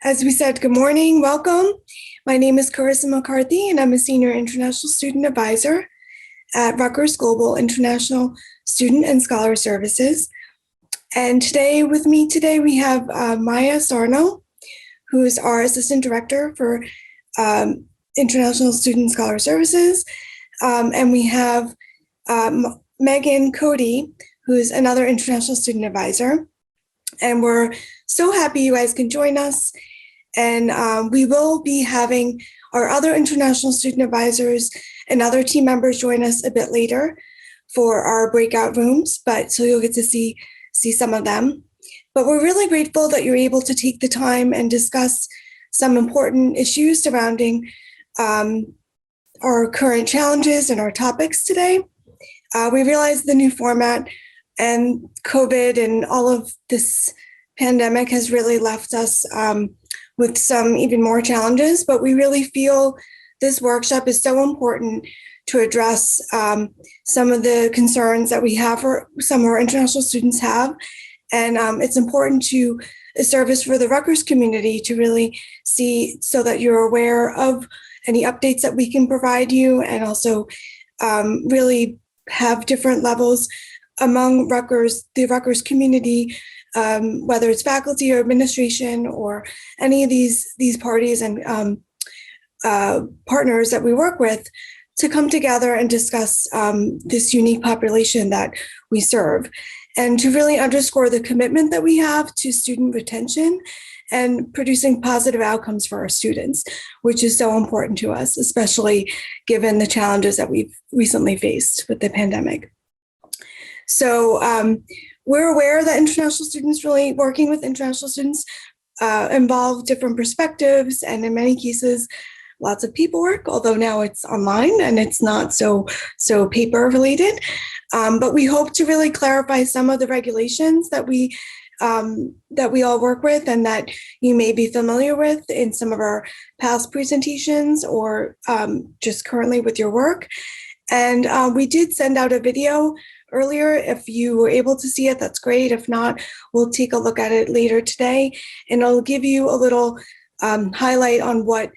As we said, good morning, welcome. My name is Carissa McCarthy, and I'm a Senior International Student Advisor at Rutgers Global International Student and Scholar Services. And today, with me today, we have Maya Sarno, who is our Assistant Director for International Student Scholar Services. And we have Megan Cody, who is another International Student Advisor. And we're so happy you guys can join us. And we will be having our other international student advisors and other team members join us a bit later for our breakout rooms, so you'll get to see some of them. But we're really grateful that you're able to take the time and discuss some important issues surrounding our current challenges and our topics today. We realize the new format and COVID and all of this pandemic has really left us with some even more challenges, but we really feel this workshop is so important to address some of the concerns that we have, or some of our international students have. And it's important to a service for the Rutgers community to really see so that you're aware of any updates that we can provide you, and also really have different levels among the Rutgers community, whether it's faculty or administration or any of these parties and partners that we work with, to come together and discuss this unique population that we serve, and to really underscore the commitment that we have to student retention and producing positive outcomes for our students, which is so important to us, especially given the challenges that we've recently faced with the pandemic. So we're aware that international students, really working with international students, involve different perspectives, and in many cases, lots of paperwork, although now it's online and it's not so paper related. But we hope to really clarify some of the regulations that we all work with and that you may be familiar with in some of our past presentations, or just currently with your work. And we did send out a video earlier. If you were able to see it, that's great. If not, we'll take a look at it later today, and I'll give you a little highlight on what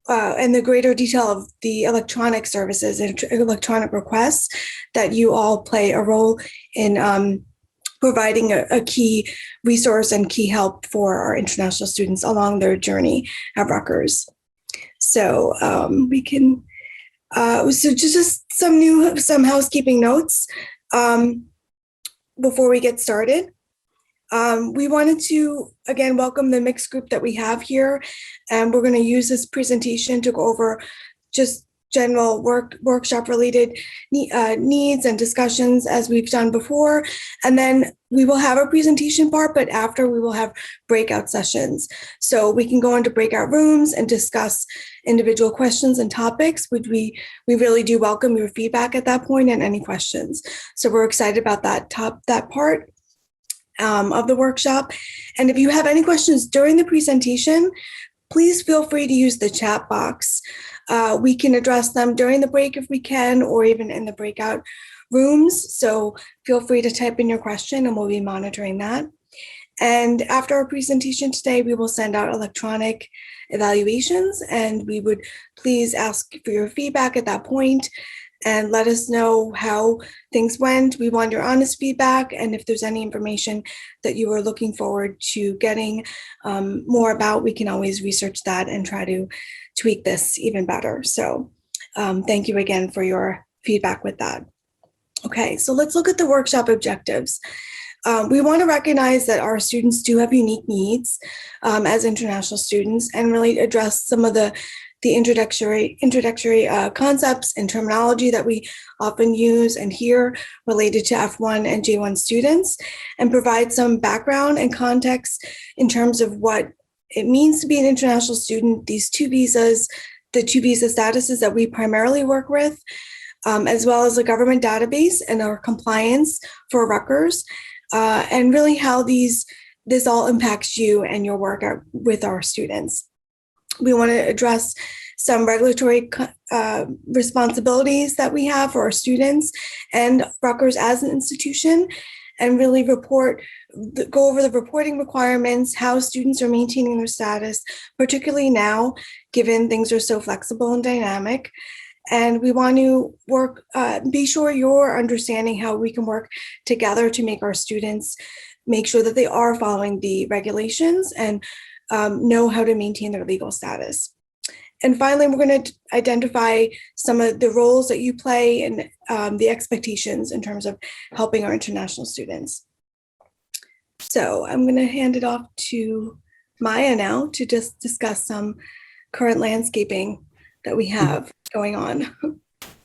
and the greater detail of the electronic services and electronic requests that you all play a role in providing a key resource and key help for our international students along their journey at Rutgers. So we can. So just some housekeeping notes before we get started. We wanted to, again, welcome the mixed group that we have here, and we're going to use this presentation to go over just general workshop related needs and discussions as we've done before. And then we will have a presentation part, but after we will have breakout sessions. So we can go into breakout rooms and discuss individual questions and topics, which we really do welcome your feedback at that point and any questions. So we're excited about that part of the workshop. And if you have any questions during the presentation, please feel free to use the chat box. We can address them during the break if we can, or even in the breakout rooms. So feel free to type in your question and we'll be monitoring that. And after our presentation today, we will send out electronic evaluations, and we would please ask for your feedback at that point and let us know how things went. We want your honest feedback, and if there's any information that you are looking forward to getting more about, we can always research that and try to tweak this even better. So thank you again for your feedback with that. Okay, so let's look at the workshop objectives. We want to recognize that our students do have unique needs as international students, and really address some of the introductory concepts and terminology that we often use and hear related to F1 and J1 students, and provide some background and context in terms of what it means to be an international student, these two visas, the two visa statuses that we primarily work with, as well as the government database and our compliance for Rutgers, and really how this all impacts you and your work with our students. We want to address some regulatory responsibilities that we have for our students and Rutgers as an institution, and really go over the reporting requirements, how students are maintaining their status, particularly now, given things are so flexible and dynamic. And we want to be sure you're understanding how we can work together to make our students make sure that they are following the regulations and know how to maintain their legal status. And finally, we're going to identify some of the roles that you play and the expectations in terms of helping our international students. So I'm going to hand it off to Maya now to just discuss some current landscaping that we have going on.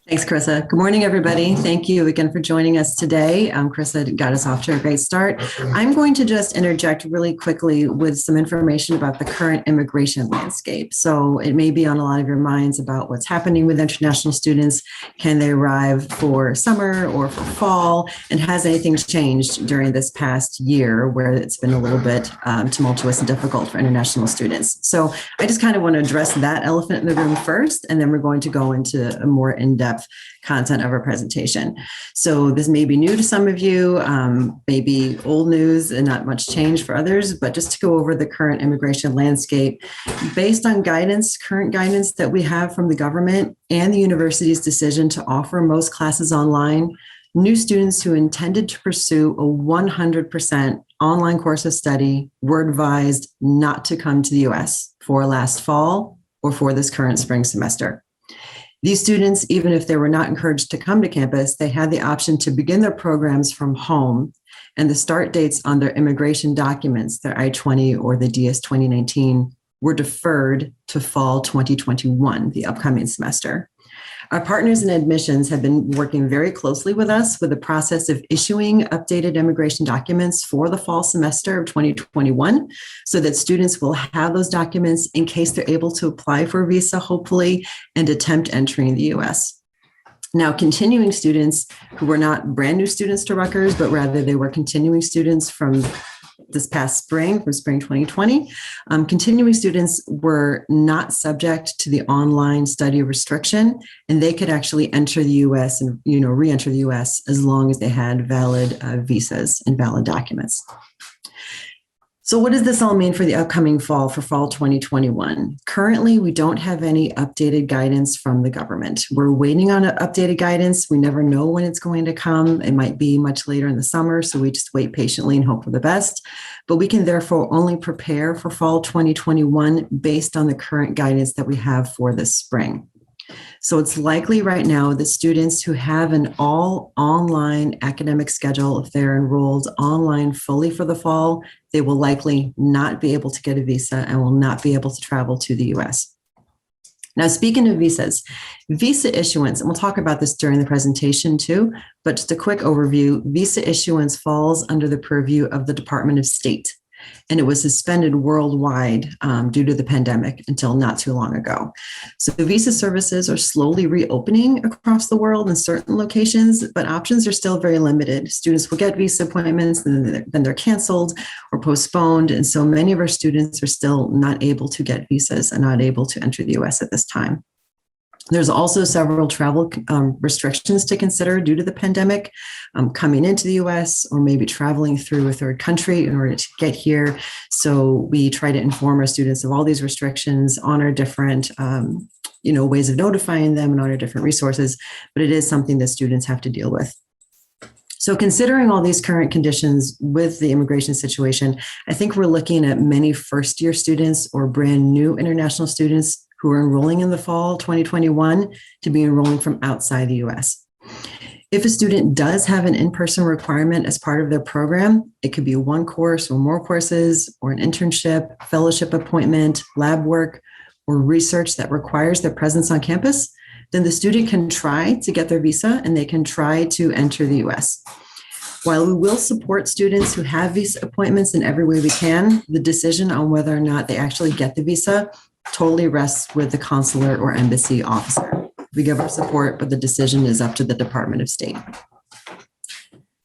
Thanks, Carissa. Good morning, everybody. Thank you again for joining us today. Carissa got us off to a great start. I'm going to just interject really quickly with some information about the current immigration landscape. So it may be on a lot of your minds about what's happening with international students. Can they arrive for summer or for fall? And has anything changed during this past year where it's been a little bit tumultuous and difficult for international students? So I just kind of want to address that elephant in the room first, and then we're going to go into a more in-depth content of our presentation. So this may be new to some of you, maybe old news and not much change for others, but just to go over the current immigration landscape based on current guidance that we have from the government and the university's decision to offer most classes online. New students who intended to pursue a 100% online course of study were advised not to come to the US for last fall or for this current spring semester. These students, even if they were not encouraged to come to campus, they had the option to begin their programs from home, and the start dates on their immigration documents, their I-20 or the DS 2019, were deferred to fall 2021, the upcoming semester. Our partners in admissions have been working very closely with us with the process of issuing updated immigration documents for the fall semester of 2021 so that students will have those documents in case they're able to apply for a visa, hopefully, and attempt entering the US. Now, continuing students who were not brand new students to Rutgers, but rather they were continuing students from this past spring, from spring 2020, continuing students were not subject to the online study restriction, and they could actually enter the U.S. and re-enter the U.S. as long as they had valid visas and valid documents. So what does this all mean for the upcoming fall, for fall 2021? Currently, we don't have any updated guidance from the government. We're waiting on updated guidance. We never know when it's going to come. It might be much later in the summer, so we just wait patiently and hope for the best. But we can therefore only prepare for fall 2021 based on the current guidance that we have for this spring. So it's likely right now that students who have an all online academic schedule, if they're enrolled online fully for the fall, they will likely not be able to get a visa and will not be able to travel to the US. Now, speaking of visas, visa issuance, and we'll talk about this during the presentation too, but just a quick overview, visa issuance falls under the purview of the Department of State. And it was suspended worldwide due to the pandemic until not too long ago. So the visa services are slowly reopening across the world in certain locations, but options are still very limited. Students will get visa appointments, and then they're canceled or postponed. And so many of our students are still not able to get visas and not able to enter the US at this time. There's also several travel restrictions to consider due to the pandemic, coming into the US or maybe traveling through a third country in order to get here. So we try to inform our students of all these restrictions on our different ways of notifying them and on our different resources, but it is something that students have to deal with. So considering all these current conditions with the immigration situation, I think we're looking at many first-year students or brand new international students who are enrolling in the fall 2021 to be enrolling from outside the US. If a student does have an in-person requirement as part of their program, it could be one course or more courses, or an internship, fellowship appointment, lab work, or research that requires their presence on campus, then the student can try to get their visa and they can try to enter the US. While we will support students who have visa appointments in every way we can, the decision on whether or not they actually get the visa totally rests with the consular or embassy officer. We give our support, but the decision is up to the Department of State.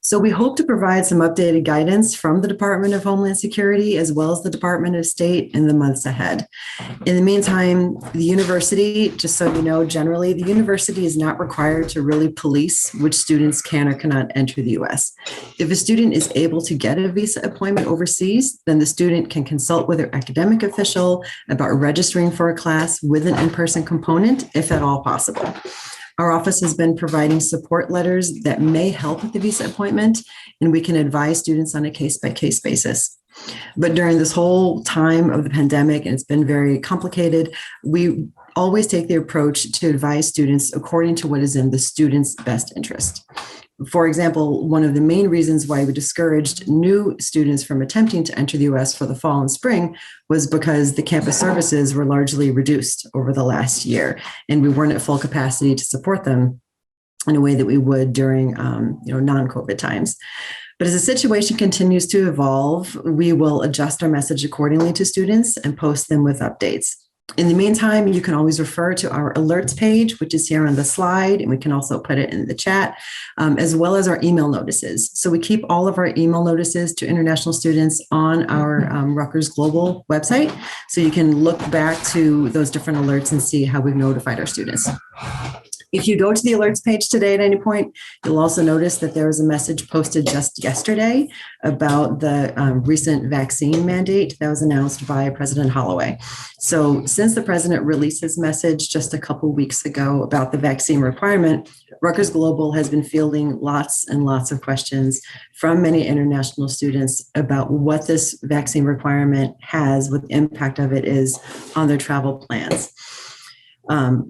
So we hope to provide some updated guidance from the Department of Homeland Security as well as the Department of State in the months ahead. In the meantime, the university, just so you know, generally, the university is not required to really police which students can or cannot enter the U.S. If a student is able to get a visa appointment overseas, then the student can consult with their academic official about registering for a class with an in-person component, if at all possible. Our office has been providing support letters that may help with the visa appointment, and we can advise students on a case-by-case basis. But during this whole time of the pandemic, and it's been very complicated, we always take the approach to advise students according to what is in the student's best interest. For example, one of the main reasons why we discouraged new students from attempting to enter the U.S. for the fall and spring was because the campus services were largely reduced over the last year, and we weren't at full capacity to support them in a way that we would during non-COVID times. But as the situation continues to evolve, we will adjust our message accordingly to students and post them with updates. In the meantime, you can always refer to our alerts page, which is here on the slide, and we can also put it in the chat, as well as our email notices. So we keep all of our email notices to international students on our Rutgers Global website. So you can look back to those different alerts and see how we've notified our students. If you go to the alerts page today at any point, you'll also notice that there was a message posted just yesterday about the recent vaccine mandate that was announced by President Holloway. So since the president released his message just a couple weeks ago about the vaccine requirement, Rutgers Global has been fielding lots and lots of questions from many international students about what this vaccine requirement has, what the impact of it is on their travel plans.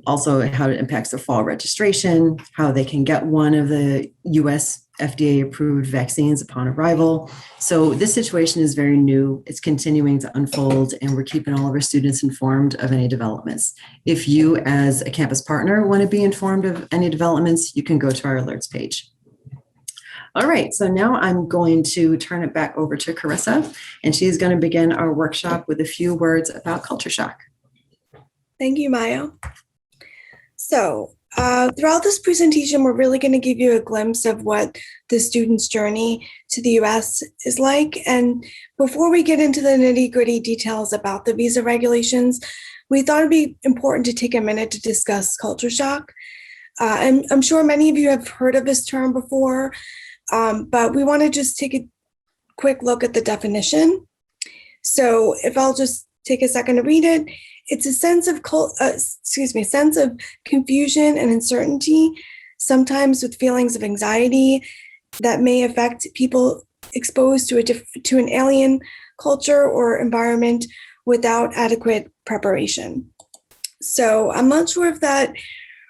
Also how it impacts their fall registration, how they can get one of the US FDA approved vaccines upon arrival. So this situation is very new. It's continuing to unfold, and we're keeping all of our students informed of any developments. If you as a campus partner want to be informed of any developments, you can go to our alerts page. All right, so now I'm going to turn it back over to Carissa, and she's going to begin our workshop with a few words about culture shock. Thank you, Maya. So throughout this presentation, we're really going to give you a glimpse of what the student's journey to the U.S. is like. And before we get into the nitty-gritty details about the visa regulations, we thought it'd be important to take a minute to discuss culture shock. And I'm sure many of you have heard of this term before, but we want to just take a quick look at the definition. So if I'll just take a second to read it. It's a sense of confusion and uncertainty, sometimes with feelings of anxiety that may affect people exposed to an alien culture or environment without adequate preparation. So I'm not sure if that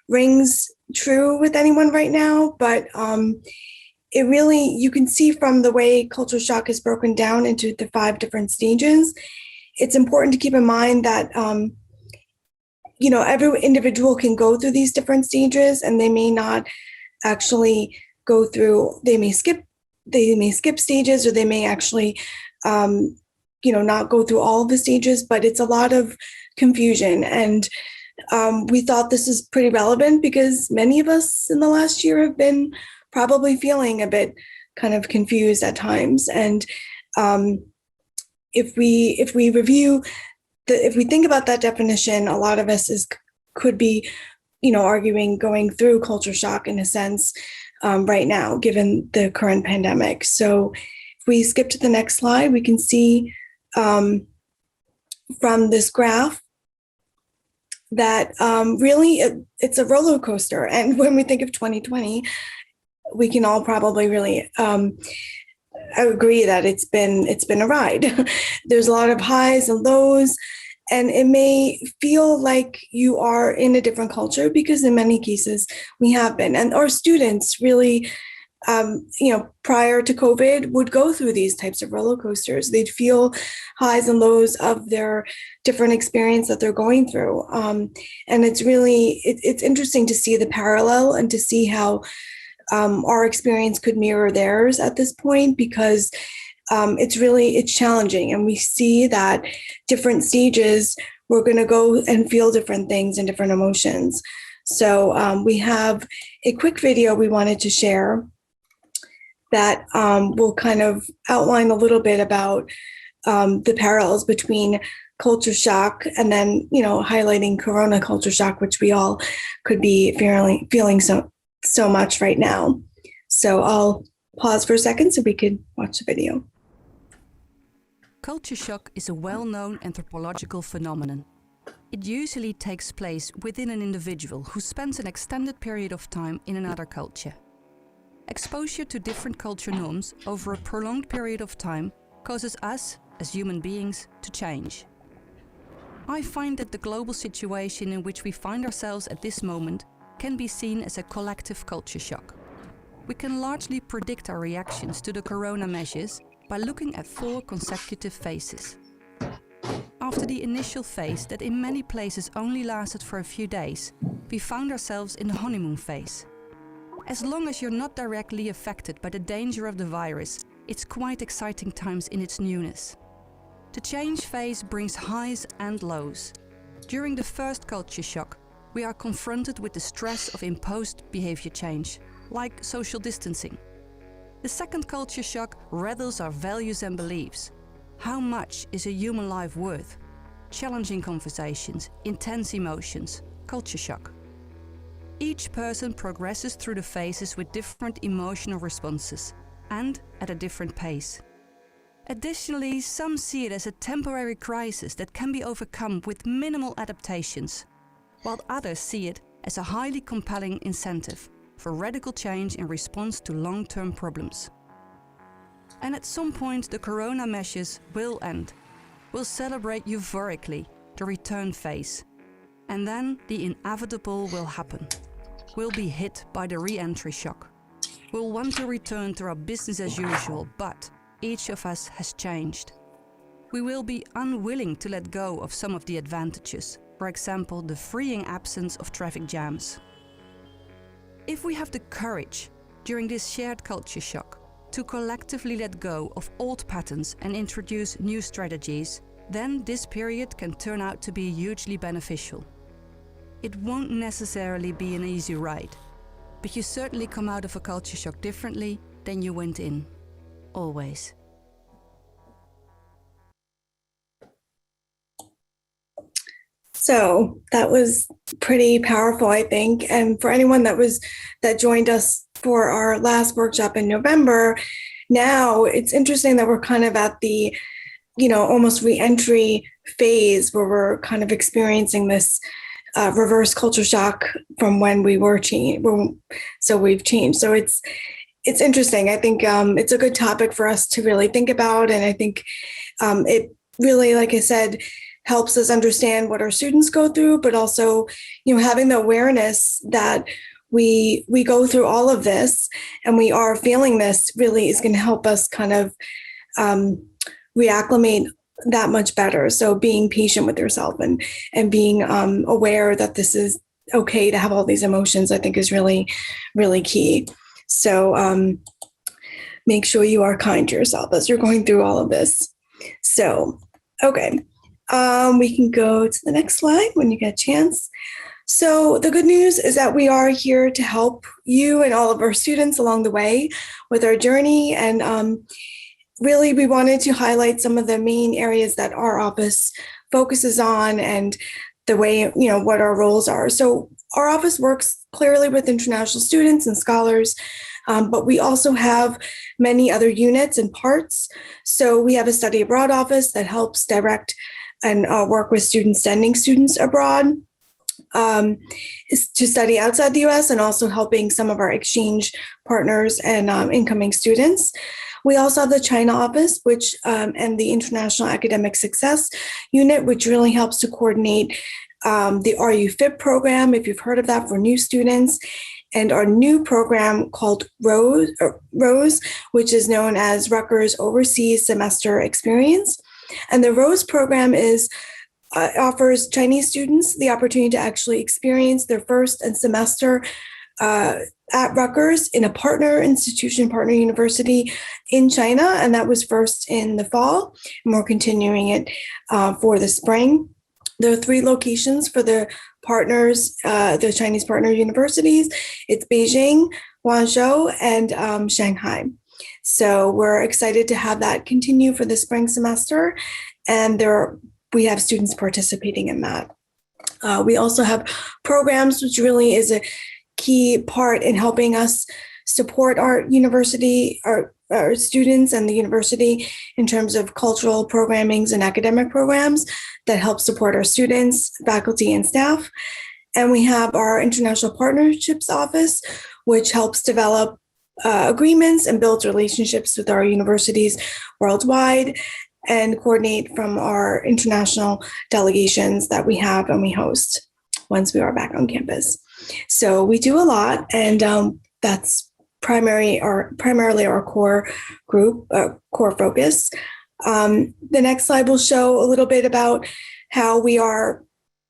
rings true with anyone right now, but it really, you can see from the way culture shock is broken down into the 5 different stages. It's important to keep in mind that, every individual can go through these different stages, and they may not actually go through, they may skip stages, or they may actually, not go through all of the stages, but it's a lot of confusion. And we thought this is pretty relevant because many of us in the last year have been probably feeling a bit kind of confused at times. And if we think about that definition, a lot of us could be, arguing going through culture shock in a sense right now, given the current pandemic. So if we skip to the next slide, we can see from this graph that really it's a roller coaster. And when we think of 2020, we can all probably really I agree that it's been a ride. There's a lot of highs and lows, and it may feel like you are in a different culture because in many cases we have been. And our students really, prior to COVID would go through these types of roller coasters. They'd feel highs and lows of their different experience that they're going through. And it's really, it's interesting to see the parallel and to see how our experience could mirror theirs at this point, because it's challenging. And we see that different stages, we're going to go and feel different things and different emotions. So we have a quick video we wanted to share that will kind of outline a little bit about the parallels between culture shock and then, highlighting Corona culture shock, which we all could be feeling so much right now. So I'll pause for a second so we could watch the video. Culture shock is a well-known anthropological phenomenon. It usually takes place within an individual who spends an extended period of time in another culture. Exposure to different culture norms over a prolonged period of time causes us, as human beings, to change. I find that the global situation in which we find ourselves at this moment can be seen as a collective culture shock. We can largely predict our reactions to the corona measures by looking at 4 consecutive phases. After the initial phase that in many places only lasted for a few days, we found ourselves in the honeymoon phase. As long as you're not directly affected by the danger of the virus, it's quite exciting times in its newness. The change phase brings highs and lows. During the first culture shock, we are confronted with the stress of imposed behavior change, like social distancing. The second culture shock rattles our values and beliefs. How much is a human life worth? Challenging conversations, intense emotions, culture shock. Each person progresses through the phases with different emotional responses and at a different pace. Additionally, some see it as a temporary crisis that can be overcome with minimal adaptations, while others see it as a highly compelling incentive for radical change in response to long-term problems. And at some point, the corona measures will end. We'll celebrate euphorically the return phase. And then the inevitable will happen. We'll be hit by the re-entry shock. We'll want to return to our business as usual, but each of us has changed. We will be unwilling to let go of some of the advantages, for example, the freeing absence of traffic jams. If we have the courage, during this shared culture shock, to collectively let go of old patterns and introduce new strategies, then this period can turn out to be hugely beneficial. It won't necessarily be an easy ride, but you certainly come out of a culture shock differently than you went in. Always. So that was pretty powerful, I think. And for anyone that joined us for our last workshop in November, now it's interesting that we're kind of at the, almost re-entry phase where we're kind of experiencing this reverse culture shock from when we were changed. So we've changed. So it's interesting. I think it's a good topic for us to really think about. And I think it really, like I said, helps us understand what our students go through, but also, having the awareness that we go through all of this and we are feeling this really is going to help us kind of reacclimate that much better. So being patient with yourself and being aware that this is okay to have all these emotions, I think is really, really key. So make sure you are kind to yourself as you're going through all of this. So, okay. We can go to the next slide when you get a chance. So the good news is that we are here to help you and all of our students along the way with our journey. And really, we wanted to highlight some of the main areas that our office focuses on and the way, what our roles are. So our office works clearly with international students and scholars, but we also have many other units and parts. So we have a study abroad office that helps direct and work with students sending students abroad to study outside the US, and also helping some of our exchange partners and incoming students. We also have the China office, which and the International Academic Success Unit, which really helps to coordinate the Are You Fit program, if you've heard of that, for new students, and our new program called ROSE, which is known as Rutgers Overseas Semester Experience. And the ROSE program offers Chinese students the opportunity to actually experience their first semester at Rutgers in a partner institution, partner university in China. And that was first in the fall, and we're continuing it for the spring. There are 3 locations for the partners, the Chinese partner universities. It's Beijing, Guangzhou, and Shanghai. So we're excited to have that continue for the spring semester. And we have students participating in that. We also have programs, which really is a key part in helping us support our university, our students and the university in terms of cultural programmings and academic programs that help support our students, faculty, and staff. And we have our International Partnerships Office, which helps develop agreements and builds relationships with our universities worldwide and coordinate from our international delegations that we have and we host once we are back on campus. So we do a lot, and that's primarily our core group, core focus. The next slide will show a little bit about how we are,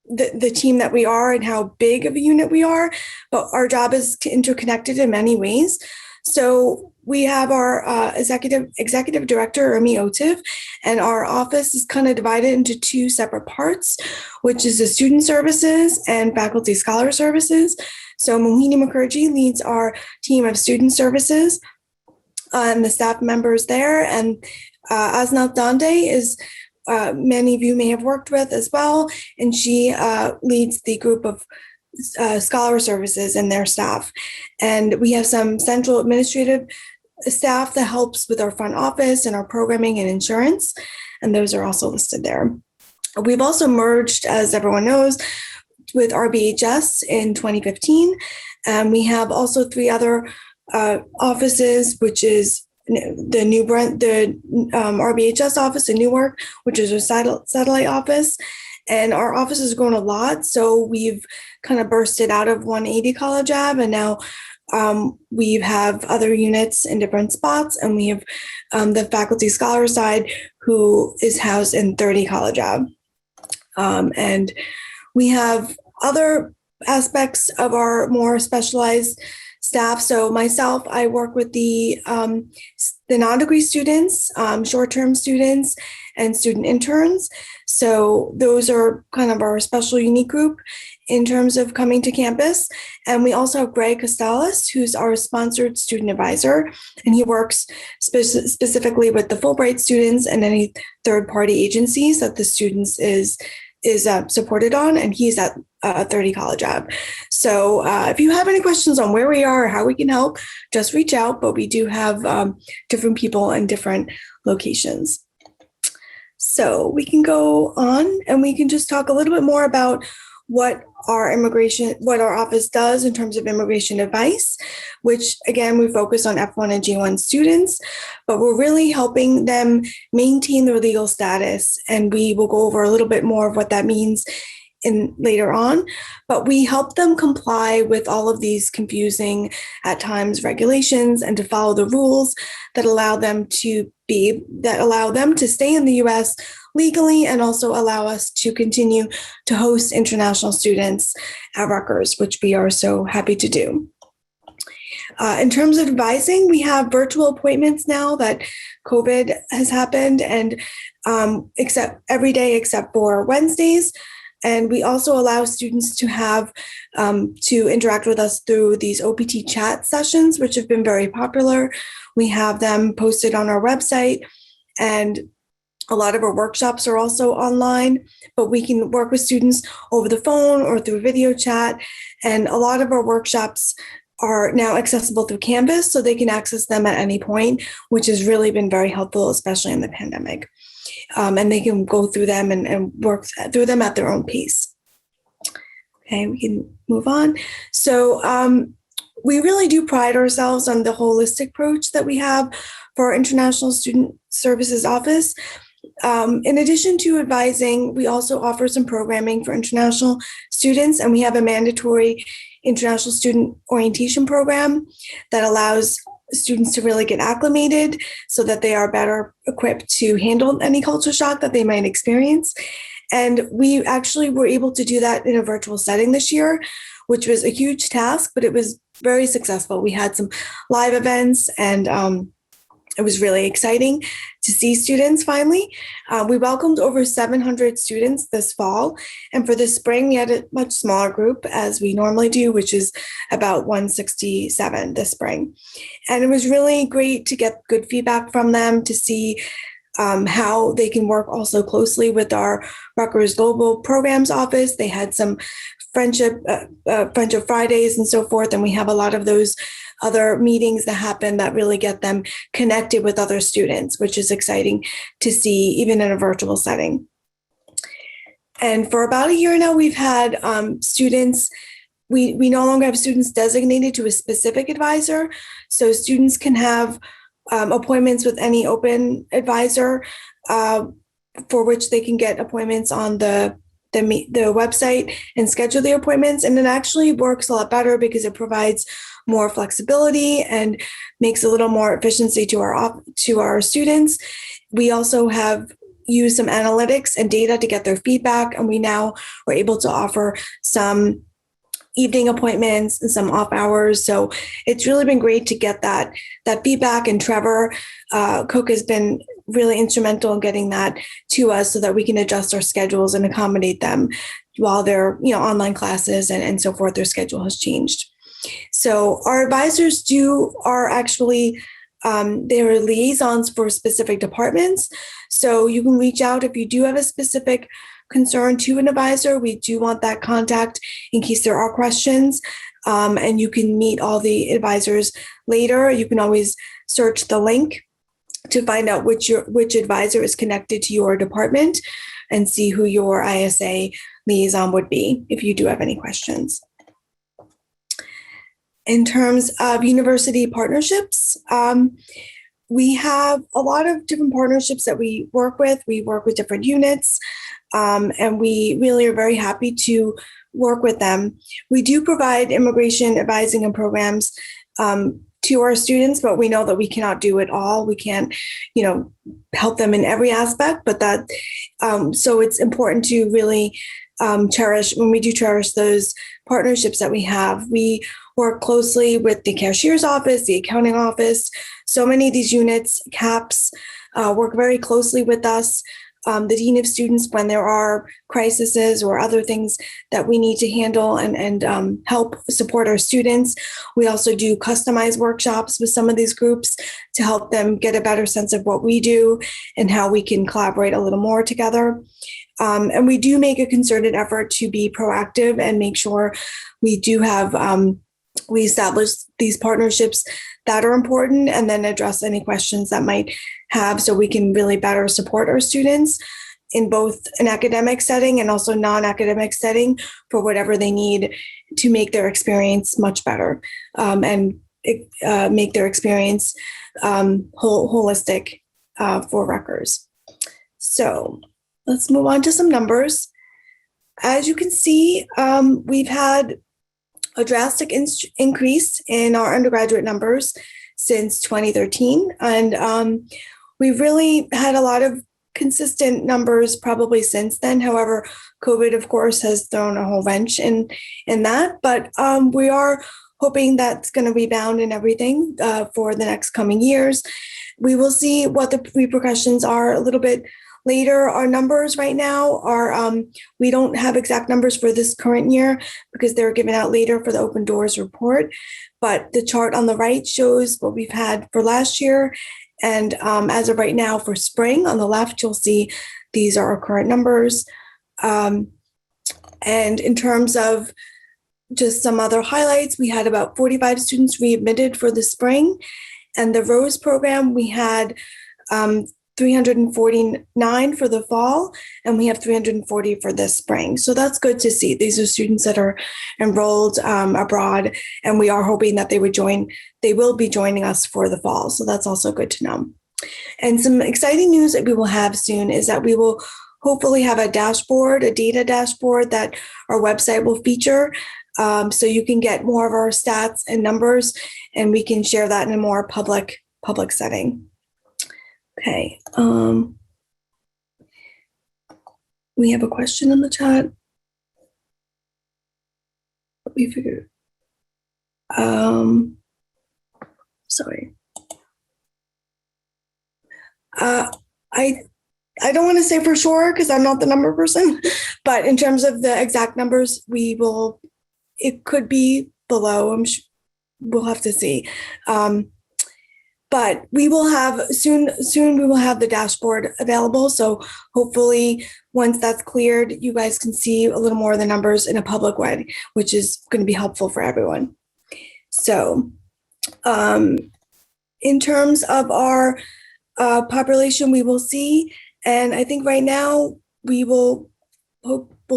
the team that we are and how big of a unit we are, but our job is interconnected in many ways. So we have our executive director, Ermi Otiv, and our office is kind of divided into two separate parts, which is the student services and faculty scholar services. So Mohini Mukherjee leads our team of student services and the staff members there. And Asnath Dande is, many of you may have worked with as well, and she leads the group of scholar services and their staff. And we have some central administrative staff that helps with our front office and our programming and insurance, and those are also listed there. We've also merged, as everyone knows, with RBHS in 2015. We have also three other offices, which is the RBHS office in Newark, which is a satellite office. And our office has grown a lot, so we've kind of bursted out of 180 College Ave, and now we have other units in different spots, and we have the faculty scholar side who is housed in 30 College Ave. And we have other aspects of our more specialized staff. So myself, I work with the non-degree students, short-term students, and student interns. So those are kind of our special unique group in terms of coming to campus. And we also have Greg Costalis, who's our sponsored student advisor, and he works specifically with the Fulbright students and any third-party agencies that the students is supported on, and he's at 30 College Ave. So if you have any questions on where we are or how we can help, just reach out, but we do have different people in different locations. So we can go on and we can just talk a little bit more about what our office does in terms of immigration advice, which again, we focus on F1 and G1 students, but we're really helping them maintain their legal status. And we will go over a little bit more of what that means later on, but we help them comply with all of these confusing at times regulations and to follow the rules that allow them to stay in the US legally and also allow us to continue to host international students at Rutgers, which we are so happy to do. In terms of advising, we have virtual appointments now that COVID has happened, and except every day except for Wednesdays. And we also allow students to have to interact with us through these OPT chat sessions, which have been very popular. We have them posted on our website, and a lot of our workshops are also online, but we can work with students over the phone or through video chat. And a lot of our workshops are now accessible through Canvas, so they can access them at any point, which has really been very helpful, especially in the pandemic. And they can go through them and work through them at their own pace. Okay, we can move on. So we really do pride ourselves on the holistic approach that we have for our International Student Services Office. In addition to advising, we also offer some programming for international students, and we have a mandatory international student orientation program that allows students to really get acclimated so that they are better equipped to handle any culture shock that they might experience. And we actually were able to do that in a virtual setting this year, which was a huge task, but it was very successful. We had some live events, and it was really exciting to see students finally. We welcomed over 700 students this fall. And for this spring, we had a much smaller group as we normally do, which is about 167 this spring. And it was really great to get good feedback from them, to see how they can work also closely with our Rutgers Global Programs Office. They had some friendship Fridays and so forth, and we have a lot of those other meetings that happen that really get them connected with other students, which is exciting to see even in a virtual setting. And for about a year now, we've had students. We no longer have students designated to a specific advisor, so students can have appointments with any open advisor for which they can get appointments on the website and schedule the appointments. And it actually works a lot better because it provides more flexibility and makes a little more efficiency to our students. We also have used some analytics and data to get their feedback, and we now are able to offer some evening appointments and some off hours. So it's really been great to get that feedback. And Trevor Cook has been really instrumental in getting that to us so that we can adjust our schedules and accommodate them while they're, online classes and so forth. Their schedule has changed. So our advisors are actually they're liaisons for specific departments. So you can reach out if you do have a specific concern to an advisor. We do want that contact in case there are questions. And you can meet all the advisors later. You can always search the link to find out which advisor is connected to your department and see who your ISA liaison would be if you do have any questions. In terms of university partnerships, we have a lot of different partnerships that we work with. We work with different units, and we really are very happy to work with them. We do provide immigration advising and programs to our students, but we know that we cannot do it all. We can't, help them in every aspect, but so it's important to really cherish those partnerships that we have. We work closely with the cashier's office, the accounting office. So many of these units, CAPS, work very closely with us. The dean of students, when there are crises or other things that we need to handle and help support our students. We also do customized workshops with some of these groups to help them get a better sense of what we do and how we can collaborate a little more together. And we do make a concerted effort to be proactive and make sure we do have, we establish these partnerships that are important and then address any questions that might have so we can really better support our students in both an academic setting and also non-academic setting for whatever they need to make their experience much better and make their experience holistic for Rutgers. So let's move on to some numbers. As you can see, we've had a drastic increase in our undergraduate numbers since 2013. And we've really had a lot of consistent numbers probably since then. However, COVID, of course, has thrown a whole wrench in that. But we are hoping that's going to rebound and everything for the next coming years. We will see what the repercussions are a little bit later. Our numbers right now are, we don't have exact numbers for this current year because they're given out later for the Open Doors report. But the chart on the right shows what we've had for last year. And as of right now for spring on the left, you'll see these are our current numbers. And in terms of just some other highlights, we had about 45 students readmitted for the spring. And the Rose program, we had 349 for the fall, and we have 340 for this spring. So that's good to see. These are students that are enrolled abroad, and we are hoping that they will be joining us for the fall. So that's also good to know. And some exciting news that we will have soon is that we will hopefully have a data dashboard that our website will feature. So you can get more of our stats and numbers, and we can share that in a more public setting. Okay. We have a question in the chat. Let me figure. Sorry. Uh, I I don't want to say for sure because I'm not the number person, but in terms of the exact numbers, it could be below. We'll have to see. But we will have soon we will have the dashboard available. So hopefully once that's cleared, you guys can see a little more of the numbers in a public way, which is going to be helpful for everyone. So in terms of our population, we will see. And I think right now we'll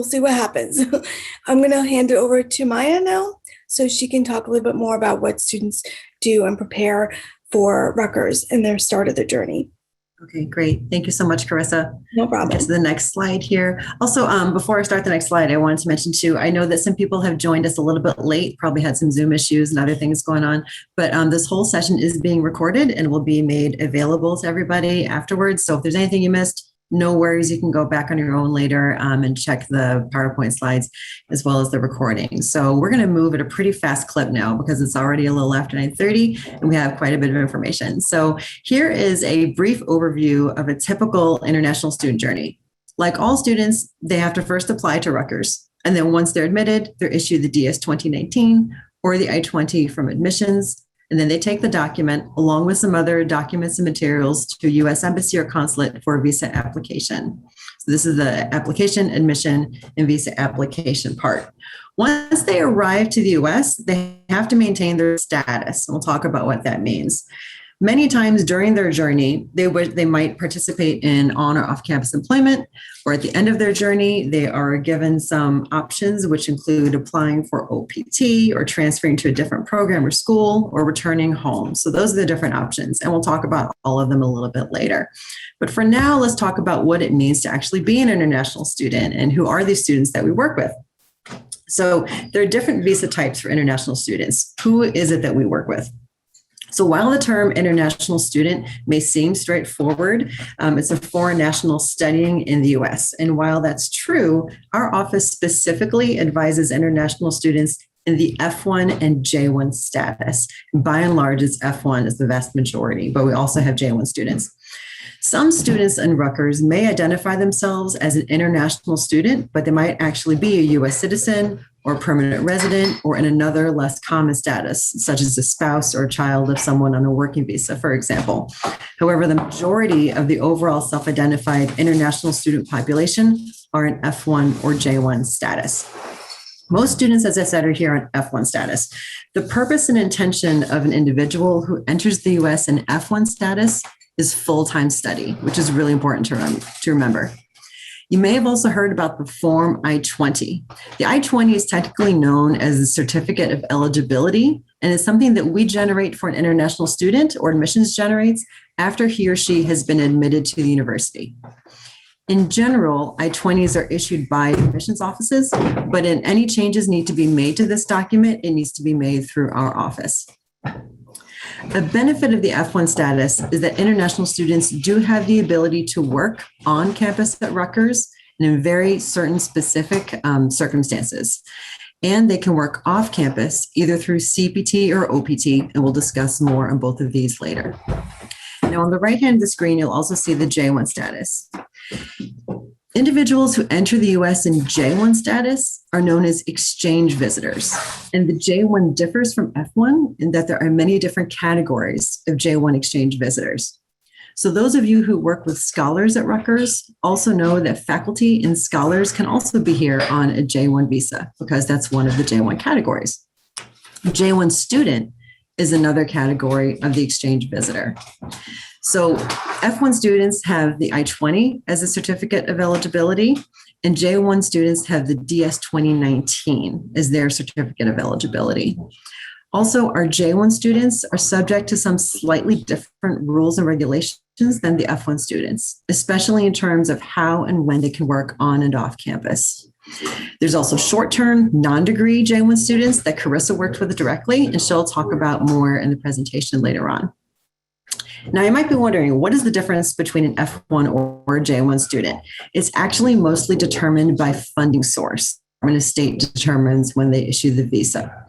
see what happens. I'm going to hand it over to Maya now so she can talk a little bit more about what students do and prepare for Rutgers and their start of the journey. Okay, great. Thank you so much, Carissa. No problem. Get to the next slide here. Also, before I start the next slide, I wanted to mention too, I know that some people have joined us a little bit late, probably had some Zoom issues and other things going on, but this whole session is being recorded and will be made available to everybody afterwards. So if there's anything you missed, no worries. You can go back on your own later and check the PowerPoint slides as well as the recording. So we're going to move at a pretty fast clip now because it's already a little after 9:30 and we have quite a bit of information. So here is a brief overview of a typical international student journey. Like all students, they have to first apply to Rutgers. And then once they're admitted, they're issued the DS 2019 or the I-20 from admissions. And then they take the document along with some other documents and materials to U.S. Embassy or Consulate for a visa application. So this is the application, admission, and visa application part. Once they arrive to the U.S., they have to maintain their status. And we'll talk about what that means. Many times during their journey, they might participate in on or off-campus employment, or at the end of their journey, they are given some options, which include applying for OPT or transferring to a different program or school or returning home. So those are the different options, and we'll talk about all of them a little bit later. But for now, let's talk about what it means to actually be an international student and who are these students that we work with. So there are different visa types for international students. Who is it that we work with? So while the term international student may seem straightforward, it's a foreign national studying in the US. And while that's true, our office specifically advises international students in the F1 and J1 status. By and large, it's F1 is the vast majority, but we also have J1 students. Some students in Rutgers may identify themselves as an international student, but they might actually be a US citizen or permanent resident or in another less common status, such as a spouse or child of someone on a working visa, for example. However, the majority of the overall self-identified international student population are in F1 or J1 status. Most students, as I said, are here on F1 status. The purpose and intention of an individual who enters the US in F1 status is full-time study, which is really important to remember. You may have also heard about the Form I-20. The I-20 is technically known as a certificate of eligibility, and is something that we generate for an international student or admissions generates after he or she has been admitted to the university. In general, I-20s are issued by admissions offices, but any changes need to be made to this document, it needs to be made through our office. A benefit of the F1 status is that international students do have the ability to work on campus at Rutgers and in very certain specific circumstances. And they can work off campus either through CPT or OPT, and we'll discuss more on both of these later. Now on the right hand of the screen, you'll also see the J1 status. Individuals who enter the US in J1 status are known as exchange visitors. And the J1 differs from F1 in that there are many different categories of J1 exchange visitors. So those of you who work with scholars at Rutgers also know that faculty and scholars can also be here on a J1 visa because that's one of the J1 categories. J1 student is another category of the exchange visitor. So F1 students have the I-20 as a certificate of eligibility, and J1 students have the DS 2019 as their certificate of eligibility. Also, our J1 students are subject to some slightly different rules and regulations than the F1 students, especially in terms of how and when they can work on and off campus. There's also short-term, non-degree J1 students that Carissa worked with directly, and she'll talk about more in the presentation later on. Now, you might be wondering, what is the difference between an F1 or a J1 student? It's actually mostly determined by funding source. The Department of State determines when they issue the visa.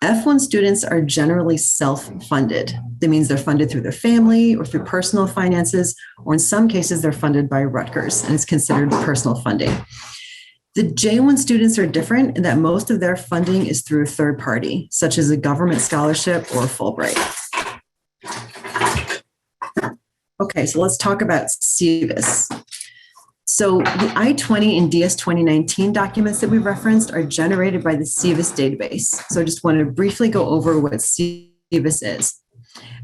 F1 students are generally self-funded. That means they're funded through their family or through personal finances, or in some cases, they're funded by Rutgers, and it's considered personal funding. The J1 students are different in that most of their funding is through a third party, such as a government scholarship or Fulbright. Okay, so let's talk about SEVIS. So the I-20 and DS 2019 documents that we referenced are generated by the SEVIS database. So I just want to briefly go over what SEVIS is.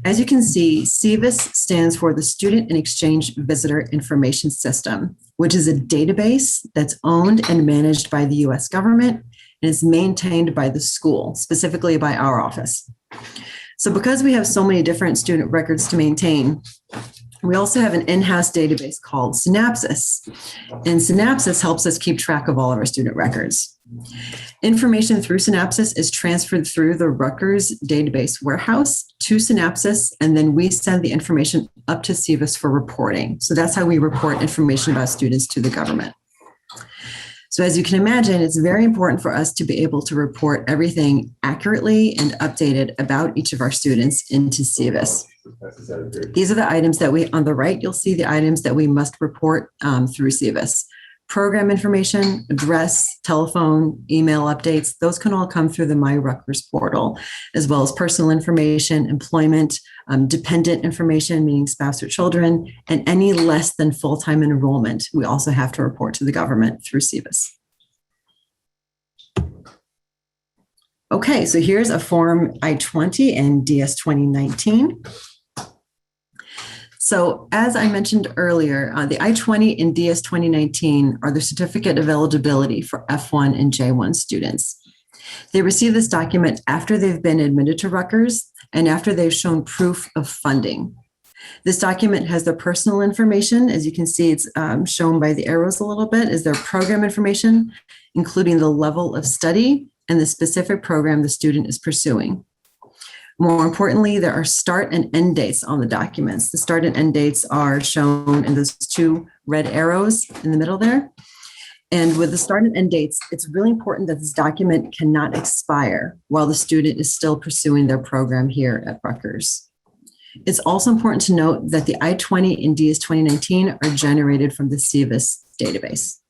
As you can see, SEVIS stands for the Student and Exchange Visitor Information System, which is a database that's owned and managed by the US government and is maintained by the school, specifically by our office. So because we have so many different student records to maintain, we also have an in-house database called Synapsys, and Synapsys helps us keep track of all of our student records. Information through Synapsys is transferred through the Rutgers database warehouse to Synapsys, and then we send the information up to SEVIS for reporting. So that's how we report information about students to the government. So as you can imagine, it's very important for us to be able to report everything accurately and updated about each of our students into SEVIS. These are the items that on the right, you'll see the items that we must report through SEVIS. Program information, address, telephone, email updates, those can all come through the My Rutgers portal, as well as personal information, employment, dependent information, meaning spouse or children, and any less than full-time enrollment. We also have to report to the government through SEVIS. Okay, so here's a Form I-20 and DS 2019. So as I mentioned earlier, the I-20 and DS 2019 are the certificate of eligibility for F1 and J1 students. They receive this document after they've been admitted to Rutgers and after they've shown proof of funding. This document has their personal information. As you can see, it's shown by the arrows a little bit, is their program information, including the level of study and the specific program the student is pursuing. More importantly, there are start and end dates on the documents. The start and end dates are shown in those two red arrows in the middle there. And with the start and end dates, it's really important that this document cannot expire while the student is still pursuing their program here at Rutgers. It's also important to note that the I-20 and DS 2019 are generated from the SEVIS database.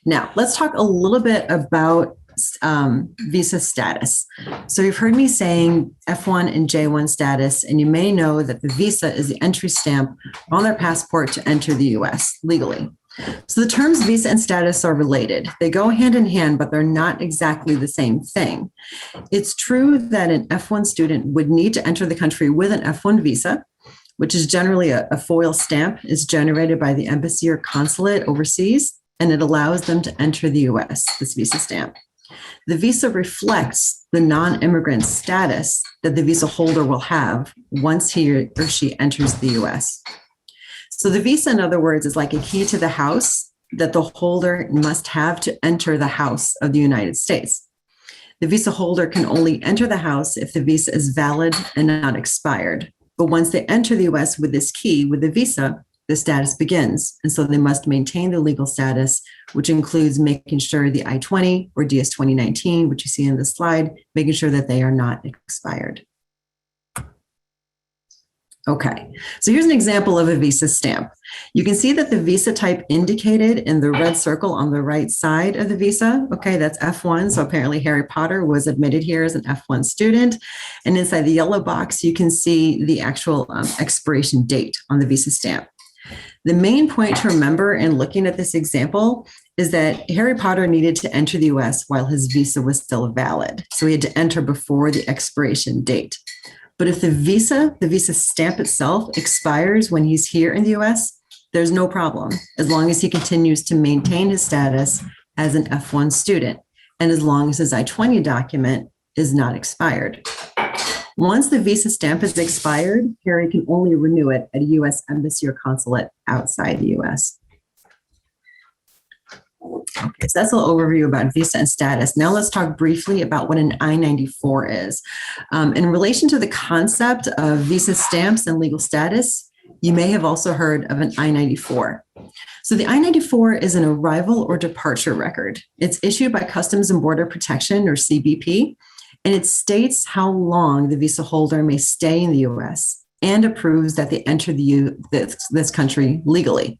Now, let's talk a little bit about visa status. So you've heard me saying F1 and J1 status, and you may know that the visa is the entry stamp on their passport to enter the US legally. So the terms visa and status are related. They go hand in hand, but they're not exactly the same thing. It's true that an F1 student would need to enter the country with an F1 visa, which is generally a foil stamp, is generated by the embassy or consulate overseas, and it allows them to enter the US, this visa stamp. The visa reflects the non-immigrant status that the visa holder will have once he or she enters the US. So the visa, in other words, is like a key to the house that the holder must have to enter the house of the United States. The visa holder can only enter the house if the visa is valid and not expired. But once they enter the US with this key, with the visa, the status begins. And so they must maintain the legal status, which includes making sure the I-20 or DS 2019, which you see in this slide, making sure that they are not expired. Okay, so here's an example of a visa stamp. You can see that the visa type indicated in the red circle on the right side of the visa, okay, that's F1. So apparently Harry Potter was admitted here as an F1 student. And inside the yellow box, you can see the actual expiration date on the visa stamp. The main point to remember in looking at this example is that Harry Potter needed to enter the US while his visa was still valid. So he had to enter before the expiration date. But if the visa stamp itself expires when he's here in the US, there's no problem, as long as he continues to maintain his status as an F1 student, and as long as his I-20 document is not expired. Once the visa stamp is expired, Harry can only renew it at a US embassy or consulate outside the US. Okay, so that's a little overview about visa and status. Now let's talk briefly about what an I-94 is. In relation to the concept of visa stamps and legal status, you may have also heard of an I-94. So the I-94 is an arrival or departure record. It's issued by Customs and Border Protection, or CBP, and it states how long the visa holder may stay in the U.S. and approves that they enter this country legally.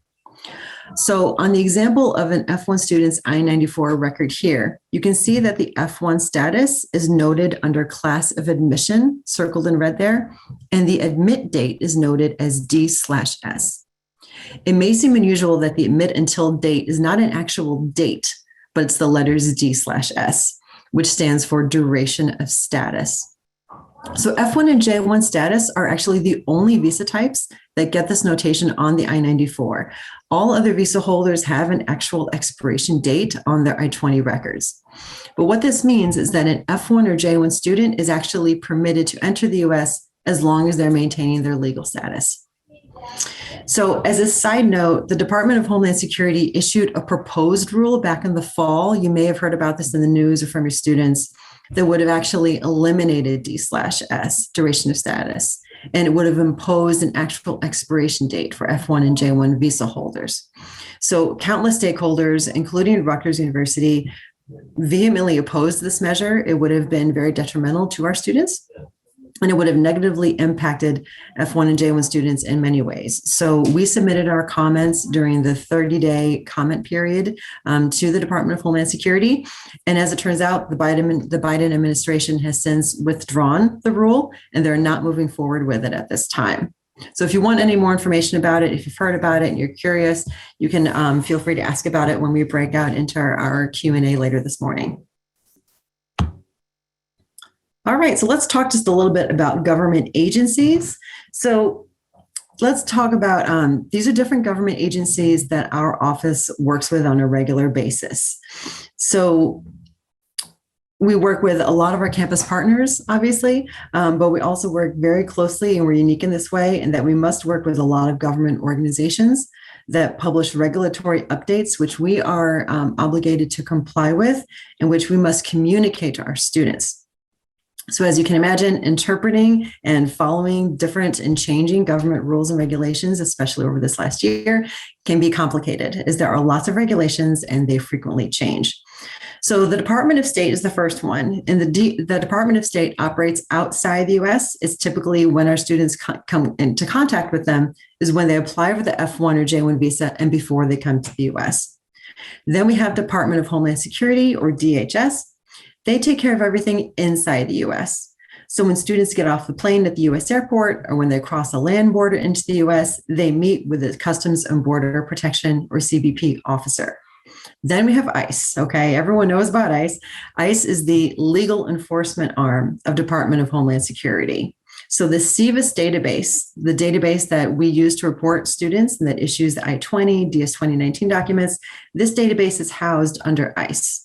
So on the example of an F1 student's I-94 record here, you can see that the F1 status is noted under class of admission, circled in red there, and the admit date is noted as D/S. It may seem unusual that the admit until date is not an actual date, but it's the letters D/S, which stands for duration of status. So F1 and J1 status are actually the only visa types that get this notation on the I-94. All other visa holders have an actual expiration date on their I-20 records. But what this means is that an F1 or J1 student is actually permitted to enter the US as long as they're maintaining their legal status. So as a side note, the Department of Homeland Security issued a proposed rule back in the fall. You may have heard about this in the news or from your students, that would have actually eliminated D/S, duration of status, and it would have imposed an actual expiration date for F1 and J1 visa holders. So countless stakeholders, including Rutgers University, vehemently opposed this measure. It would have been very detrimental to our students, and it would have negatively impacted F1 and J1 students in many ways. So we submitted our comments during the 30-day comment period to the Department of Homeland Security. And as it turns out, the Biden administration has since withdrawn the rule, and they're not moving forward with it at this time. So if you want any more information about it, if you've heard about it and you're curious, you can feel free to ask about it when we break out into our Q&A later this morning. All right, so let's talk just a little bit about government agencies. So let's talk about, these are different government agencies that our office works with on a regular basis. So we work with a lot of our campus partners, obviously, but we also work very closely, and we're unique in this way, in that we must work with a lot of government organizations that publish regulatory updates, which we are obligated to comply with, and which we must communicate to our students. So as you can imagine, interpreting and following different and changing government rules and regulations, especially over this last year, can be complicated, as there are lots of regulations and they frequently change. So the Department of State is the first one, and the Department of State operates outside the US. It's typically when our students come into contact with them is when they apply for the F1 or J1 visa and before they come to the US. Then we have Department of Homeland Security, or DHS. They take care of everything inside the US. So when students get off the plane at the US airport, or when they cross a land border into the US, they meet with the Customs and Border Protection, or CBP officer. Then we have ICE, okay? Everyone knows about ICE. ICE is the legal enforcement arm of Department of Homeland Security. So the SEVIS database, the database that we use to report students and that issues the I-20, DS-2019 documents, this database is housed under ICE.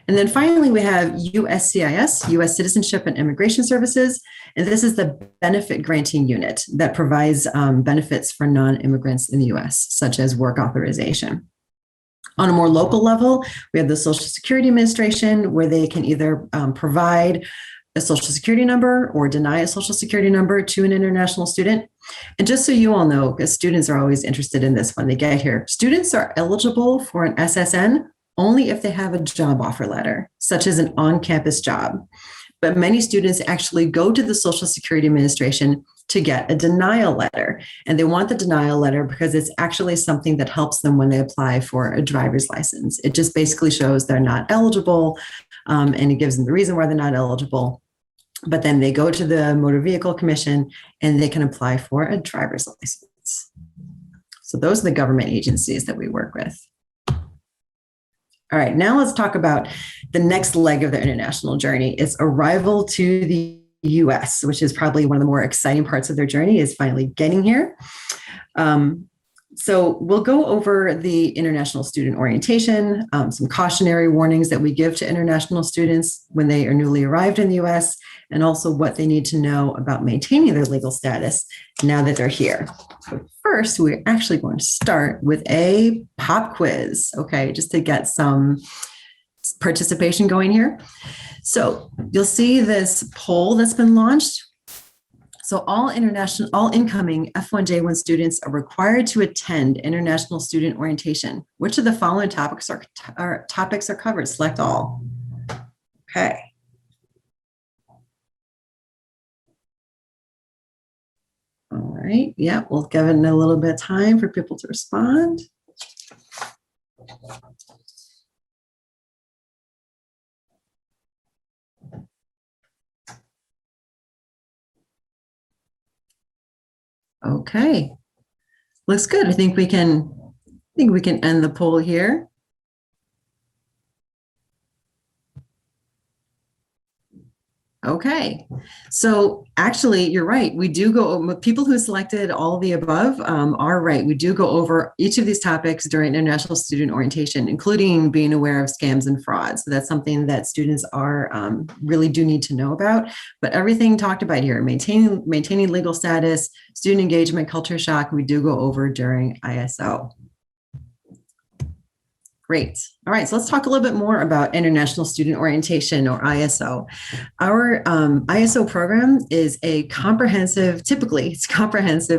And then finally, we have USCIS, U.S. Citizenship and Immigration Services. And this is the benefit granting unit that provides benefits for non-immigrants in the U.S., such as work authorization. On a more local level, we have the Social Security Administration, where they can either provide a Social Security number or deny a Social Security number to an international student. And just so you all know, because students are always interested in this when they get here, students are eligible for an SSN only if they have a job offer letter, such as an on-campus job. But many students actually go to the Social Security Administration to get a denial letter. And they want the denial letter because it's actually something that helps them when they apply for a driver's license. It just basically shows they're not eligible, and it gives them the reason why they're not eligible. But then they go to the Motor Vehicle Commission and they can apply for a driver's license. So those are the government agencies that we work with. All right, now let's talk about the next leg of their international journey. It's arrival to the US, which is probably one of the more exciting parts of their journey, is finally getting here. So we'll go over the international student orientation, some cautionary warnings that we give to international students when they are newly arrived in the US, and also what they need to know about maintaining their legal status now that they're here. But first, we're actually going to start with a pop quiz, okay, just to get some participation going here. So you'll see this poll that's been launched. So all incoming F1J1 students are required to attend international student orientation. Which of the following topics are covered? Select all. Okay. All right. Yeah, we'll give it a little bit of time for people to respond. Okay. Looks good. I think we can end the poll here. Okay, so actually, you're right. We do go, people who selected all of the above are right. We do go over each of these topics during international student orientation, including being aware of scams and frauds. So that's something that students are really do need to know about. But everything talked about here, maintaining legal status, student engagement, culture shock, we do go over during ISO. Great. All right, so let's talk a little bit more about International Student Orientation, or ISO. Our ISO program is a comprehensive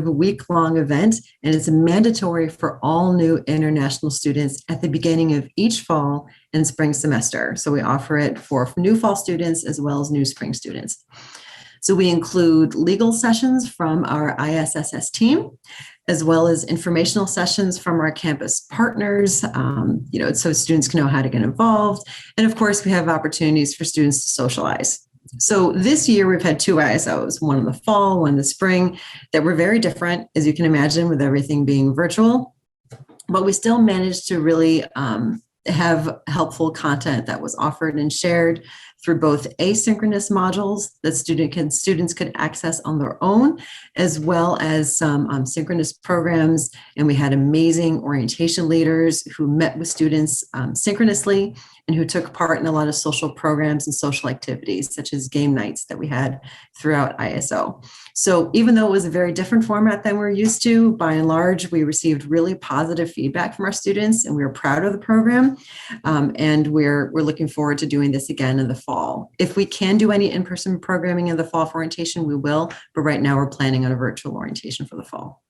week-long event, and it's mandatory for all new international students at the beginning of each fall and spring semester. So we offer it for new fall students as well as new spring students. So we include legal sessions from our ISSS team, as well as informational sessions from our campus partners, so students can know how to get involved. And of course, we have opportunities for students to socialize. So this year we've had 2 ISOs, one in the fall, one in the spring, that were very different, as you can imagine, with everything being virtual. But we still managed to really have helpful content that was offered and shared through both asynchronous modules that students could access on their own, as well as some synchronous programs. And we had amazing orientation leaders who met with students synchronously and who took part in a lot of social programs and social activities, such as game nights that we had throughout ISO. So even though it was a very different format than we're used to, by and large, we received really positive feedback from our students, and we were proud of the program. And we're looking forward to doing this again in the fall. If we can do any in-person programming in the fall for orientation, we will, but right now we're planning on a virtual orientation for the fall.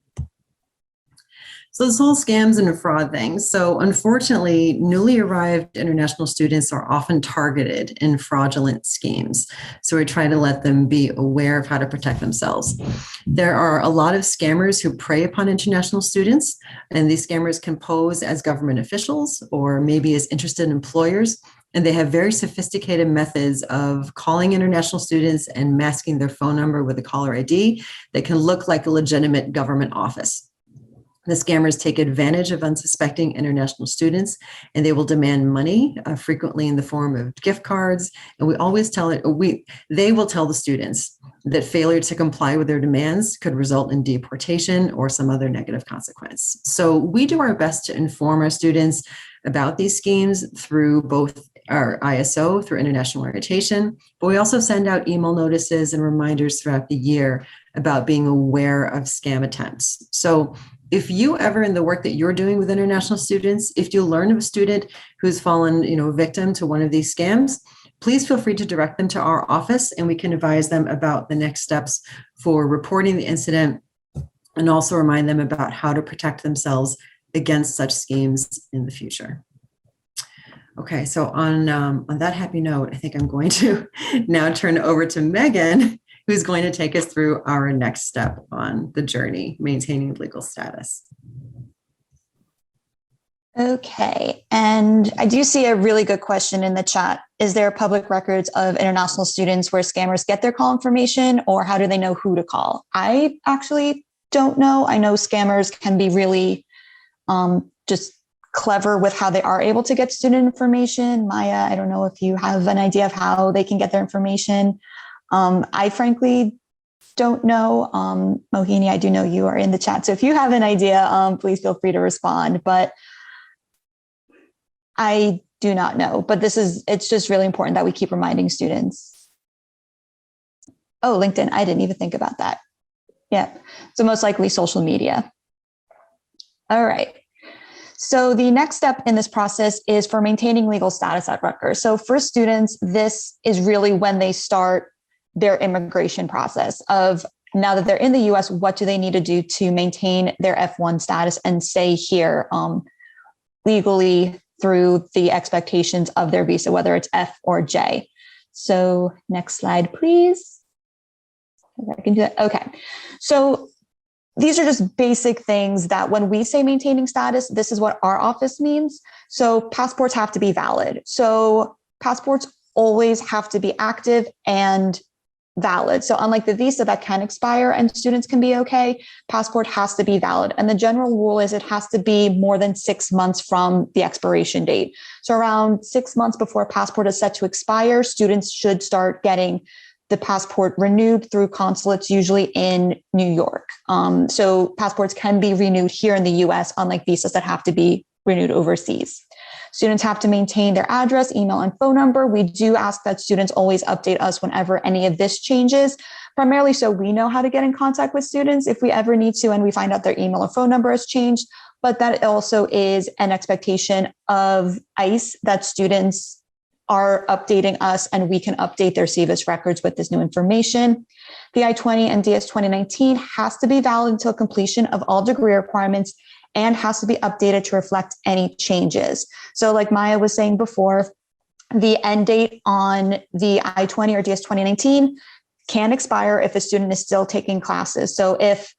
So this whole scams and fraud thing. So unfortunately, newly arrived international students are often targeted in fraudulent schemes. So we try to let them be aware of how to protect themselves. There are a lot of scammers who prey upon international students, and these scammers can pose as government officials or maybe as interested employers. And they have very sophisticated methods of calling international students and masking their phone number with a caller ID that can look like a legitimate government office. The scammers take advantage of unsuspecting international students, and they will demand money, frequently in the form of gift cards. And we always they will tell the students that failure to comply with their demands could result in deportation or some other negative consequence. So we do our best to inform our students about these schemes through both our ISO, through international orientation, but we also send out email notices and reminders throughout the year about being aware of scam attempts. So if you ever, in the work that you're doing with international students, if you learn of a student who's fallen, victim to one of these scams, please feel free to direct them to our office, and we can advise them about the next steps for reporting the incident, and also remind them about how to protect themselves against such schemes in the future. Okay, so on that happy note, I think I'm going to now turn it over to Megan, who's going to take us through our next step on the journey, maintaining legal status. Okay, and I do see a really good question in the chat. Is there public records of international students where scammers get their call information, or how do they know who to call? I actually don't know. I know scammers can be really just clever with how they are able to get student information. Maya, I don't know if you have an idea of how they can get their information. I frankly don't know. Mohini, I do know you are in the chat. So if you have an idea, please feel free to respond. But I do not know. But it's just really important that we keep reminding students. Oh, LinkedIn. I didn't even think about that. Yeah. So most likely social media. All right. So the next step in this process is for maintaining legal status at Rutgers. So for students, this is really when they start their immigration process of now that they're in the US, what do they need to do to maintain their F1 status and stay here legally through the expectations of their visa, whether it's F or J. So next slide, please. If I can do that. Okay. So these are just basic things that when we say maintaining status, this is what our office means. So passports have to be valid. So passports always have to be active and valid. So unlike the visa that can expire and students can be okay, passport has to be valid. And the general rule is it has to be more than 6 months from the expiration date. So around 6 months before passport is set to expire, students should start getting the passport renewed through consulates, usually in New York. So passports can be renewed here in the US, unlike visas that have to be renewed overseas. Students have to maintain their address, email, and phone number. We do ask that students always update us whenever any of this changes, primarily so we know how to get in contact with students if we ever need to and we find out their email or phone number has changed. But that also is an expectation of ICE that students are updating us and we can update their SEVIS records with this new information. The I-20 and DS 2019 has to be valid until completion of all degree requirements and has to be updated to reflect any changes. So like Maya was saying before, the end date on the I-20 or DS 2019 can expire if a student is still taking classes. So if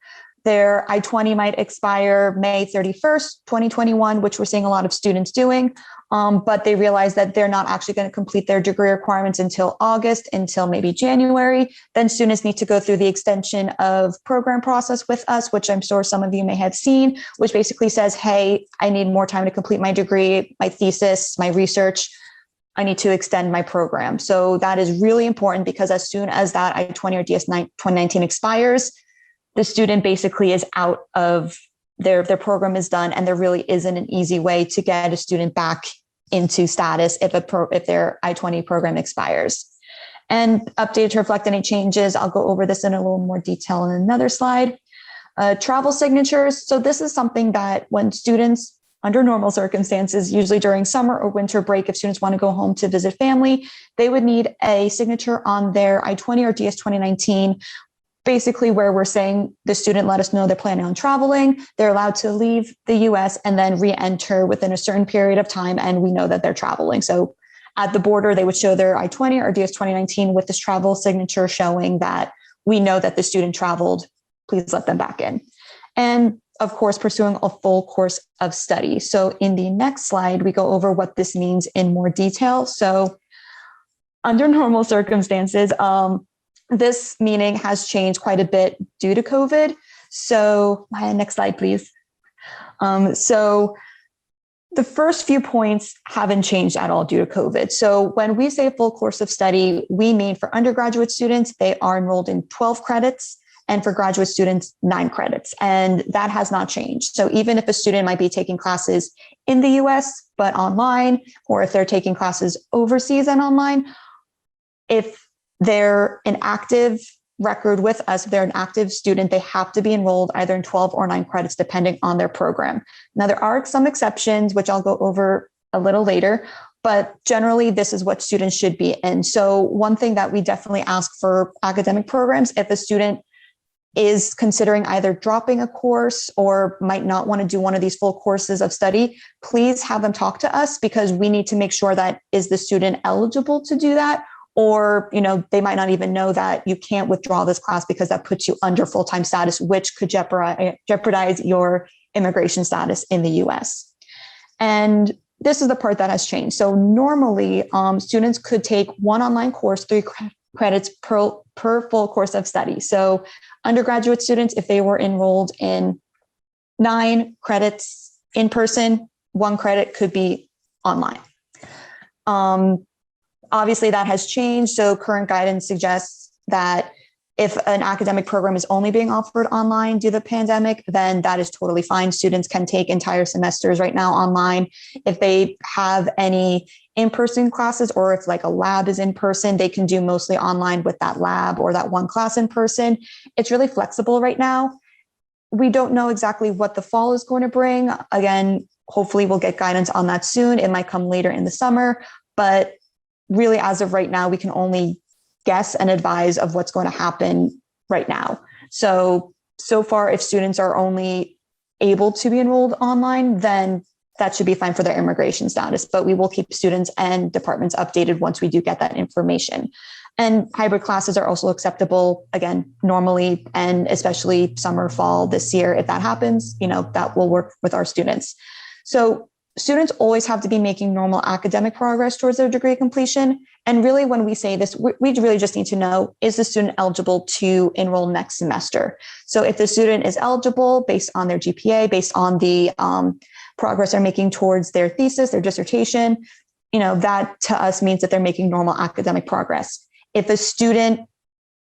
their I-20 might expire May 31st, 2021, which we're seeing a lot of students doing, but they realize that they're not actually going to complete their degree requirements until August, until maybe January, then students need to go through the extension of program process with us, which I'm sure some of you may have seen, which basically says, hey, I need more time to complete my degree, my thesis, my research. I need to extend my program. So that is really important because as soon as that I-20 or DS 2019 expires, the student basically is out of their program is done, and there really isn't an easy way to get a student back into status if their I-20 program expires. And updated to reflect any changes. I'll go over this in a little more detail in another slide. Travel signatures. So this is something that when students, under normal circumstances, usually during summer or winter break, if students want to go home to visit family, they would need a signature on their I-20 or DS 2019, basically where we're saying the student let us know they're planning on traveling, they're allowed to leave the US and then re-enter within a certain period of time, and we know that they're traveling. So at the border, they would show their I-20 or DS 2019 with this travel signature showing that we know that the student traveled, please let them back in. And of course, pursuing a full course of study. So in the next slide, we go over what this means in more detail. So under normal circumstances, this meaning has changed quite a bit due to COVID. So next slide, please. So the first few points haven't changed at all due to COVID. So when we say full course of study, we mean for undergraduate students, they are enrolled in 12 credits, and for graduate students, 9 credits. And that has not changed. So even if a student might be taking classes in the US, but online, or if they're taking classes overseas and online, if they're an active record with us, if they're an active student, they have to be enrolled either in 12 or 9 credits, depending on their program. Now, there are some exceptions, which I'll go over a little later, but generally this is what students should be in. So one thing that we definitely ask for academic programs, if a student is considering either dropping a course or might not want to do one of these full courses of study, please have them talk to us because we need to make sure that is the student eligible to do that? Or, they might not even know that you can't withdraw this class because that puts you under full-time status, which could jeopardize your immigration status in the US. And this is the part that has changed. So normally, students could take one online course, 3 credits per full course of study. So undergraduate students, if they were enrolled in 9 credits in person, 1 credit could be online. Obviously, that has changed. So current guidance suggests that if an academic program is only being offered online due to the pandemic, then that is totally fine. Students can take entire semesters right now online. If they have any in-person classes or if like a lab is in person, they can do mostly online with that lab or that 1 class in person. It's really flexible right now. We don't know exactly what the fall is going to bring. Again, hopefully we'll get guidance on that soon. It might come later in the summer, but really, as of right now, we can only guess and advise of what's going to happen right now. So far, if students are only able to be enrolled online, then that should be fine for their immigration status, but we will keep students and departments updated once we do get that information. And hybrid classes are also acceptable, again, normally, and especially summer, fall this year. If that happens, that will work with our students. So students always have to be making normal academic progress towards their degree completion. And really, when we say this, we really just need to know, is the student eligible to enroll next semester? So if the student is eligible based on their GPA, based on the progress they're making towards their thesis, their dissertation, that to us means that they're making normal academic progress. If a student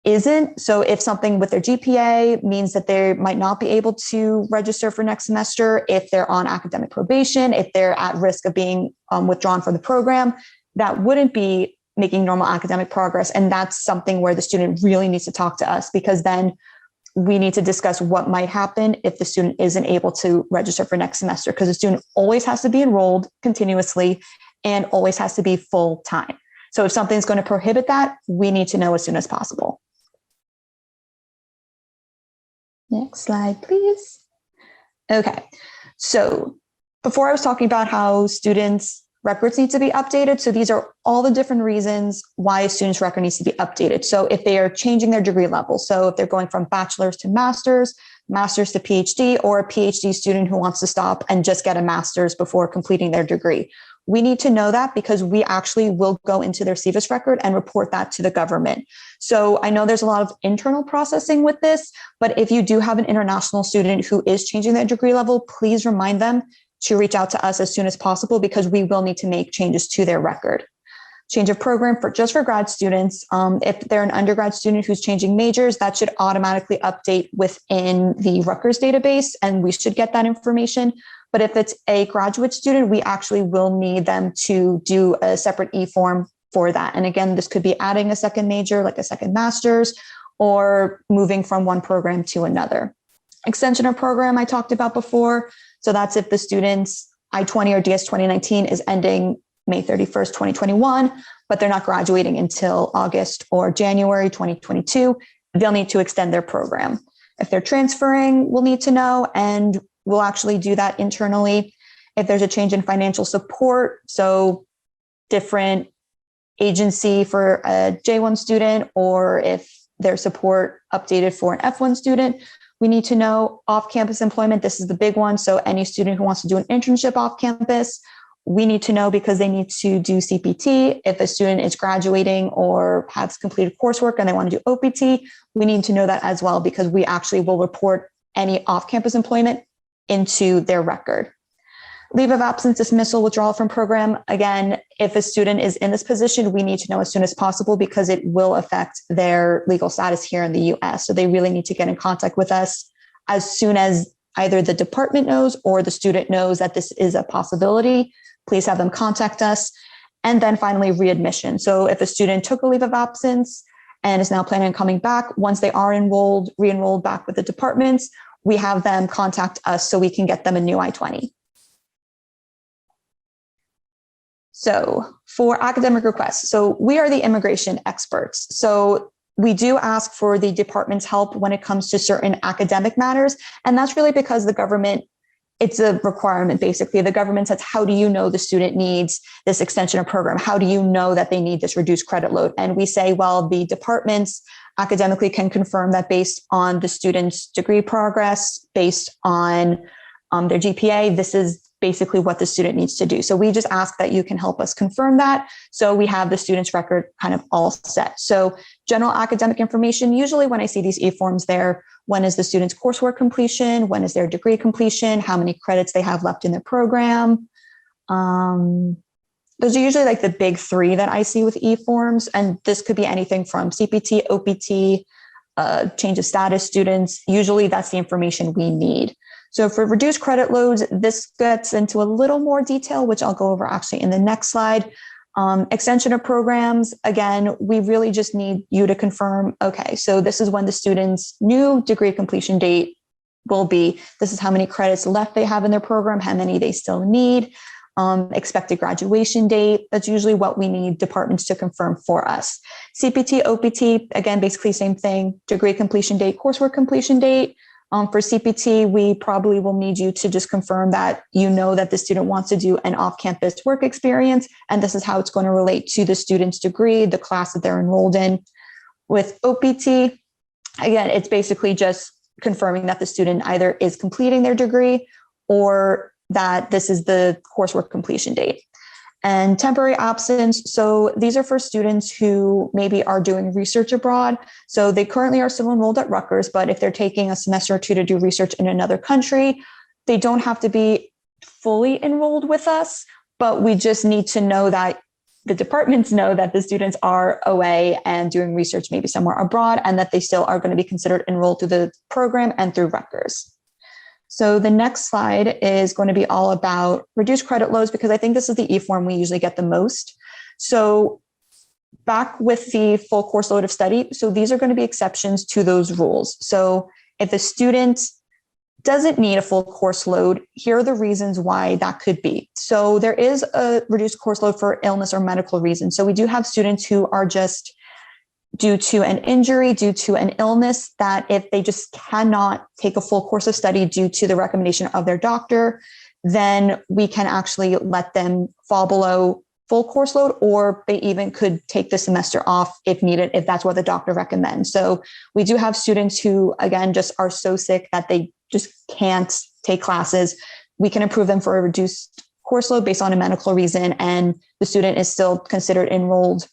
isn't, so if something with their GPA means that they might not be able to register for next semester, if they're on academic probation, if they're at risk of being withdrawn from the program, that wouldn't be making normal academic progress. And that's something where the student really needs to talk to us, because then we need to discuss what might happen if the student isn't able to register for next semester, because the student always has to be enrolled continuously and always has to be full time. So if something's going to prohibit that, we need to know as soon as possible. Next slide, please. Okay, so before I was talking about how students' records need to be updated. So these are all the different reasons why a student's record needs to be updated. So if they are changing their degree level, so if they're going from bachelor's to master's to PhD, or a PhD student who wants to stop and just get a master's before completing their degree, we need to know that, because we actually will go into their SEVIS record and report that to the government. So I know there's a lot of internal processing with this, but if you do have an international student who is changing their degree level, please remind them to reach out to us as soon as possible, because we will need to make changes to their record. Change of program for grad students. If they're an undergrad student who's changing majors, that should automatically update within the Rutgers database, and we should get that information. But if it's a graduate student, we actually will need them to do a separate e-form for that. And again, this could be adding a second major, like a second master's, or moving from one program to another. Extension of program I talked about before. So that's if the student's I-20 or DS 2019 is ending May 31st, 2021, but they're not graduating until August or January 2022, they'll need to extend their program. If they're transferring, we'll need to know, and we'll actually do that internally. If there's a change in financial support, so different agency for a J1 student, or if their support updated for an F1 student, we need to know. Off-campus employment, this is the big one. So any student who wants to do an internship off campus, we need to know, because they need to do CPT. If a student is graduating or has completed coursework and they want to do OPT, we need to know that as well, because we actually will report any off-campus employment into their record. Leave of absence, dismissal, withdrawal from program. Again, if a student is in this position, we need to know as soon as possible, because it will affect their legal status here in the US. So they really need to get in contact with us as soon as either the department knows or the student knows that this is a possibility. Please have them contact us. And then finally, readmission. So if a student took a leave of absence and is now planning on coming back, once they are re-enrolled back with the departments, we have them contact us so we can get them a new I-20. So for academic requests, so we are the immigration experts. So we do ask for the department's help when it comes to certain academic matters. And that's really because the government, it's a requirement, basically. The government says, how do you know the student needs this extension of program? How do you know that they need this reduced credit load? And we say, well, the departments academically can confirm that based on the student's degree progress, based on their GPA, this is basically what the student needs to do. So we just ask that you can help us confirm that. So we have the student's record kind of all set. So general academic information, usually when I see these e-forms there, when is the student's coursework completion? When is their degree completion? How many credits they have left in their program? Those are usually like the big three that I see with e-forms. And this could be anything from CPT, OPT, change of status students. Usually that's the information we need. So for reduced credit loads, this gets into a little more detail, which I'll go over actually in the next slide. Extension of programs, again, we really just need you to confirm, okay, so this is when the student's new degree completion date will be. This is how many credits left they have in their program, how many they still need. expected graduation date. That's usually what we need departments to confirm for us. CPT, OPT, again, basically same thing, degree completion date, coursework completion date. For CPT, we probably will need you to just confirm that you know that the student wants to do an off-campus work experience, and this is how it's going to relate to the student's degree, the class that they're enrolled in. With OPT, again, it's basically just confirming that the student either is completing their degree or that this is the coursework completion date. And temporary absence. So these are for students who maybe are doing research abroad. So they currently are still enrolled at Rutgers, but if they're taking a semester or two to do research in another country, they don't have to be fully enrolled with us, but we just need to know that the departments know that the students are away and doing research maybe somewhere abroad, and that they still are going to be considered enrolled through the program and through Rutgers. So the next slide is going to be all about reduced credit loads, because I think this is the E-form we usually get the most. So back with the full course load of study, so these are going to be exceptions to those rules. So if a student doesn't need a full course load, here are the reasons why that could be. So there is a reduced course load for illness or medical reasons. So we do have students who are just due to an injury, due to an illness, that if they just cannot take a full course of study due to the recommendation of their doctor, then we can actually let them fall below full course load, or they even could take the semester off if needed, if that's what the doctor recommends. So we do have students who, again, just are so sick that they just can't take classes. We can approve them for a reduced course load based on a medical reason, and the student is still considered enrolled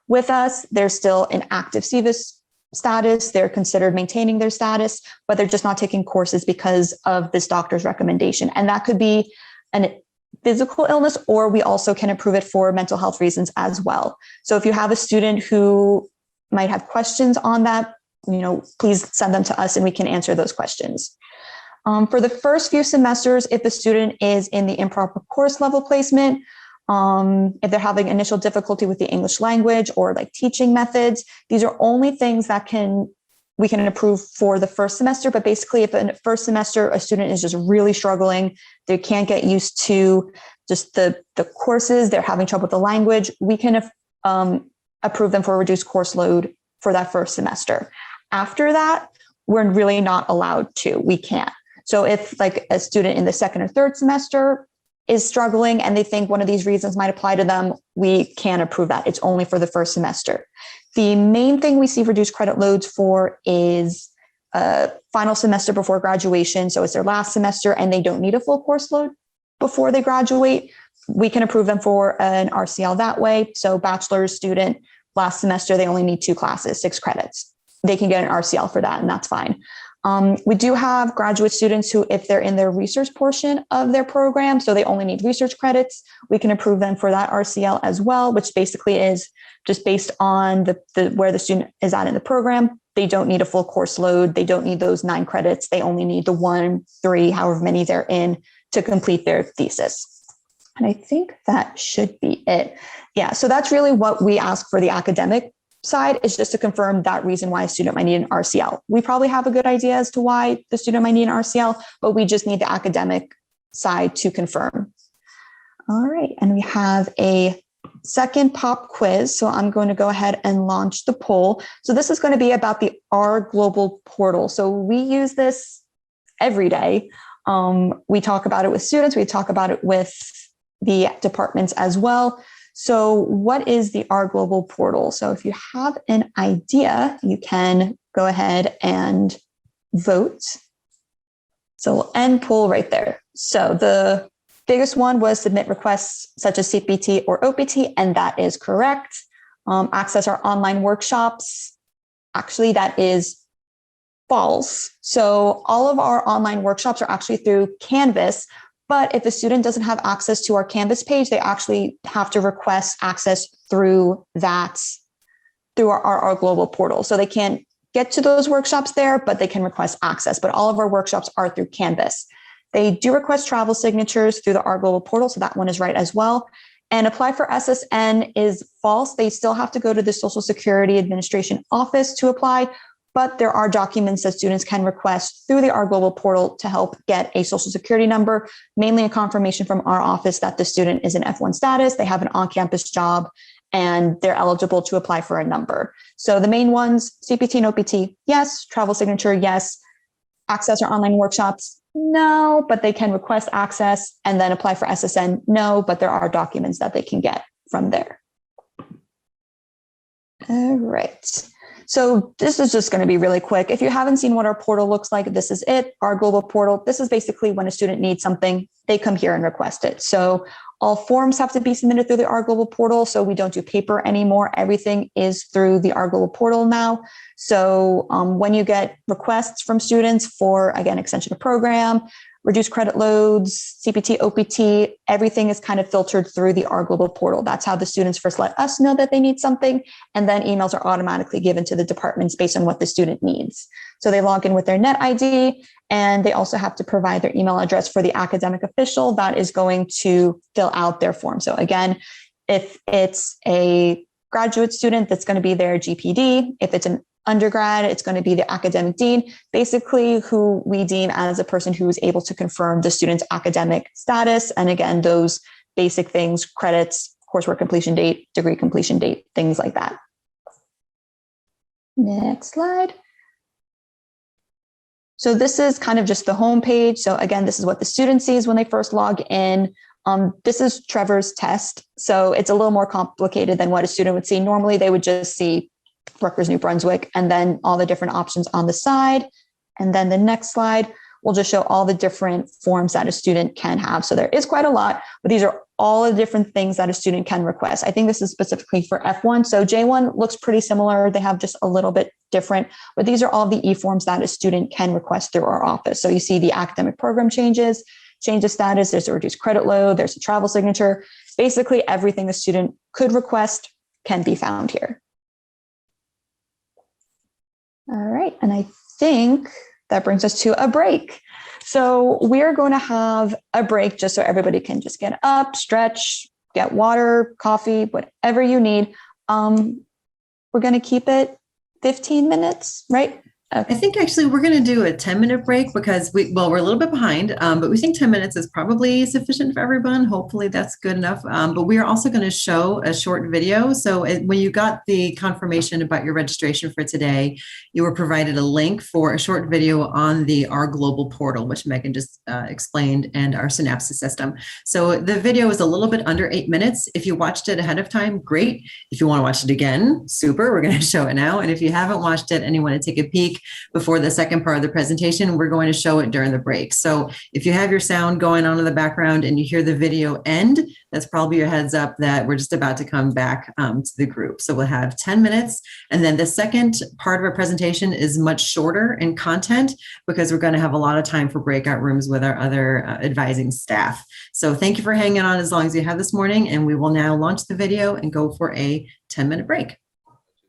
with us. They're still in active SEVIS status. They're considered maintaining their status, but they're just not taking courses because of this doctor's recommendation. And that could be a physical illness, or we also can approve it for mental health reasons as well. So if you have a student who might have questions on that, please send them to us and we can answer those questions. For the first few semesters, if the student is in the improper course level placement, if they're having initial difficulty with the English language or like teaching methods, these are only things that we can approve for the first semester. But basically, if in the first semester a student is just really struggling, they can't get used to just the courses, they're having trouble with the language, we can approve them for a reduced course load for that first semester. After that, we're really not allowed to. We can't. So if like a student in the second or third semester is struggling and they think one of these reasons might apply to them, we can't approve that. It's only for the first semester. The main thing we see reduced credit loads for is final semester before graduation. So it's their last semester and they don't need a full course load before they graduate. We can approve them for an RCL that way. So bachelor's student, last semester, they only need 2 classes, 6 credits. They can get an RCL for that, and that's fine. We do have graduate students who, if they're in their research portion of their program, so they only need research credits, we can approve them for that RCL as well, which basically is just based on where the student is at in the program. They don't need a full course load. They don't need those 9 credits. They only need the 1, 3, however many they're in to complete their thesis. And I think that should be it. Yeah, so that's really what we ask for the academic side, is just to confirm that reason why a student might need an RCL. We probably have a good idea as to why the student might need an RCL, but we just need the academic side to confirm. All right, and we have a second pop quiz. So I'm going to go ahead and launch the poll. So this is going to be about the R Global Portal. So we use this every day. We talk about it with students. We talk about it with the departments as well. So what is the R Global Portal? So if you have an idea, you can go ahead and vote. So we'll end poll right there. So the biggest one was submit requests such as CPT or OPT, and that is correct. Access our online workshops. Actually, that is false. So all of our online workshops are actually through Canvas. But if a student doesn't have access to our Canvas page, they actually have to request access through our Global Portal. So they can't get to those workshops there, but they can request access. But all of our workshops are through Canvas. They do request travel signatures through the R Global Portal, so that one is right as well. And apply for SSN is false. They still have to go to the Social Security Administration office to apply. but there are documents that students can request through the R Global portal to help get a social security number, mainly a confirmation from our office that the student is in F1 status, they have an on-campus job, and they're eligible to apply for a number. So the main ones, CPT and OPT, yes. Travel signature, yes. Access or online workshops, no, but they can request access, and then apply for SSN, no, but there are documents that they can get from there. All right. So this is just going to be really quick. If you haven't seen what our portal looks like, this is it, our global portal. This is basically when a student needs something, they come here and request it. So all forms have to be submitted through the R Global portal. So we don't do paper anymore. Everything is through the R Global portal now. So when you get requests from students for, again, extension of program, reduced credit loads, CPT, OPT, everything is kind of filtered through the R Global portal. That's how the students first let us know that they need something. And then emails are automatically given to the departments based on what the student needs. So they log in with their net ID, and they also have to provide their email address for the academic official that is going to fill out their form. So again, if it's a graduate student, that's going to be their GPD. If it's an undergrad, it's going to be the academic dean, basically who we deem as a person who is able to confirm the student's academic status. And again, those basic things, credits, coursework completion date, degree completion date, things like that. Next slide. So this is kind of just the home page. So again, this is what the student sees when they first log in. This is Trevor's test. So it's a little more complicated than what a student would see. Normally, they would just see Rutgers, New Brunswick, and then all the different options on the side. And then the next slide will just show all the different forms that a student can have. So there is quite a lot, but these are all the different things that a student can request. I think this is specifically for F1. So J1 looks pretty similar. They have just a little bit different, but these are all the e-forms that a student can request through our office. So you see the academic program changes, change of status, there's a reduced credit load, there's a travel signature. Basically everything a student could request can be found here. All right, and I think that brings us to a break. So we're going to have a break just so everybody can just get up, stretch, get water, coffee, whatever you need. We're going to keep it 15 minutes, right? Okay. I think actually we're going to do a 10-minute break because we're a little bit behind, but we think 10 minutes is probably sufficient for everyone. Hopefully that's good enough. But we are also going to show a short video. So when you got the confirmation about your registration for today, you were provided a link for a short video on the R Global portal, which Megan just explained, and our Synapses system. So the video is a little bit under 8 minutes. If you watched it ahead of time, great. If you want to watch it again, super. We're going to show it now. And if you haven't watched it and you want to take a peek before the second part of the presentation, we're going to show it during the break. So if you have your sound going on in the background and you hear the video end, that's probably your heads up that we're just about to come back to the group. So we'll have 10 minutes. And then the second part of our presentation is much shorter in content because we're going to have a lot of time for breakout rooms with our other advising staff. So thank you for hanging on as long as you have this morning. And we will now launch the video and go for a 10-minute break.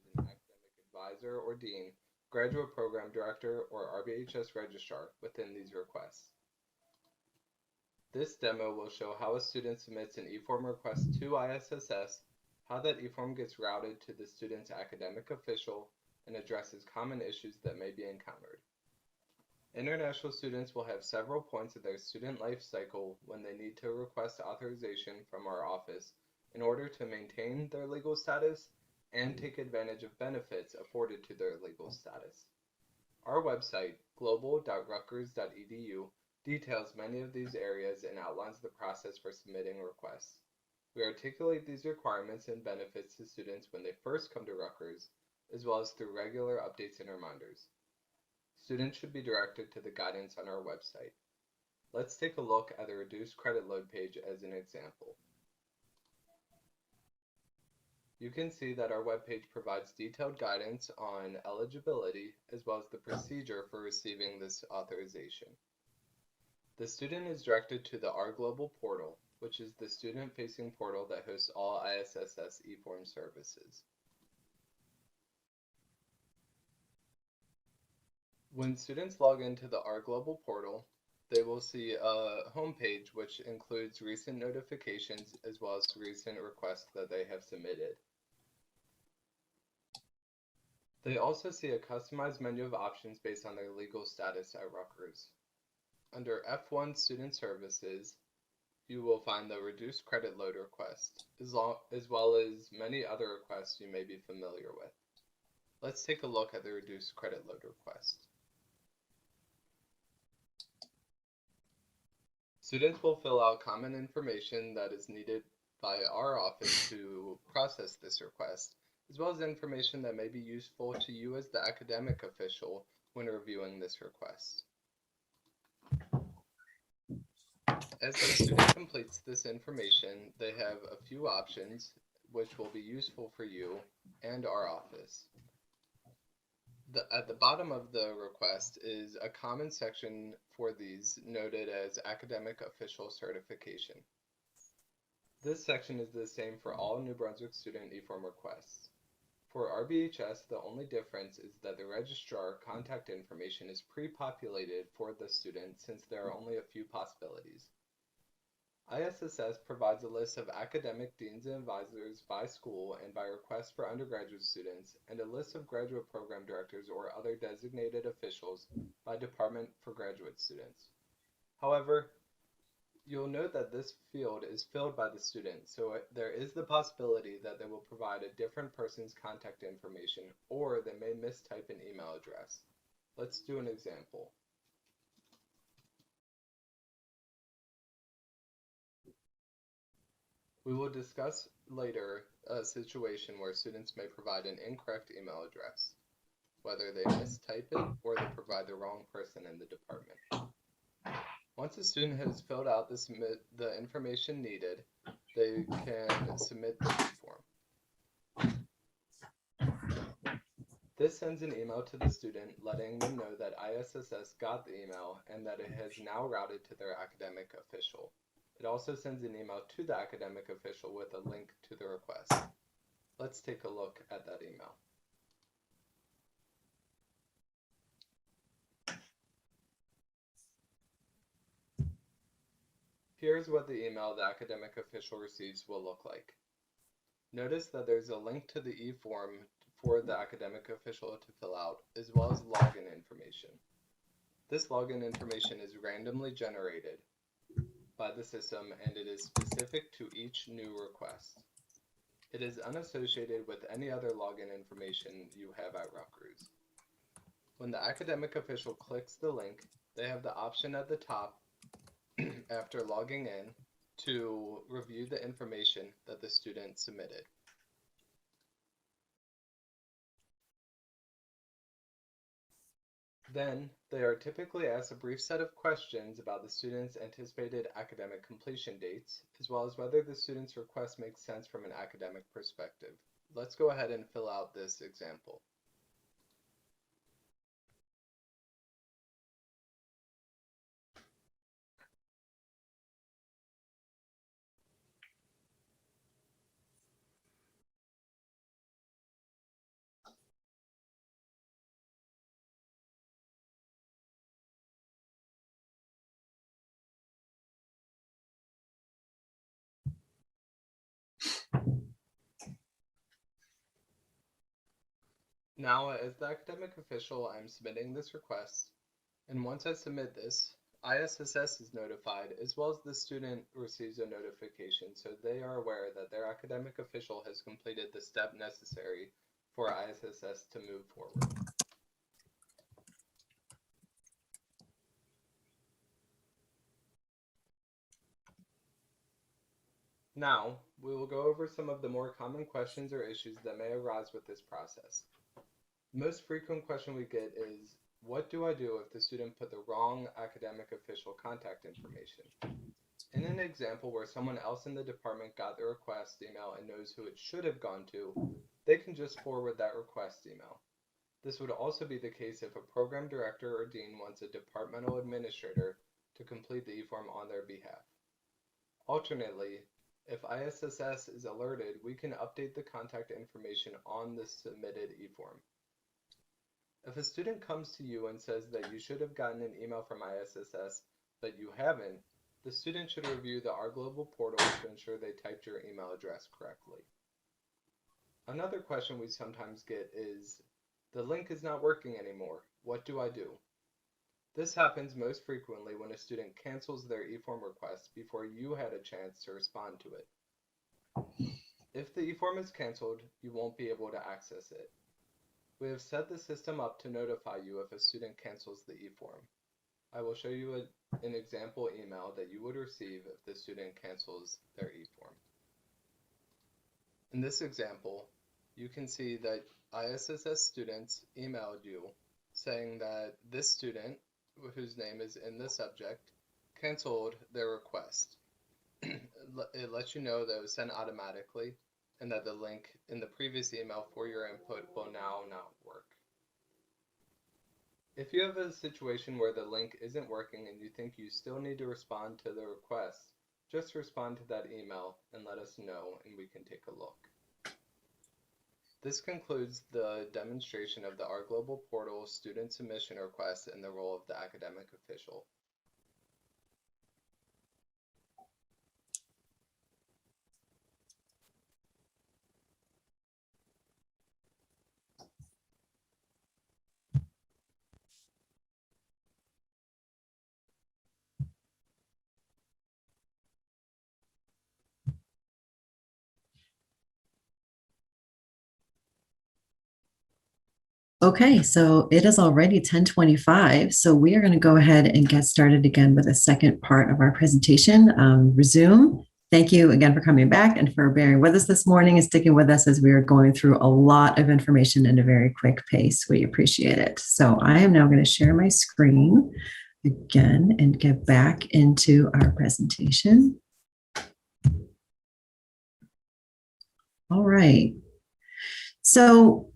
Academic advisor or dean, graduate program director, or RBHS registrar within these requests. This demo will show how a student submits an eForm request to ISSS, how that eForm gets routed to the student's academic official, and addresses common issues that may be encountered. International students will have several points of their student life cycle when they need to request authorization from our office in order to maintain their legal status and take advantage of benefits afforded to their legal status. Our website, global.rutgers.edu, details many of these areas and outlines the process for submitting requests. We articulate these requirements and benefits to students when they first come to Rutgers, as well as through regular updates and reminders. Students should be directed to the guidance on our website. Let's take a look at the reduced credit load page as an example. You can see that our webpage provides detailed guidance on eligibility as well as the procedure for receiving this authorization. The student is directed to the R Global portal, which is the student-facing portal that hosts all ISSS eForm services. When students log into the R Global portal, they will see a homepage which includes recent notifications as well as recent requests that they have submitted. They also see a customized menu of options based on their legal status at Rutgers. Under F1 Student Services, you will find the reduced credit load request, as well as many other requests you may be familiar with. Let's take a look at the reduced credit load request. Students will fill out common information that is needed by our office to process this request, as well as information that may be useful to you as the academic official when reviewing this request. As the student completes this information, they have a few options which will be useful for you and our office. At the bottom of the request is a common section for these noted as Academic Official Certification. This section is the same for all New Brunswick student e-form requests. For RBHS, the only difference is that the registrar contact information is pre-populated for the student since there are only a few possibilities. ISSS provides a list of academic deans and advisors by school and by request for undergraduate students, and a list of graduate program directors or other designated officials by department for graduate students. However, you'll note that this field is filled by the student, so there is the possibility that they will provide a different person's contact information, or they may mistype an email address. Let's do an example. We will discuss later a situation where students may provide an incorrect email address, whether they mistype it or they provide the wrong person in the department. Once a student has filled out the information needed, they can submit the e-form. This sends an email to the student letting them know that ISSS got the email and that it has now routed to their academic official. It also sends an email to the academic official with a link to the request. Let's take a look at that email. Here's what the email the academic official receives will look like. Notice that there's a link to the e-form for the academic official to fill out, as well as login information. This login information is randomly generated by the system, and it is specific to each new request. It is unassociated with any other login information you have at Rutgers. When the academic official clicks the link, they have the option at the top after logging in to review the information that the student submitted. Then, they are typically asked a brief set of questions about the student's anticipated academic completion dates, as well as whether the student's request makes sense from an academic perspective. Let's go ahead and fill out this example. Now, as the academic official, I'm submitting this request, and once I submit this, ISSS is notified, as well as the student receives a notification, so they are aware that their academic official has completed the step necessary for ISSS to move forward. Now, we will go over some of the more common questions or issues that may arise with this process. The most frequent question we get is, what do I do if the student put the wrong academic official contact information? In an example where someone else in the department got the request email and knows who it should have gone to, they can just forward that request email. This would also be the case if a program director or dean wants a departmental administrator to complete the e-form on their behalf. Alternately, if ISSS is alerted, we can update the contact information on the submitted e-form. If a student comes to you and says that you should have gotten an email from ISSS, but you haven't, the student should review the Our Global portal to ensure they typed your email address correctly. Another question we sometimes get is, The link is not working anymore. What do I do? This happens most frequently when a student cancels their eForm request before you had a chance to respond to it. If the eForm is canceled, you won't be able to access it. We have set the system up to notify you if a student cancels the eForm. I will show you an example email that you would receive if the student cancels their eForm. In this example, you can see that ISSS students emailed you saying that this student, whose name is in the subject, canceled their request. It lets you know that it was sent automatically and that the link in the previous email for your input will now not work. If you have a situation where the link isn't working and you think you still need to respond to the request, just respond to that email and let us know and we can take a look. This concludes the demonstration of the Our Global Portal student submission request and the role of the academic official. Okay, so it is already 10:25, so we are going to go ahead and get started again with the second part of our presentation. Resume. Thank you again for coming back and for bearing with us this morning and sticking with us as we are going through a lot of information at a very quick pace. We appreciate it. So I am now going to share my screen again and get back into our presentation. All right. So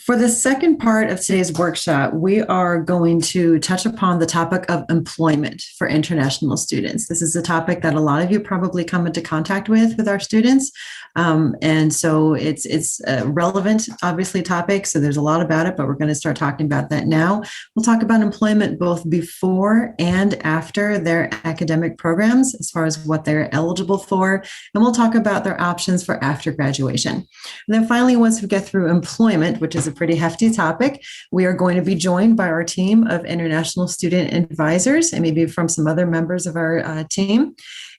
for the second part of today's workshop, we are going to touch upon the topic of employment for international students. This is a topic that a lot of you probably come into contact with our students. And so it's a relevant, obviously, topic. So there's a lot about it, but we're going to start talking about that now. We'll talk about employment both before and after their academic programs, as far as what they're eligible for. And we'll talk about their options for after graduation. And then finally, once we get through employment, which is a pretty hefty topic, we are going to be joined by our team of international student advisors and maybe from some other members of our team.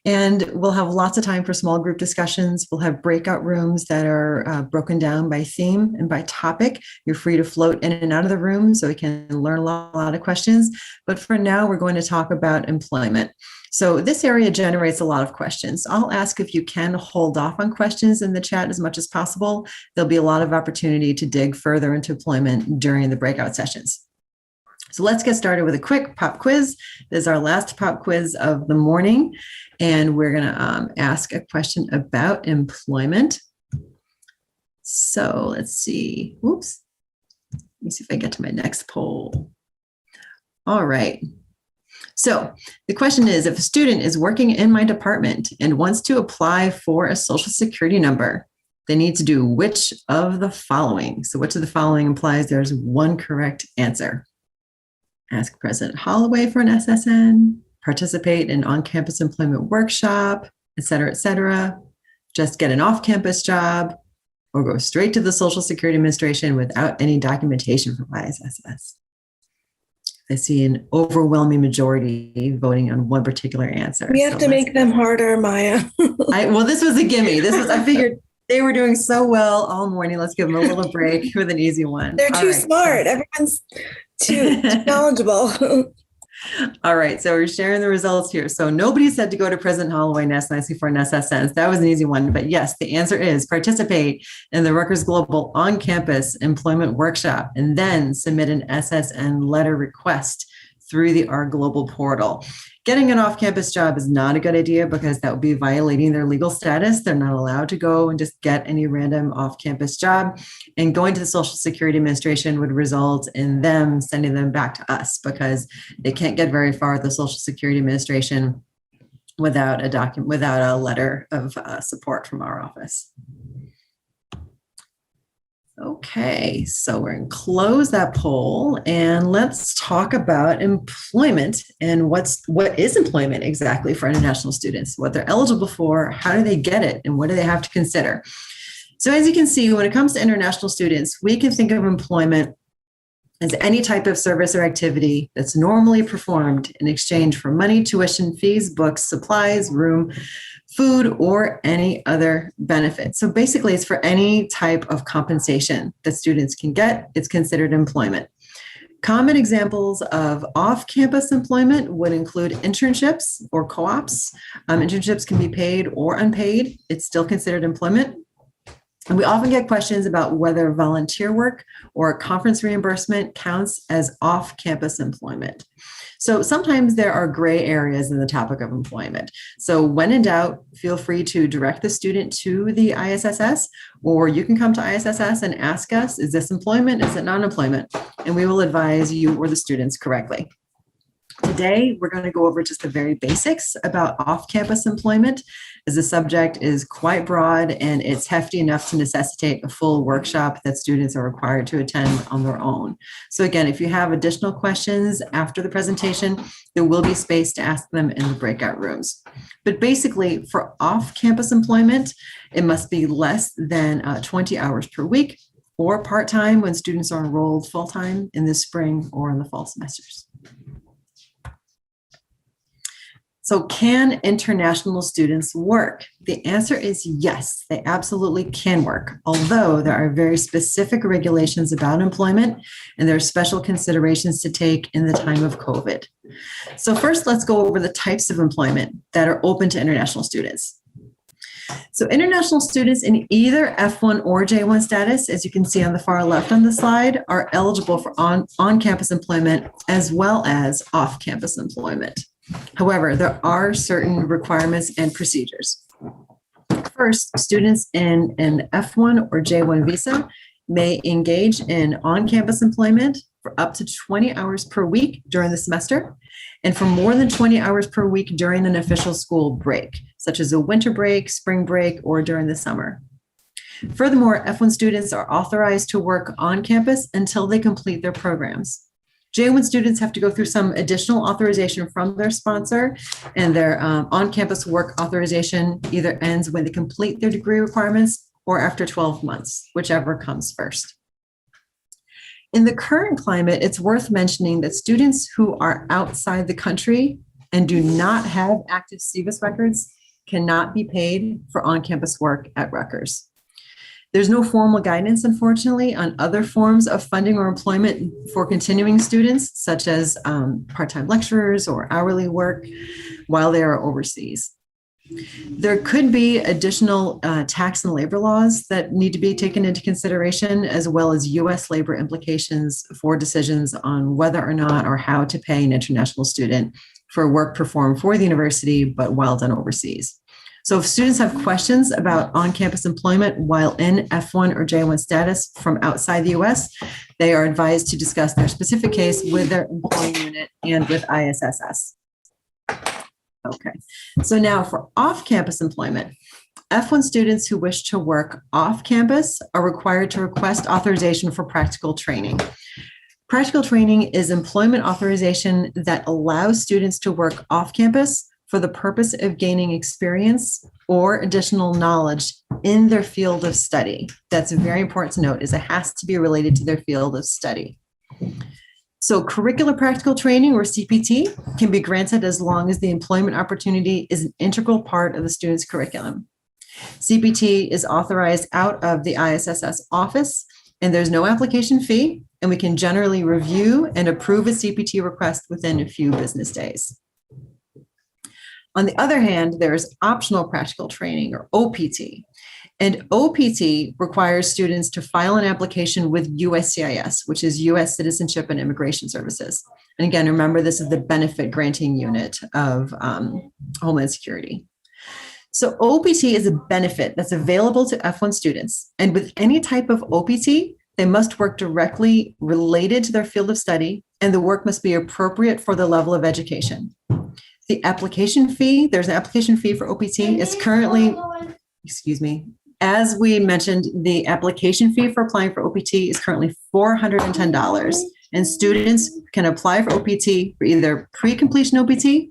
And we'll have lots of time for small group discussions. We'll have breakout rooms that are broken down by theme and by topic. You're free to float in and out of the room so we can learn a lot of questions. But for now, we're going to talk about employment. So this area generates a lot of questions. I'll ask if you can hold off on questions in the chat as much as possible. There'll be a lot of opportunity to dig further into employment during the breakout sessions. So let's get started with a quick pop quiz. This is our last pop quiz of the morning, and we're going to ask a question about employment. So let's see. Oops. Let me see if I get to my next poll. All right. So the question is, if a student is working in my department and wants to apply for a social security number, they need to do which of the following? So which of the following implies there's one correct answer? Ask President Holloway for an SSN, participate in on-campus employment workshop, et cetera, just get an off-campus job, or go straight to the Social Security Administration without any documentation from ISSS. I see an overwhelming majority voting on one particular answer. We have to make them harder, Maya. Well, this was a gimme. I figured they were doing so well all morning. Let's give them a little break with an easy one. They're too smart. Everyone's too knowledgeable. All right, so we're sharing the results here. So nobody said to go to President Holloway Nest nicely for an SSN. That was an easy one. But yes, the answer is participate in the Rutgers Global on-campus employment workshop and then submit an SSN letter request through the Our Global portal. Getting an off-campus job is not a good idea because that would be violating their legal status. They're not allowed to go and just get any random off-campus job. And going to the Social Security Administration would result in them sending them back to us because they can't get very far at the Social Security Administration without a letter of support from our office. Okay, so we're going to close that poll and let's talk about employment and what is employment exactly for international students, what they're eligible for, how do they get it, and what do they have to consider. So as you can see, when it comes to international students, we can think of employment as any type of service or activity that's normally performed in exchange for money, tuition, fees, books, supplies, room, food, or any other benefit. So basically, it's for any type of compensation that students can get. It's considered employment. Common examples of off-campus employment would include internships or co-ops. Internships can be paid or unpaid. It's still considered employment. And we often get questions about whether volunteer work or conference reimbursement counts as off-campus employment. So sometimes there are gray areas in the topic of employment. So when in doubt, feel free to direct the student to the ISSS, or you can come to ISSS and ask us, is this employment? Is it non-employment? And we will advise you or the students correctly. Today, we're going to go over just the very basics about off-campus employment, as the subject is quite broad and it's hefty enough to necessitate a full workshop that students are required to attend on their own. So again, if you have additional questions after the presentation, there will be space to ask them in the breakout rooms. But basically, for off-campus employment, it must be less than 20 hours per week or part-time when students are enrolled full-time in the spring or in the fall semesters. So can international students work? The answer is yes, they absolutely can work, although there are very specific regulations about employment and there are special considerations to take in the time of COVID. So first, let's go over the types of employment that are open to international students. So international students in either F1 or J1 status, as you can see on the far left on the slide, are eligible for on-campus employment as well as off-campus employment. However, there are certain requirements and procedures. First, students in an F1 or J1 visa may engage in on-campus employment for up to 20 hours per week during the semester and for more than 20 hours per week during an official school break, such as a winter break, spring break, or during the summer. Furthermore, F1 students are authorized to work on campus until they complete their programs. J1 students have to go through some additional authorization from their sponsor, and their on-campus work authorization either ends when they complete their degree requirements or after 12 months, whichever comes first. In the current climate, it's worth mentioning that students who are outside the country and do not have active SEVIS records cannot be paid for on-campus work at Rutgers. There's no formal guidance, unfortunately, on other forms of funding or employment for continuing students, such as part-time lecturers or hourly work while they are overseas. There could be additional tax and labor laws that need to be taken into consideration, as well as U.S. labor implications for decisions on whether or not or how to pay an international student for work performed for the university, but while done overseas. So if students have questions about on-campus employment while in F1 or J1 status from outside the US, they are advised to discuss their specific case with their employing unit and with ISSS. Okay, so now for off-campus employment, F1 students who wish to work off-campus are required to request authorization for practical training. Practical training is employment authorization that allows students to work off-campus for the purpose of gaining experience or additional knowledge in their field of study. That's very important to note, is it has to be related to their field of study. So curricular practical training, or CPT, can be granted as long as the employment opportunity is an integral part of the student's curriculum. CPT is authorized out of the ISSS office, and there's no application fee, and we can generally review and approve a CPT request within a few business days. On the other hand, there's optional practical training, or OPT. And OPT requires students to file an application with USCIS, which is U.S. Citizenship and Immigration Services. And again, remember, this is the benefit granting unit of Homeland Security. So OPT is a benefit that's available to F1 students. And with any type of OPT, they must work directly related to their field of study, and the work must be appropriate for the level of education. The application fee, there's an application fee for OPT. It's currently, as we mentioned, the application fee for applying for OPT is currently $410. And students can apply for OPT for either pre-completion OPT,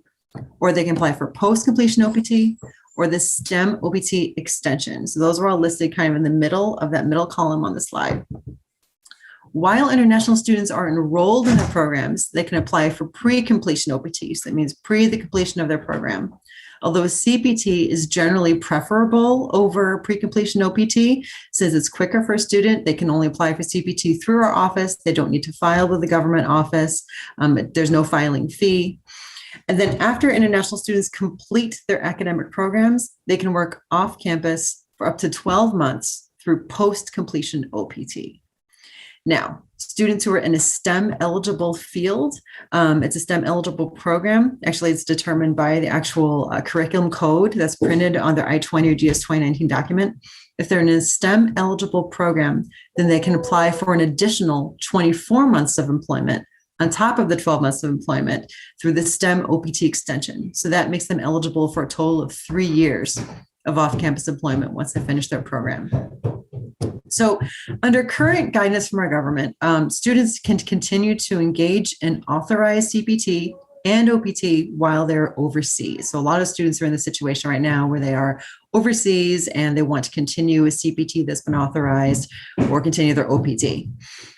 or they can apply for post-completion OPT, or the STEM OPT extension. So those are all listed kind of in the middle of that middle column on the slide. While international students are enrolled in the programs, they can apply for pre-completion OPT. So that means pre the completion of their program. Although CPT is generally preferable over pre-completion OPT, since it's quicker for a student, they can only apply for CPT through our office. They don't need to file with the government office. There's no filing fee. And then after international students complete their academic programs, they can work off campus for up to 12 months through post-completion OPT. Now, students who are in a STEM eligible field, it's a STEM eligible program. Actually, it's determined by the actual curriculum code that's printed on their I-20 or GS 2019 document. If they're in a STEM eligible program, then they can apply for an additional 24 months of employment on top of the 12 months of employment through the STEM OPT extension. So that makes them eligible for a total of 3 years of off-campus employment once they finish their program. So under current guidance from our government, students can continue to engage in authorized CPT and OPT while they're overseas. So a lot of students are in the situation right now where they are overseas and they want to continue a CPT that's been authorized or continue their OPT.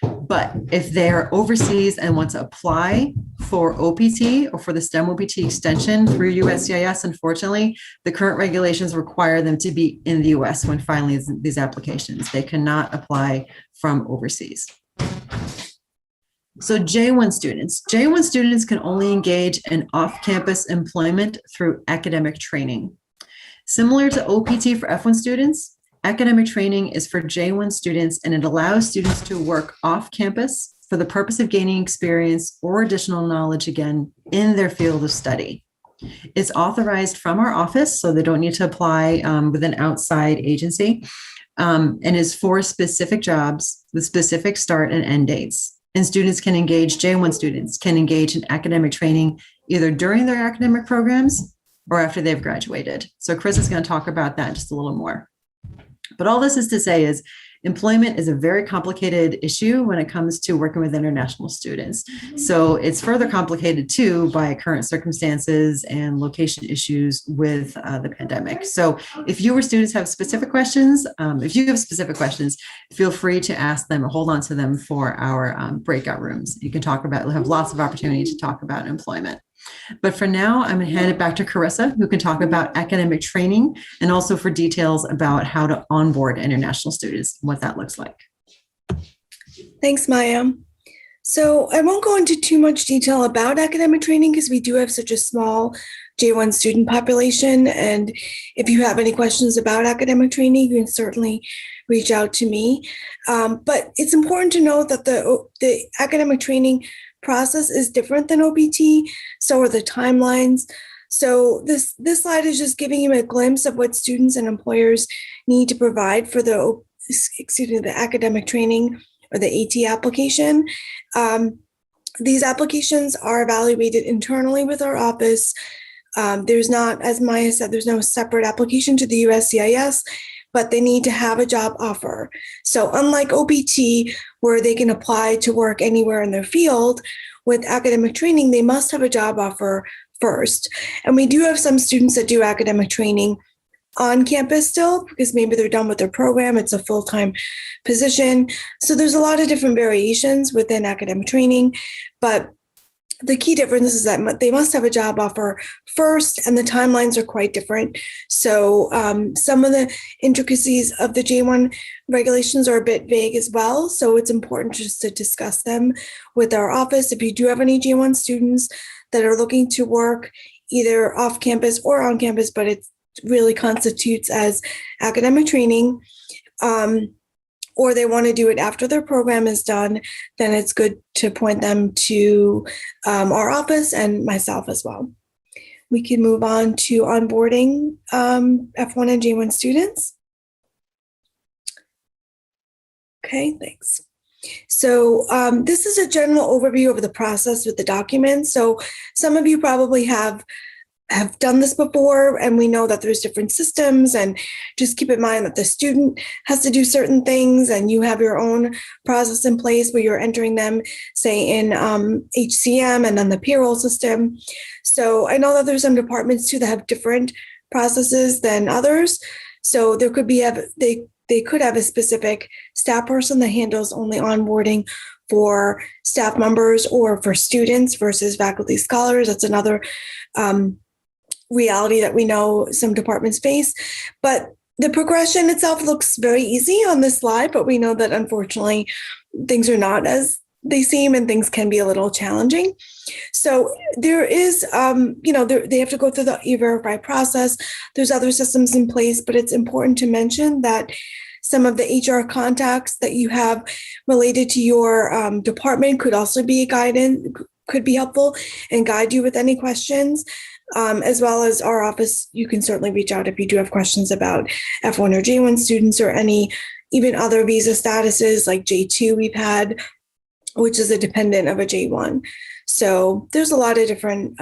But if they're overseas and want to apply for OPT or for the STEM OPT extension through USCIS, unfortunately, the current regulations require them to be in the US when filing these applications. They cannot apply from overseas. So J1 students can only engage in off-campus employment through academic training. Similar to OPT for F1 students, academic training is for J1 students, and it allows students to work off campus for the purpose of gaining experience or additional knowledge, again, in their field of study. It's authorized from our office, so they don't need to apply with an outside agency, and is for specific jobs with specific start and end dates. And students can engage, J1 students can engage in academic training either during their academic programs or after they've graduated. So Chris is going to talk about that just a little more. But all this is to say is employment is a very complicated issue when it comes to working with international students. So it's further complicated too by current circumstances and location issues with the pandemic. So if you or students have specific questions, feel free to ask them or hold on to them for our breakout rooms. You can talk about, we'll have lots of opportunity to talk about employment. But for now, I'm going to hand it back to Carissa, who can talk about academic training and also for details about how to onboard international students, what that looks like. Thanks, Maya. So I won't go into too much detail about academic training because we do have such a small J1 student population. And if you have any questions about academic training, you can certainly reach out to me. But it's important to note that the academic training process is different than OPT, so are the timelines. So this slide is just giving you a glimpse of what students and employers need to provide for the academic training or the AT application. These applications are evaluated internally with our office. There's not, as Maya said, there's no separate application to the USCIS, but they need to have a job offer. So unlike OPT, where they can apply to work anywhere in their field, with academic training, they must have a job offer first. And we do have some students that do academic training on campus still, because maybe they're done with their program, it's a full-time position. So there's a lot of different variations within academic training, but the key difference is that they must have a job offer first, and the timelines are quite different. So some of the intricacies of the J1 regulations are a bit vague as well. So it's important just to discuss them with our office. If you do have any J1 students that are looking to work either off campus or on campus, but it really constitutes as academic training, or they want to do it after their program is done, then it's good to point them to our office and myself as well. We can move on to onboarding F1 and J1 students. Okay, thanks. So this is a general overview of the process with the documents. So some of you probably have done this before, and we know that there's different systems, and just keep in mind that the student has to do certain things and you have your own process in place where you're entering them, say in HCM and then the payroll system. So I know that there's some departments too that have different processes than others. So there could be, they could have a specific staff person that handles only onboarding for staff members or for students versus faculty scholars. That's another reality that we know some departments face. But the progression itself looks very easy on this slide, but we know that unfortunately things are not as they seem and things can be a little challenging. So there is, they have to go through the E-Verify process. There's other systems in place, but it's important to mention that some of the HR contacts that you have related to your department could also be could be helpful and guide you with any questions. As well as our office, you can certainly reach out if you do have questions about F1 or J1 students or any even other visa statuses like J2 we've had, which is a dependent of a J1. So there's a lot of different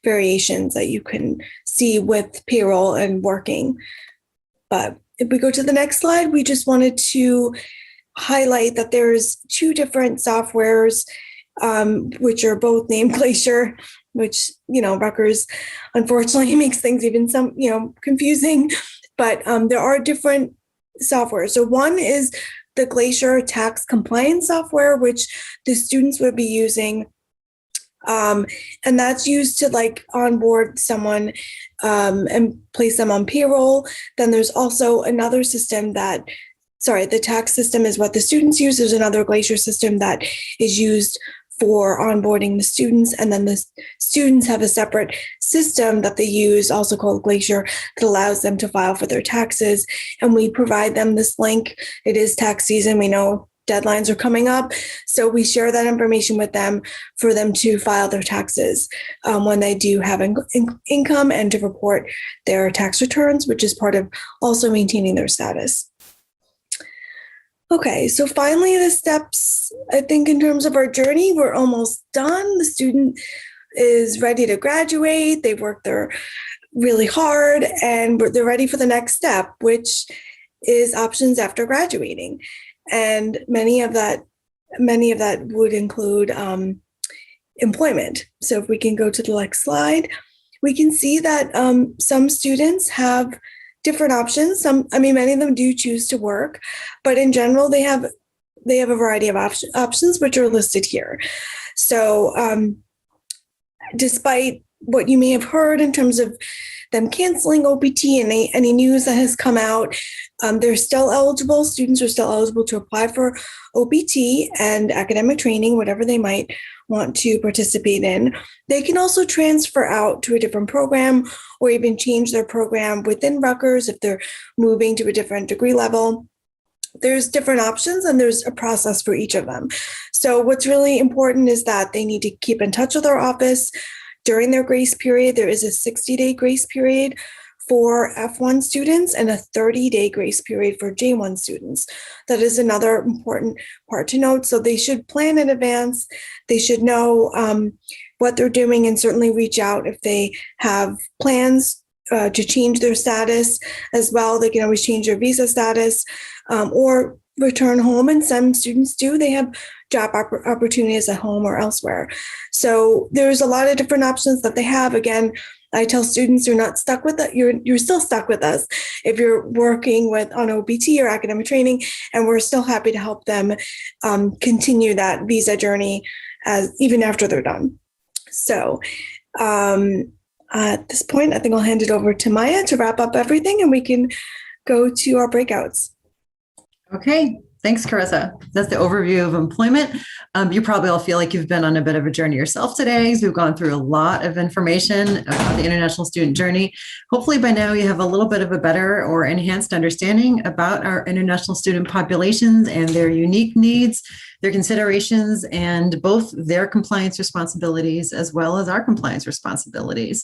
variations that you can see with payroll and working. But if we go to the next slide, we just wanted to highlight that there's two different softwares, which are both named Glacier, which, Rutgers unfortunately makes things even confusing, but there are different software. So one is the Glacier tax compliance software, which the students would be using. And that's used to onboard someone and place them on payroll. Then there's also another system the tax system is what the students use. There's another Glacier system that is used for onboarding the students. And then the students have a separate system that they use, also called Glacier, that allows them to file for their taxes. And we provide them this link. It is tax season. We know deadlines are coming up. So we share that information with them for them to file their taxes when they do have income and to report their tax returns, which is part of also maintaining their status. Okay, so finally the steps, I think in terms of our journey, we're almost done. The student is ready to graduate. They've worked there really hard and they're ready for the next step, which is options after graduating. And many of that would include employment. So if we can go to the next slide, we can see that some students have different options. Many of them do choose to work, but in general, they have a variety of options, which are listed here. So despite what you may have heard in terms of them canceling OPT and any news that has come out, they're still eligible. Students are still eligible to apply for OPT and academic training, whatever they might want to participate in. They can also transfer out to a different program or even change their program within Rutgers if they're moving to a different degree level. There's different options and there's a process for each of them. So what's really important is that they need to keep in touch with our office during their grace period. There is a 60-day grace period for F1 students and a 30-day grace period for J1 students. That is another important part to note. So they should plan in advance. They should know what they're doing and certainly reach out if they have plans to change their status as well. They can always change their visa status or return home. And some students do. They have job opportunities at home or elsewhere. So there's a lot of different options that they have. Again, I tell students you're not stuck with it. You're still stuck with us if you're working on OPT or academic training, and we're still happy to help them continue that visa journey even after they're done. So at this point, I think I'll hand it over to Maya to wrap up everything, and we can go to our breakouts. Okay. Thanks, Carissa. That's the overview of employment. You probably all feel like you've been on a bit of a journey yourself today. So we've gone through a lot of information about the international student journey. Hopefully by now you have a little bit of a better or enhanced understanding about our international student populations and their unique needs, their considerations, and both their compliance responsibilities as well as our compliance responsibilities.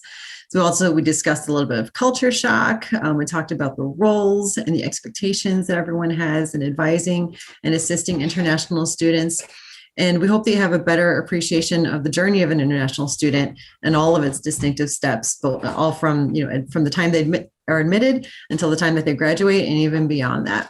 So we discussed a little bit of culture shock. We talked about the roles and the expectations that everyone has in advising and assisting international students. And we hope that you have a better appreciation of the journey of an international student and all of its distinctive steps, all from the time they are admitted until the time that they graduate and even beyond that.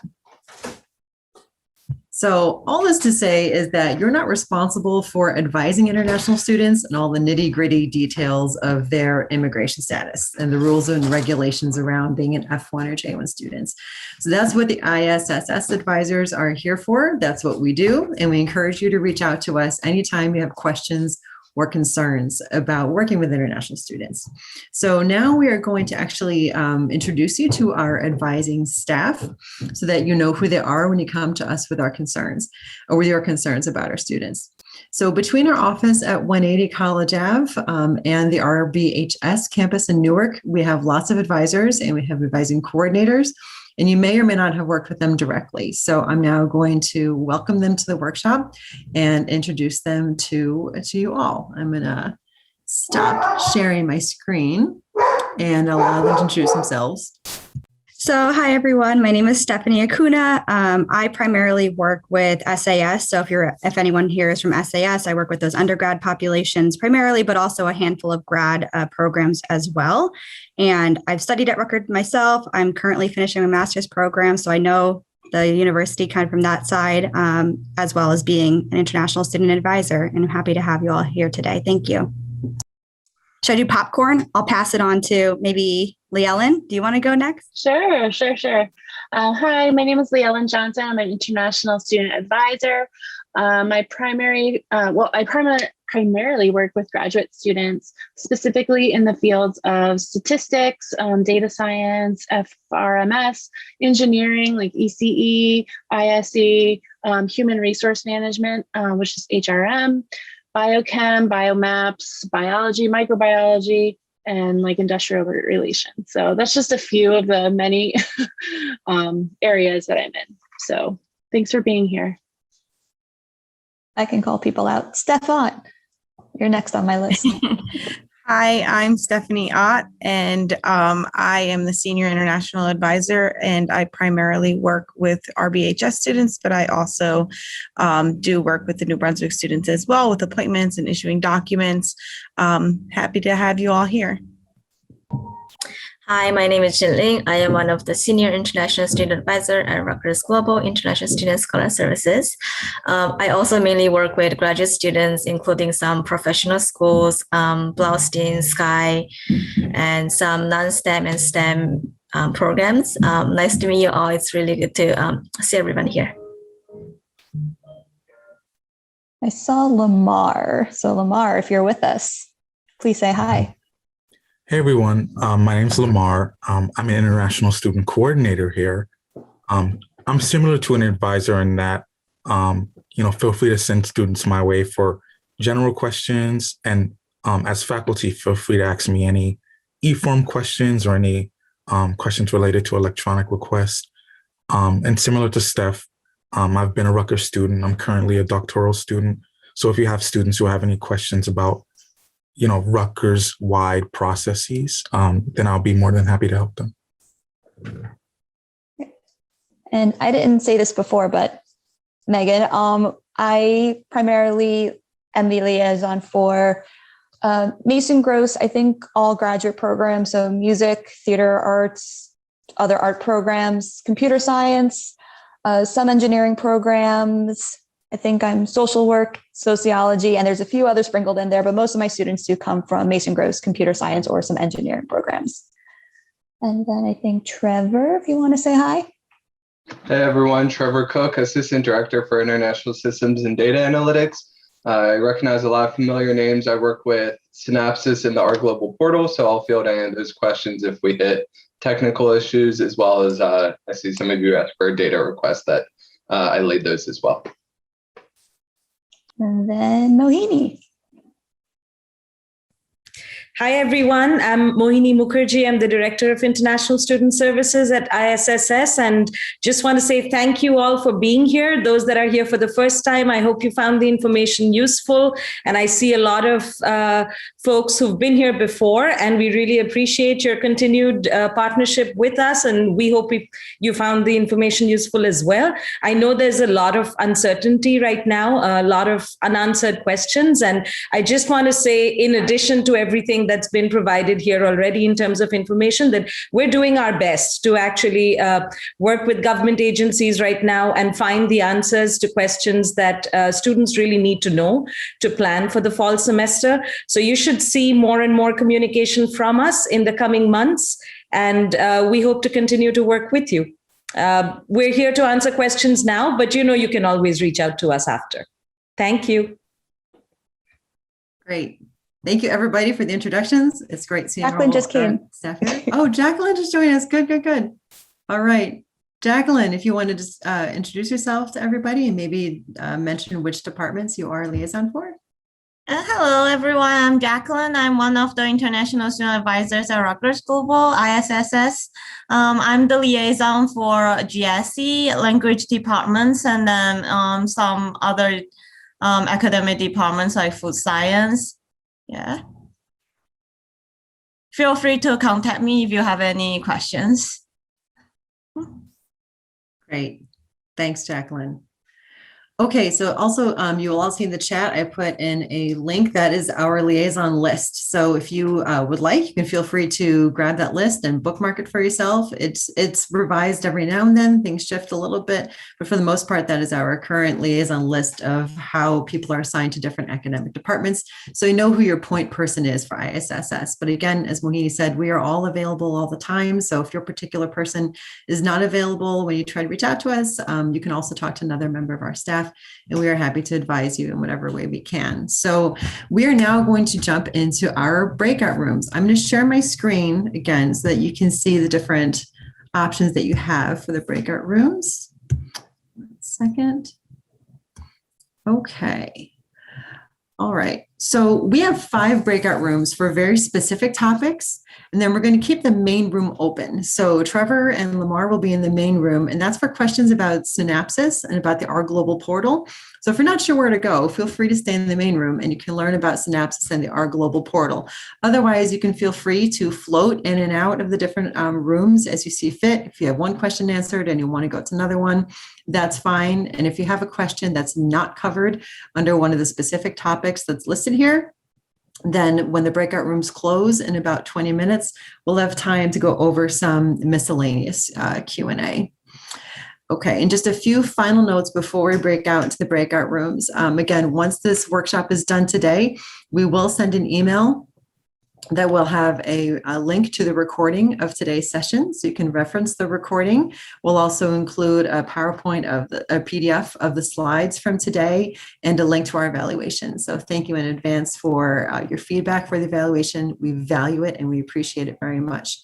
So all this to say is that you're not responsible for advising international students and all the nitty gritty details of their immigration status and the rules and regulations around being an F1 or J1 students. So that's what the ISSS advisors are here for. That's what we do. And we encourage you to reach out to us anytime you have questions or concerns about working with international students. So now we are going to actually introduce you to our advising staff so that you know who they are when you come to us with our concerns or with your concerns about our students. So between our office at 180 College Ave and the RBHS campus in Newark, we have lots of advisors and we have advising coordinators. And you may or may not have worked with them directly. So I'm now going to welcome them to the workshop and introduce them to you all. I'm going to stop sharing my screen and allow them to introduce themselves. So hi, everyone. My name is Stephanie Acuna. I primarily work with SAS. So if anyone here is from SAS, I work with those undergrad populations primarily, but also a handful of grad programs as well. And I've studied at Rutgers myself. I'm currently finishing a master's program, so I know the university kind of from that side, as well as being an international student advisor. And I'm happy to have you all here today. Thank you. Should I do popcorn? I'll pass it on to maybe Leellen. Do you want to go next? Sure. Hi, my name is Leellen Johnson. I'm an international student advisor. I primarily work with graduate students, specifically in the fields of statistics, data science, FRMS, engineering like ECE, ISE, human resource management, which is HRM, biochem, biomaps, biology, microbiology, and like industrial relations. So that's just a few of the many areas that I'm in. So thanks for being here. I can call people out. Steph Ott, you're next on my list. Hi, I'm Stephanie Ott, and I am the Senior International Advisor, and I primarily work with RBHS students, but I also do work with the New Brunswick students as well with appointments and issuing documents. Happy to have you all here. Hi, my name is Jin Ling. I am one of the Senior International Student Advisor at Rutgers Global International Student Scholar Services. I also mainly work with graduate students, including some professional schools, Blaustein, Sky, and some non-STEM and STEM programs. Nice to meet you all. It's really good to see everyone here. I saw Lamar. So Lamar, if you're with us, please say hi. Hey everyone, my name is Lamar. I'm an international student coordinator here. I'm similar to an advisor in that, feel free to send students my way for general questions. And as faculty, feel free to ask me any e-form questions or any questions related to electronic requests. And similar to Steph, I've been a Rutgers student. I'm currently a doctoral student. So if you have students who have any questions about Rutgers-wide processes, then I'll be more than happy to help them. And I didn't say this before, but Megan, I primarily am the liaison for Mason Gross, I think all graduate programs, so music, theater arts, other art programs, computer science, some engineering programs. I think I'm social work, sociology, and there's a few others sprinkled in there, but most of my students do come from Mason Gross computer science or some engineering programs. And then I think Trevor, if you want to say hi. Hey everyone, Trevor Cook, Assistant Director for International Systems and Data Analytics. I recognize a lot of familiar names. I work with Synapsys in the R Global portal, so I'll field any of those questions if we hit technical issues, as well as I see some of you asked for a data request that I laid those as well. And then Mohini. Hi, everyone. I'm Mohini Mukherjee. I'm the Director of International Student Services at ISSS, and just want to say thank you all for being here. Those that are here for the first time, I hope you found the information useful. And I see a lot of folks who've been here before, and we really appreciate your continued partnership with us, and we hope you found the information useful as well. I know there's a lot of uncertainty right now, a lot of unanswered questions, and I just want to say, in addition to everything everything that's been provided here already in terms of information, that we're doing our best to actually work with government agencies right now and find the answers to questions that students really need to know to plan for the fall semester. So you should see more and more communication from us in the coming months, and we hope to continue to work with you. We're here to answer questions now, but you can always reach out to us after. Thank you. Great. Thank you, everybody, for the introductions. It's great seeing Jacqueline just came. Staff here. Oh, Jacqueline just joined us. Good, good, good. All right. Jacqueline, if you want to just introduce yourself to everybody and maybe mention which departments you are liaison for. Hello, everyone. I'm Jacqueline. I'm one of the international student advisors at Rutgers Global, ISSS. I'm the liaison for GSE, language departments, and then some other academic departments like food science. Yeah. Feel free to contact me if you have any questions. Great. Thanks, Jacqueline. Okay, so also you will all see in the chat, I put in a link that is our liaison list. So if you would like, you can feel free to grab that list and bookmark it for yourself. It's revised every now and then, things shift a little bit, but for the most part, that is our current liaison list of how people are assigned to different academic departments. So you know who your point person is for ISSS. But again, as Mohini said, we are all available all the time. So if your particular person is not available when you try to reach out to us, you can also talk to another member of our staff, and we are happy to advise you in whatever way we can. So we are now going to jump into our breakout rooms. I'm going to share my screen again so that you can see the different options that you have for the breakout rooms. 1 second. Okay. All right. So we have 5 breakout rooms for very specific topics, and then we're going to keep the main room open. So Trevor and Lamar will be in the main room, and that's for questions about Synapsis and about the Our Global portal. So if you're not sure where to go, feel free to stay in the main room and you can learn about Synapsis and the Our Global portal. Otherwise, you can feel free to float in and out of the different rooms as you see fit. If you have one question answered and you want to go to another one, that's fine. And if you have a question that's not covered under one of the specific topics that's listed here, then when the breakout rooms close in about 20 minutes, we'll have time to go over some miscellaneous Q&A. Okay, and just a few final notes before we break out into the breakout rooms. Again, once this workshop is done today, we will send an email that will have a link to the recording of today's session, so you can reference the recording. We'll also include a PowerPoint of a PDF of the slides from today and a link to our evaluation. So thank you in advance for your feedback for the evaluation. We value it and we appreciate it very much.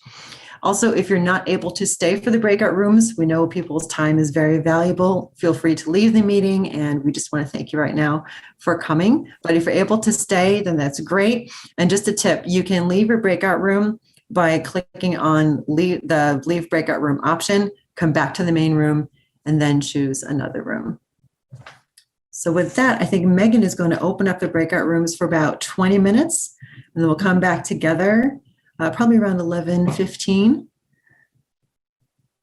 Also, if you're not able to stay for the breakout rooms, we know people's time is very valuable. Feel free to leave the meeting, and we just want to thank you right now for coming. But if you're able to stay, then that's great. And just a tip, you can leave your breakout room by clicking on the leave breakout room option, come back to the main room, and then choose another room. So with that, I think Megan is going to open up the breakout rooms for about 20 minutes, and then we'll come back together probably around 11:15.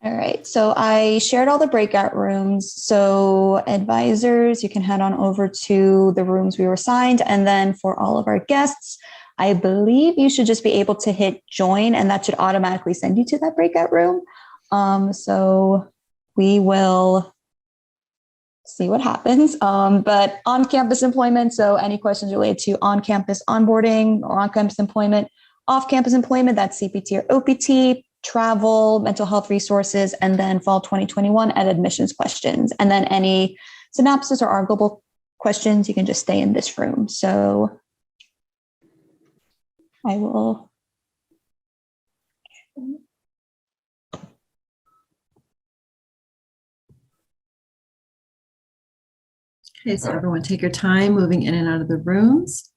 All right, so I shared all the breakout rooms. So advisors, you can head on over to the rooms we were assigned. And then for all of our guests, I believe you should just be able to hit join, and that should automatically send you to that breakout room. So we will see what happens. But on-campus employment, so any questions related to on-campus onboarding or on-campus employment, off-campus employment, that's CPT or OPT, travel, mental health resources, and then fall 2021 and admissions questions. And then any Synapsis or Our Global questions, you can just stay in this room. So I will. Okay, so everyone take your time moving in and out of the rooms.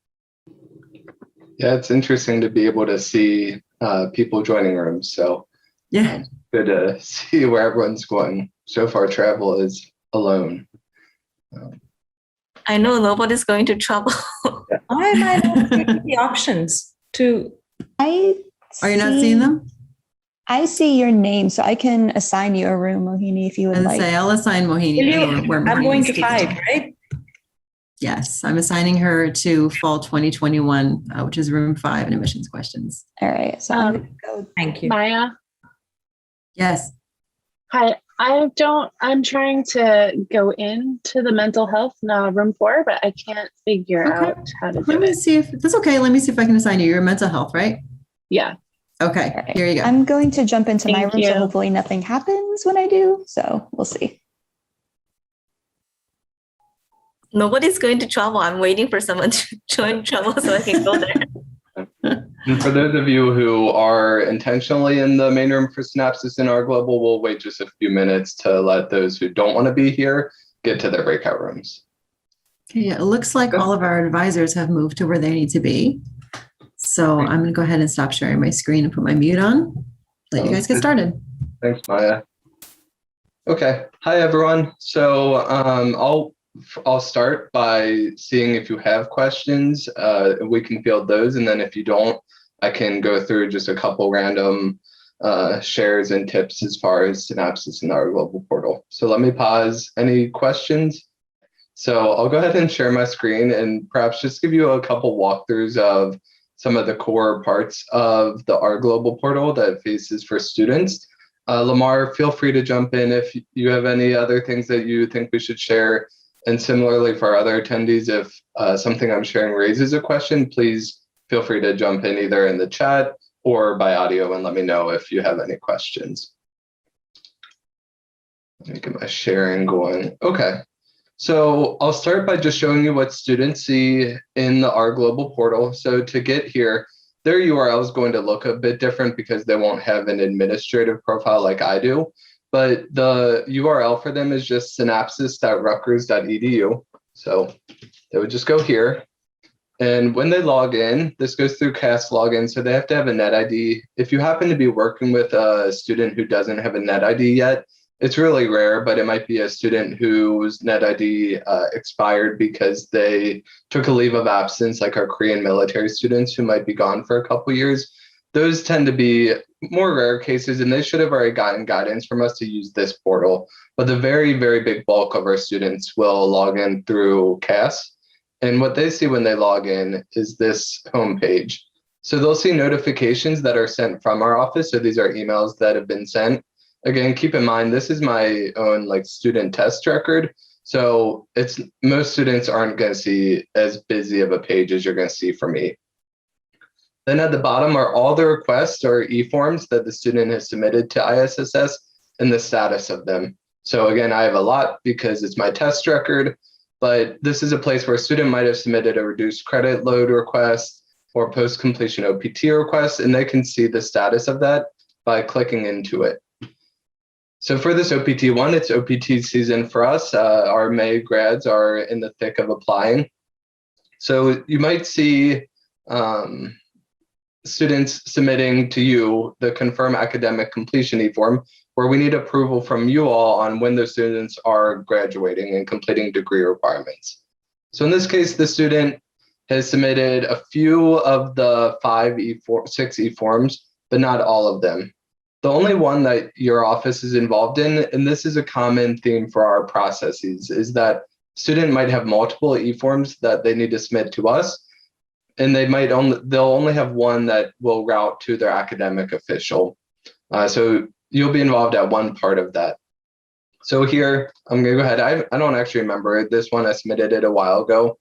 Yeah, it's interesting to be able to see people joining rooms. So yeah, good to see where everyone's going. So far, travel is alone. I know nobody's going to travel. I might have the options to. Are you not seeing them? I see your name, so I can assign you a room, Mohini, if you would like. I'll assign Mohini. I'm going to 5, right? Yes, I'm assigning her to fall 2021, which is room 5 in admissions questions. All right. So I'm going to go. Thank you. Maya, Yes. hi. I'm trying to go into the mental health room 4, but I can't figure Okay. out how to do Let me it. see if that's okay. Let me see if I can assign you. You're mental health, right? Yeah. Okay, All right. here you go. I'm going to jump into my Thank room, so you. hopefully nothing happens when I do. So we'll see. Nobody's going to travel. I'm waiting for someone to join travel so I can go there. And for those of you who are intentionally in the main room for Synapsis in our global, we'll wait just a few minutes to let those who don't want to be here get to their breakout rooms. Okay, yeah, it looks like all of our advisors have moved to where they need to be. So I'm going to go ahead and stop sharing my screen and put my mute on. Let you guys get started. Thanks, Maya. Okay. Hi, everyone. So I'll start by seeing if you have questions. We can field those, and then if you don't, I can go through just a couple random shares and tips as far as Synapsis in our global portal. So let me pause. Any questions? So I'll go ahead and share my screen and perhaps just give you a couple walkthroughs of some of the core parts of the R Global portal that faces for students. Lamar, feel free to jump in if you have any other things that you think we should share. And similarly for our other attendees, if something I'm sharing raises a question, please feel free to jump in either in the chat or by audio and let me know if you have any questions. Let me get my sharing going. Okay. So I'll start by just showing you what students see in the R Global portal. So to get here, their URL is going to look a bit different because they won't have an administrative profile like I do. But the URL for them is just synapsis.rutgers.edu. So they would just go here. And when they log in, this goes through CAS login, so they have to have a net ID. If you happen to be working with a student who doesn't have a net ID yet, it's really rare, but it might be a student whose net ID expired because they took a leave of absence, like our Korean military students who might be gone for a couple years. Those tend to be more rare cases, and they should have already gotten guidance from us to use this portal. But the very, very big bulk of our students will log in through CAS. And what they see when they log in is this homepage. So they'll see notifications that are sent from our office. So these are emails that have been sent. Again, keep in mind, this is my own student test record. So most students aren't going to see as busy of a page as you're going to see for me. Then at the bottom are all the requests or e-forms that the student has submitted to ISSS and the status of them. So again, I have a lot because it's my test record, but this is a place where a student might have submitted a reduced credit load request or post-completion OPT request, and they can see the status of that by clicking into it. So for this OPT one, it's OPT season for us. Our May grads are in the thick of applying. So you might see students submitting to you the confirm academic completion e-form, where we need approval from you all on when those students are graduating and completing degree requirements. So in this case, the student has submitted a few of the 6 e-forms, but not all of them. The only one that your office is involved in, and this is a common theme for our processes, is that student might have multiple e-forms that they need to submit to us, and they'll only have one that will route to their academic official. So you'll be involved at one part of that. So here, I'm gonna go ahead. I don't actually remember this one. I submitted it a while ago,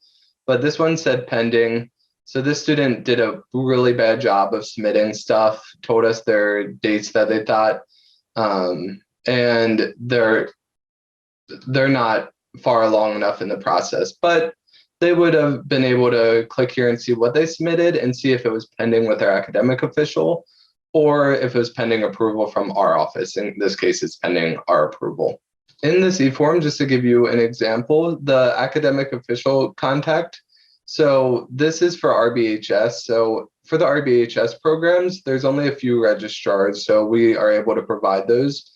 but this one said pending. So this student did a really bad job of submitting stuff, told us their dates that they thought, and they're not far along enough in the process, but they would have been able to click here and see what they submitted and see if it was pending with their academic official or if it was pending approval from our office. In this case, it's pending our approval. In this e-form, just to give you an example, the academic official contact. So this is for RBHS. So for the RBHS programs, there's only a few registrars, so we are able to provide those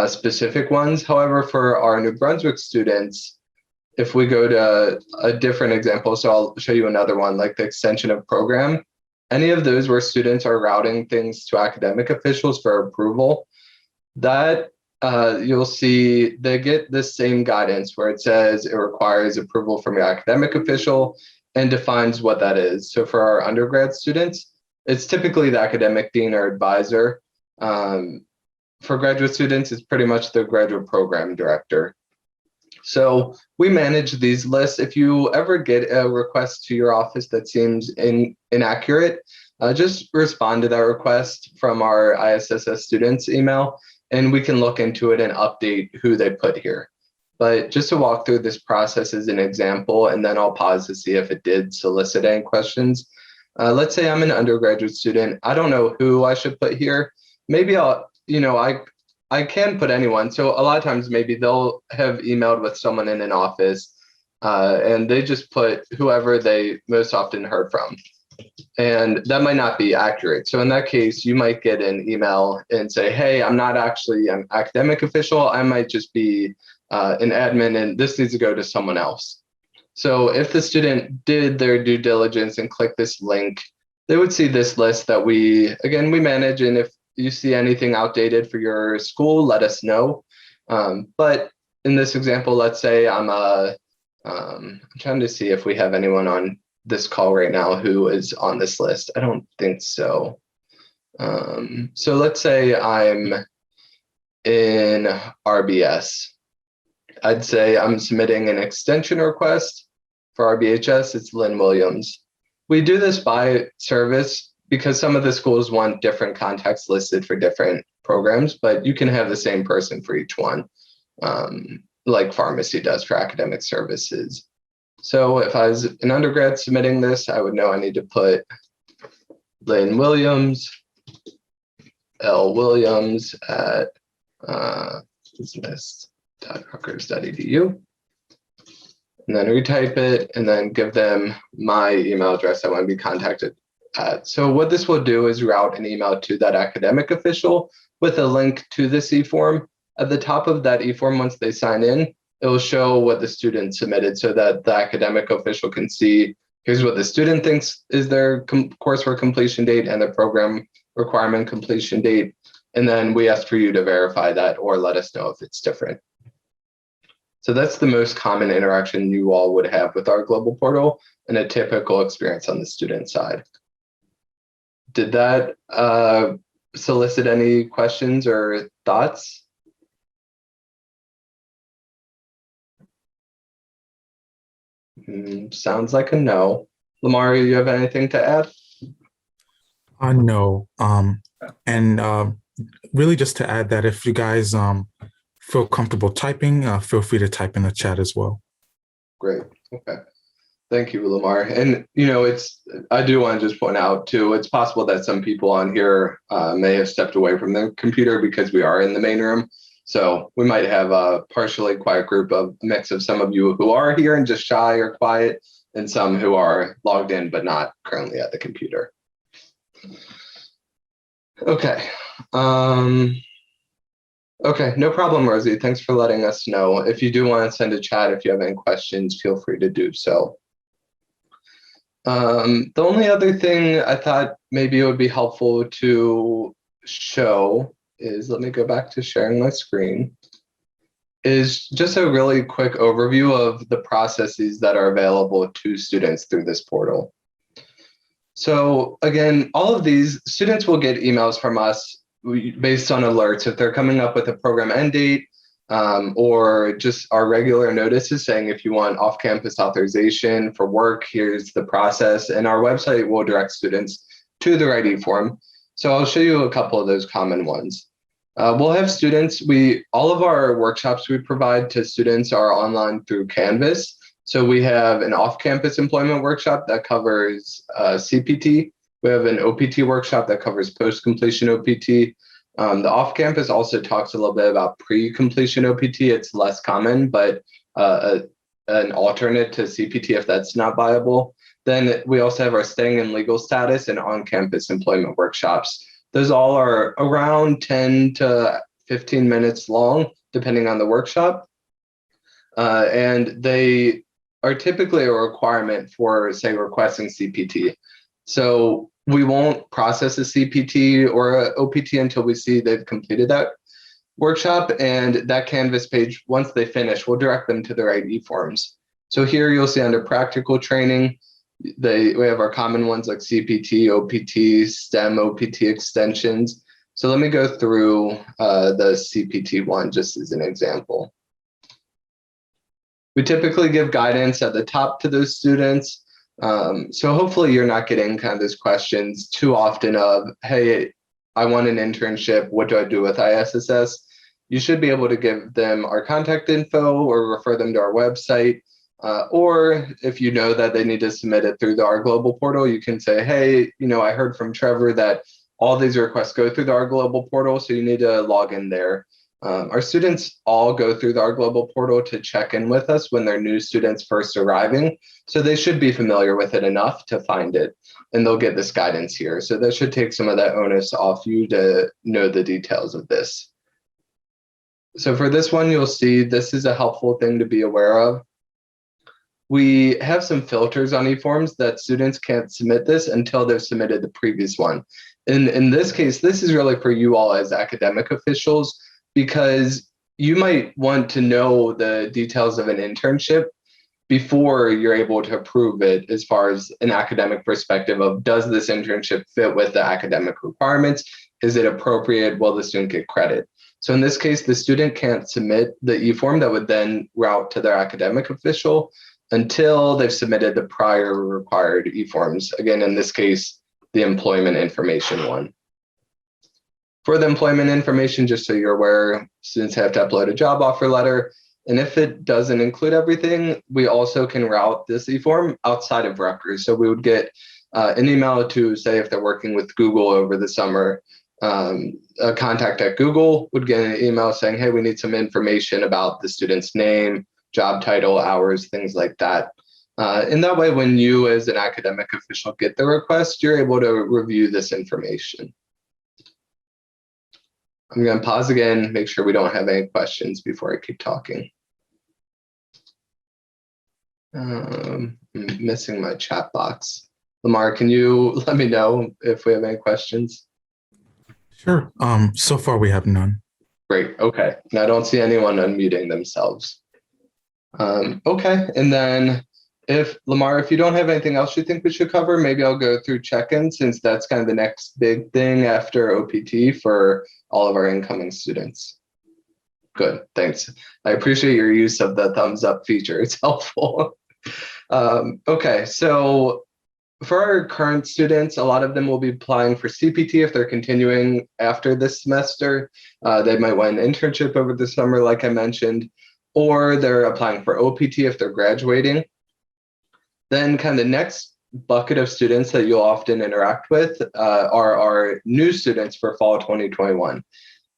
specific ones. However, for our New Brunswick students, if we go to a different example, so I'll show you another one, like the extension of program, any of those where students are routing things to academic officials for approval, that you'll see they get the same guidance where it says it requires approval from your academic official and defines what that is. So for our undergrad students, it's typically the academic dean or advisor. For graduate students, it's pretty much the graduate program director. So we manage these lists. If you ever get a request to your office that seems inaccurate, just respond to that request from our ISSS students email, and we can look into it and update who they put here. But just to walk through this process as an example, and then I'll pause to see if it did solicit any questions. Let's say I'm an undergraduate student. I don't know who I should put here. Maybe I can put anyone. So a lot of times maybe they'll have emailed with someone in an office and they just put whoever they most often heard from. And that might not be accurate. So in that case, you might get an email and say, hey, I'm not actually an academic official. I might just be an admin and this needs to go to someone else. So if the student did their due diligence and click this link, they would see this list that we manage. And if you see anything outdated for your school, let us know. But in this example, let's say I'm trying to see if we have anyone on this call right now who is on this list. I don't think so. So let's say I'm in RBS. I'd say I'm submitting an extension request for RBHS. It's Lynn Williams. We do this by service because some of the schools want different contacts listed for different programs, but you can have the same person for each one, like pharmacy does for academic services. So if I was an undergrad submitting this, I would know I need to put Lynn Williams, L. Williams at business.rutgers.edu. And then retype it and then give them my email address I want to be contacted at. So what this will do is route an email to that academic official with a link to this e-form. At the top of that e-form, once they sign in, it will show what the student submitted so that the academic official can see here's what the student thinks is their coursework completion date and the program requirement completion date. And then we ask for you to verify that or let us know if it's different. So that's the most common interaction you all would have with our global portal and a typical experience on the student side. Did that solicit any questions or thoughts? Sounds like a no. Lamar, you have anything to add? No. Really just to add that if you guys feel comfortable typing, feel free to type in the chat as well. Great. Okay. Thank you, Lamar. And, I do want to just point out too, it's possible that some people on here may have stepped away from their computer because we are in the main room. So we might have a partially quiet group of a mix of some of you who are here and just shy or quiet, and some who are logged in but not currently at the computer. Okay. Okay, no problem, Rosie. Thanks for letting us know. If you do want to send a chat, if you have any questions, feel free to do so. The only other thing I thought maybe it would be helpful to show is, let me go back to sharing my screen, is just a really quick overview of the processes that are available to students through this portal. So again, all of these students will get emails from us based on alerts if they're coming up with a program end date or just our regular notices saying if you want off-campus authorization for work, here's the process, and our website will direct students to the right e-form. So I'll show you a couple of those common ones. We'll have students, all of our workshops we provide to students are online through Canvas. So we have an off-campus employment workshop that covers CPT. We have an OPT workshop that covers post-completion OPT. The off-campus also talks a little bit about pre-completion OPT. It's less common, but an alternate to CPT if that's not viable. Then we also have our staying in legal status and on-campus employment workshops. Those all are around 10 to 15 minutes long, depending on the workshop. And they are typically a requirement for, say, requesting CPT. So we won't process a CPT or a OPT until we see they've completed that workshop, and that Canvas page, once they finish, will direct them to the right e-forms. So here you'll see under practical training, we have our common ones like CPT, OPT, STEM, OPT extensions. So let me go through the CPT one just as an example. We typically give guidance at the top to those students. So hopefully you're not getting kind of those questions too often of, hey, I want an internship. What do I do with ISSS? You should be able to give them our contact info or refer them to our website. Or if you know that they need to submit it through the Our Global portal, you can say, hey, I heard from Trevor that all these requests go through the Our Global portal, so you need to log in there. Our students all go through the Our Global portal to check in with us when they're new students first arriving. So they should be familiar with it enough to find it, and they'll get this guidance here. So that should take some of that onus off you to know the details of this. So for this one, you'll see this is a helpful thing to be aware of. We have some filters on eForms that students can't submit this until they've submitted the previous one. In this case, this is really for you all as academic officials, because you might want to know the details of an internship before you're able to approve it as far as an academic perspective of, does this internship fit with the academic requirements? Is it appropriate? Will the student get credit? So in this case, the student can't submit the eForm that would then route to their academic official until they've submitted the prior required eForms. Again, in this case, the employment information one. For the employment information, just so you're aware, students have to upload a job offer letter. And if it doesn't include everything, we also can route this eForm outside of Rutgers. So we would get an email to, say, if they're working with Google over the summer, a contact at Google would get an email saying, hey, we need some information about the student's name, job title, hours, things like that. And that way, when you as an academic official get the request, you're able to review this information. I'm going to pause again, make sure we don't have any questions before I keep talking. I'm missing my chat box. Lamar, can you let me know if we have any questions? Sure. So far we have none. Great. Okay. And I don't see anyone unmuting themselves. Okay. And then Lamar, if you don't have anything else you think we should cover, maybe I'll go through check-in, since that's kind of the next big thing after OPT for all of our incoming students. Good. Thanks. I appreciate your use of the thumbs up feature. It's helpful. Okay. So for our current students, a lot of them will be applying for CPT if they're continuing after this semester. They might want an internship over the summer, like I mentioned, or they're applying for OPT if they're graduating. Then kind of the next bucket of students that you'll often interact with are our new students for fall 2021.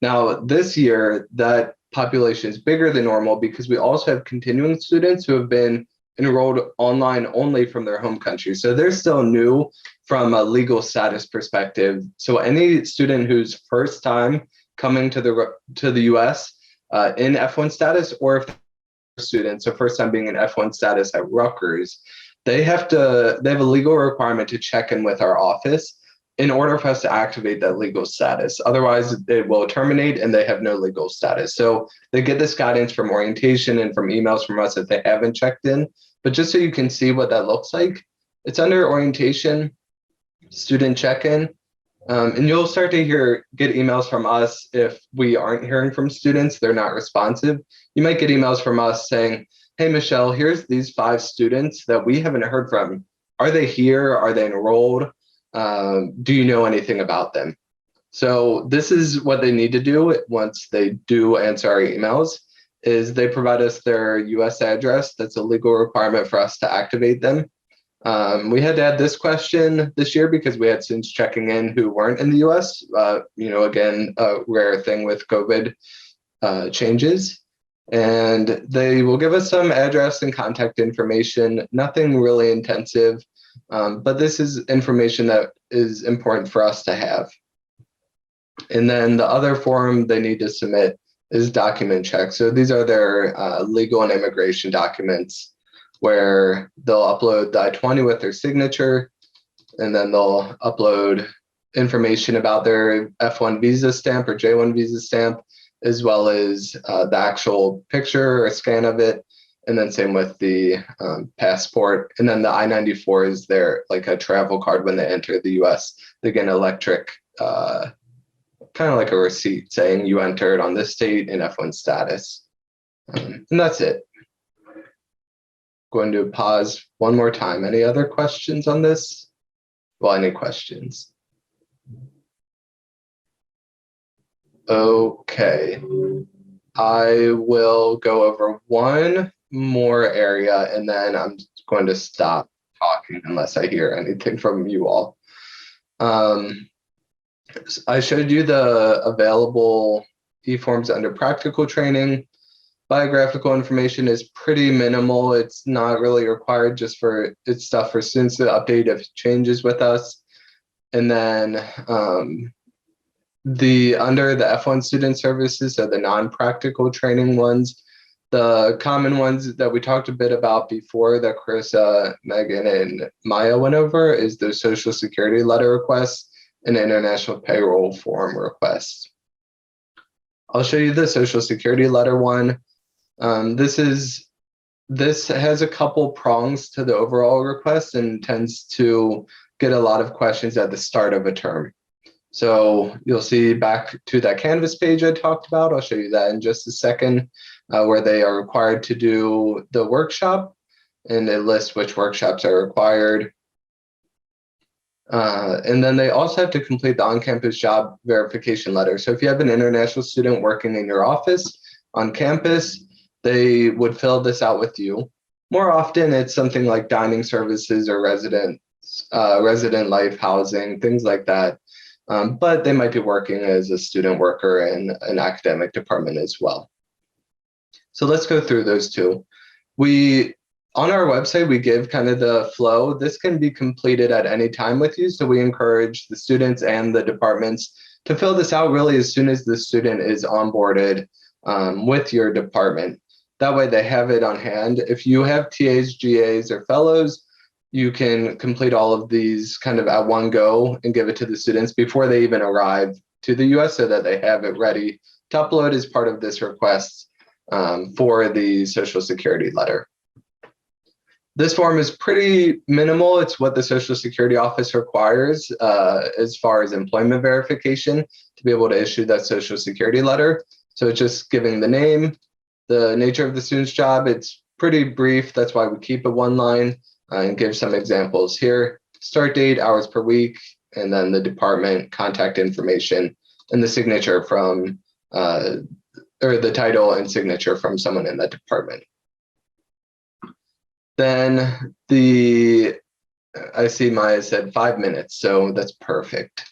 Now, this year, that population is bigger than normal because we also have continuing students who have been enrolled online only from their home country. So they're still new from a legal status perspective. So any student who's first time coming to the US in F1 status, or if they're students, so first time being in F1 status at Rutgers, they have a legal requirement to check in with our office in order for us to activate that legal status. Otherwise, it will terminate and they have no legal status. So they get this guidance from orientation and from emails from us if they haven't checked in. But just so you can see what that looks like, it's under orientation, student check-in, and you'll start to get emails from us if we aren't hearing from students, they're not responsive. You might get emails from us saying, hey, Michelle, here's these 5 students that we haven't heard from. Are they here? Are they enrolled? Do you know anything about them? So this is what they need to do once they do answer our emails, is they provide us their US address. That's a legal requirement for us to activate them. We had to add this question this year because we had students checking in who weren't in the US. Again, a rare thing with COVID changes. And they will give us some address and contact information, nothing really intensive, but this is information that is important for us to have. And then the other form they need to submit is document check. So these are their legal and immigration documents, where they'll upload the I-20 with their signature, and then they'll upload information about their F1 visa stamp or J1 visa stamp, as well as the actual picture or scan of it. And then same with the passport. And then the I-94 is their like a travel card when they enter the US. They get an electric, kind of like a receipt saying you entered on this date in F1 status. And that's it. Going to pause one more time. Any other questions on this? Well, any questions? Okay. I will go over one more area and then I'm going to stop talking unless I hear anything from you all. I showed you the available e-forms under practical training. Biographical information is pretty minimal. It's not really required, just for it's stuff for students to update if it changes with us. And then under the F1 student services, so the non-practical training ones, the common ones that we talked a bit about before that Carissa, Megan, and Maya went over is the Social Security letter requests and international payroll form requests. I'll show you the Social Security letter one. This has a couple prongs to the overall request and tends to get a lot of questions at the start of a term. So you'll see back to that Canvas page I talked about. I'll show you that in just a second, where they are required to do the workshop, and it lists which workshops are required. And then they also have to complete the on-campus job verification letter. So if you have an international student working in your office on campus, they would fill this out with you. More often, it's something like dining services or resident life housing, things like that. But they might be working as a student worker in an academic department as well. So let's go through those two. On our website, we give kind of the flow. This can be completed at any time with you. So we encourage the students and the departments to fill this out really as soon as the student is onboarded with your department. That way they have it on hand. If you have TAs, GAs, or fellows, you can complete all of these kind of at one go and give it to the students before they even arrive to the US so that they have it ready to upload as part of this request for the Social Security letter. This form is pretty minimal. It's what the Social Security Office requires as far as employment verification to be able to issue that Social Security letter. So it's just giving the name, the nature of the student's job. It's pretty brief. That's why we keep it one line and give some examples here. Start date, hours per week, and then the department, contact information, and the signature from, or the title and signature from someone in that department. Then I see Maya said 5 minutes, so that's perfect.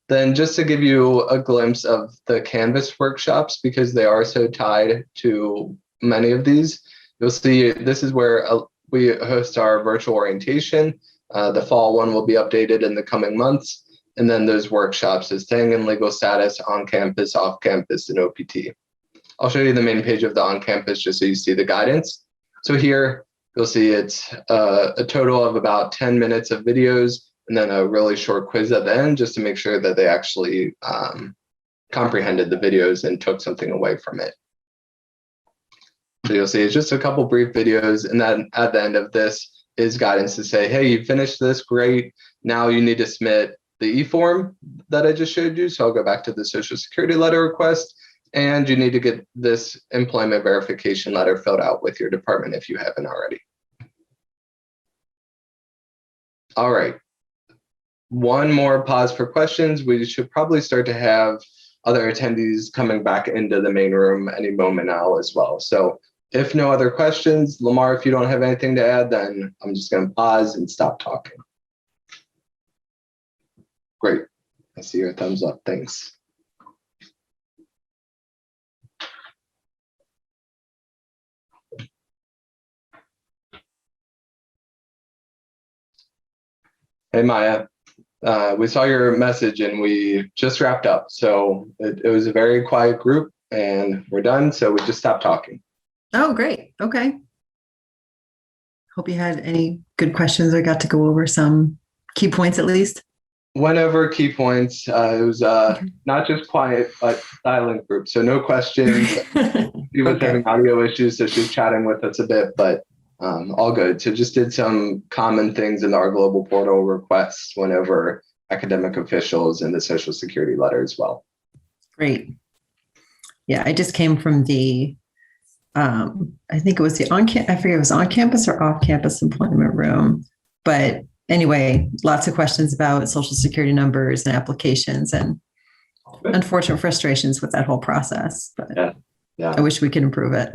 Then just to give you a glimpse of the Canvas workshops, because they are so tied to many of these, you'll see this is where we host our virtual orientation. The fall one will be updated in the coming months. And then those workshops is staying in legal status, on campus, off campus, and OPT. I'll show you the main page of the on campus just so you see the guidance. So here you'll see it's a total of about 10 minutes of videos and then a really short quiz at the end just to make sure that they actually comprehended the videos and took something away from it. So you'll see it's just a couple brief videos, and then at the end of this is guidance to say, hey, you finished this, great. Now you need to submit the e-form that I just showed you. So I'll go back to the Social Security letter request, and you need to get this employment verification letter filled out with your department if you haven't already. All right. One more pause for questions. We should probably start to have other attendees coming back into the main room any moment now as well. So if no other questions, Lamar, if you don't have anything to add, then I'm just going to pause and stop talking. Great. I see your thumbs up. Thanks. Hey, Maya. We saw your message and we just wrapped up. So it was a very quiet group and we're done. So we just stopped talking. Oh, great. Okay. Hope you had any good questions or got to go over some key points at least. went over key points. It was not just quiet, but silent group. So no questions. She was having audio issues, so she was chatting with us a bit, but all good. So just did some common things in our global portal requests went over academic officials and the Social Security letter as well. Great. Yeah, I just came from the, I think it was the I forget if it was on campus or off campus employment room. But anyway, lots of questions about Social Security numbers and applications and unfortunate frustrations with that whole process. But yeah. I wish we could improve it.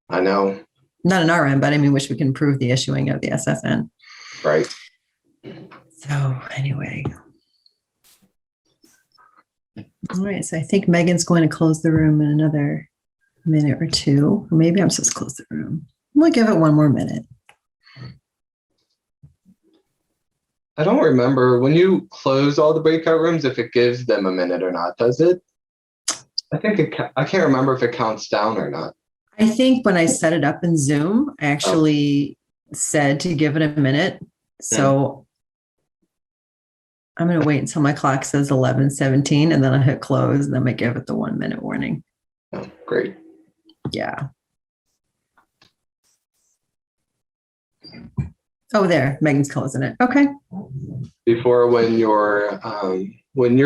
I know. Not on our end, but I mean, wish we could improve the issuing of the SSN. Right. So anyway. All right, so I think Megan's going to close the room in another minute or two. Or maybe I'm supposed to close the room. We'll give it one more minute. I don't remember when you close all the breakout rooms if it gives them a minute or not, does it? I think I can't remember if it counts down or not. I think when I set it up in Zoom, I actually said to give it a minute. So I'm going to wait until my clock says 11:17 and then I'll hit close and then I give it the 1 minute warning. Oh, great. Yeah. Oh, there, Megan's closing it. Okay. Before when your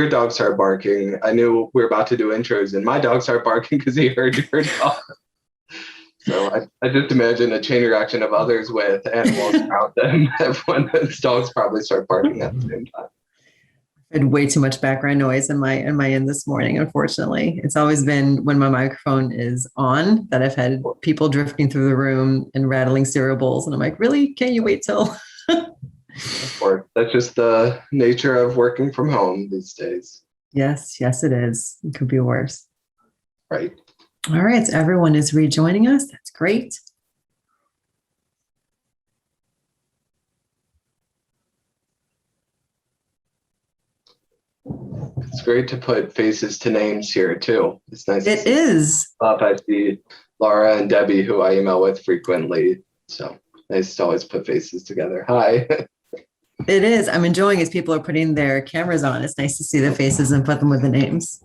dog started barking, I knew we were about to do intros and my dog started barking because he heard your dog. So I just imagine a chain reaction of others with animals around them. Everyone's dogs probably start barking at the same time. I had way too much background noise in my end this morning, unfortunately. It's always been when my microphone is on that I've had people drifting through the room and rattling cereal bowls. And I'm like, really? Can't you wait till? Of course. That's just the nature of working from home these days. Yes, it is. It could be worse. Right. All right, so everyone is rejoining us. That's great. It's great to put faces to names here too. It's nice. It is. I see Laura and Debbie, who I email with frequently. So nice to always put faces together. Hi. It is. I'm enjoying as people are putting their cameras on. It's nice to see the faces and put them with the names.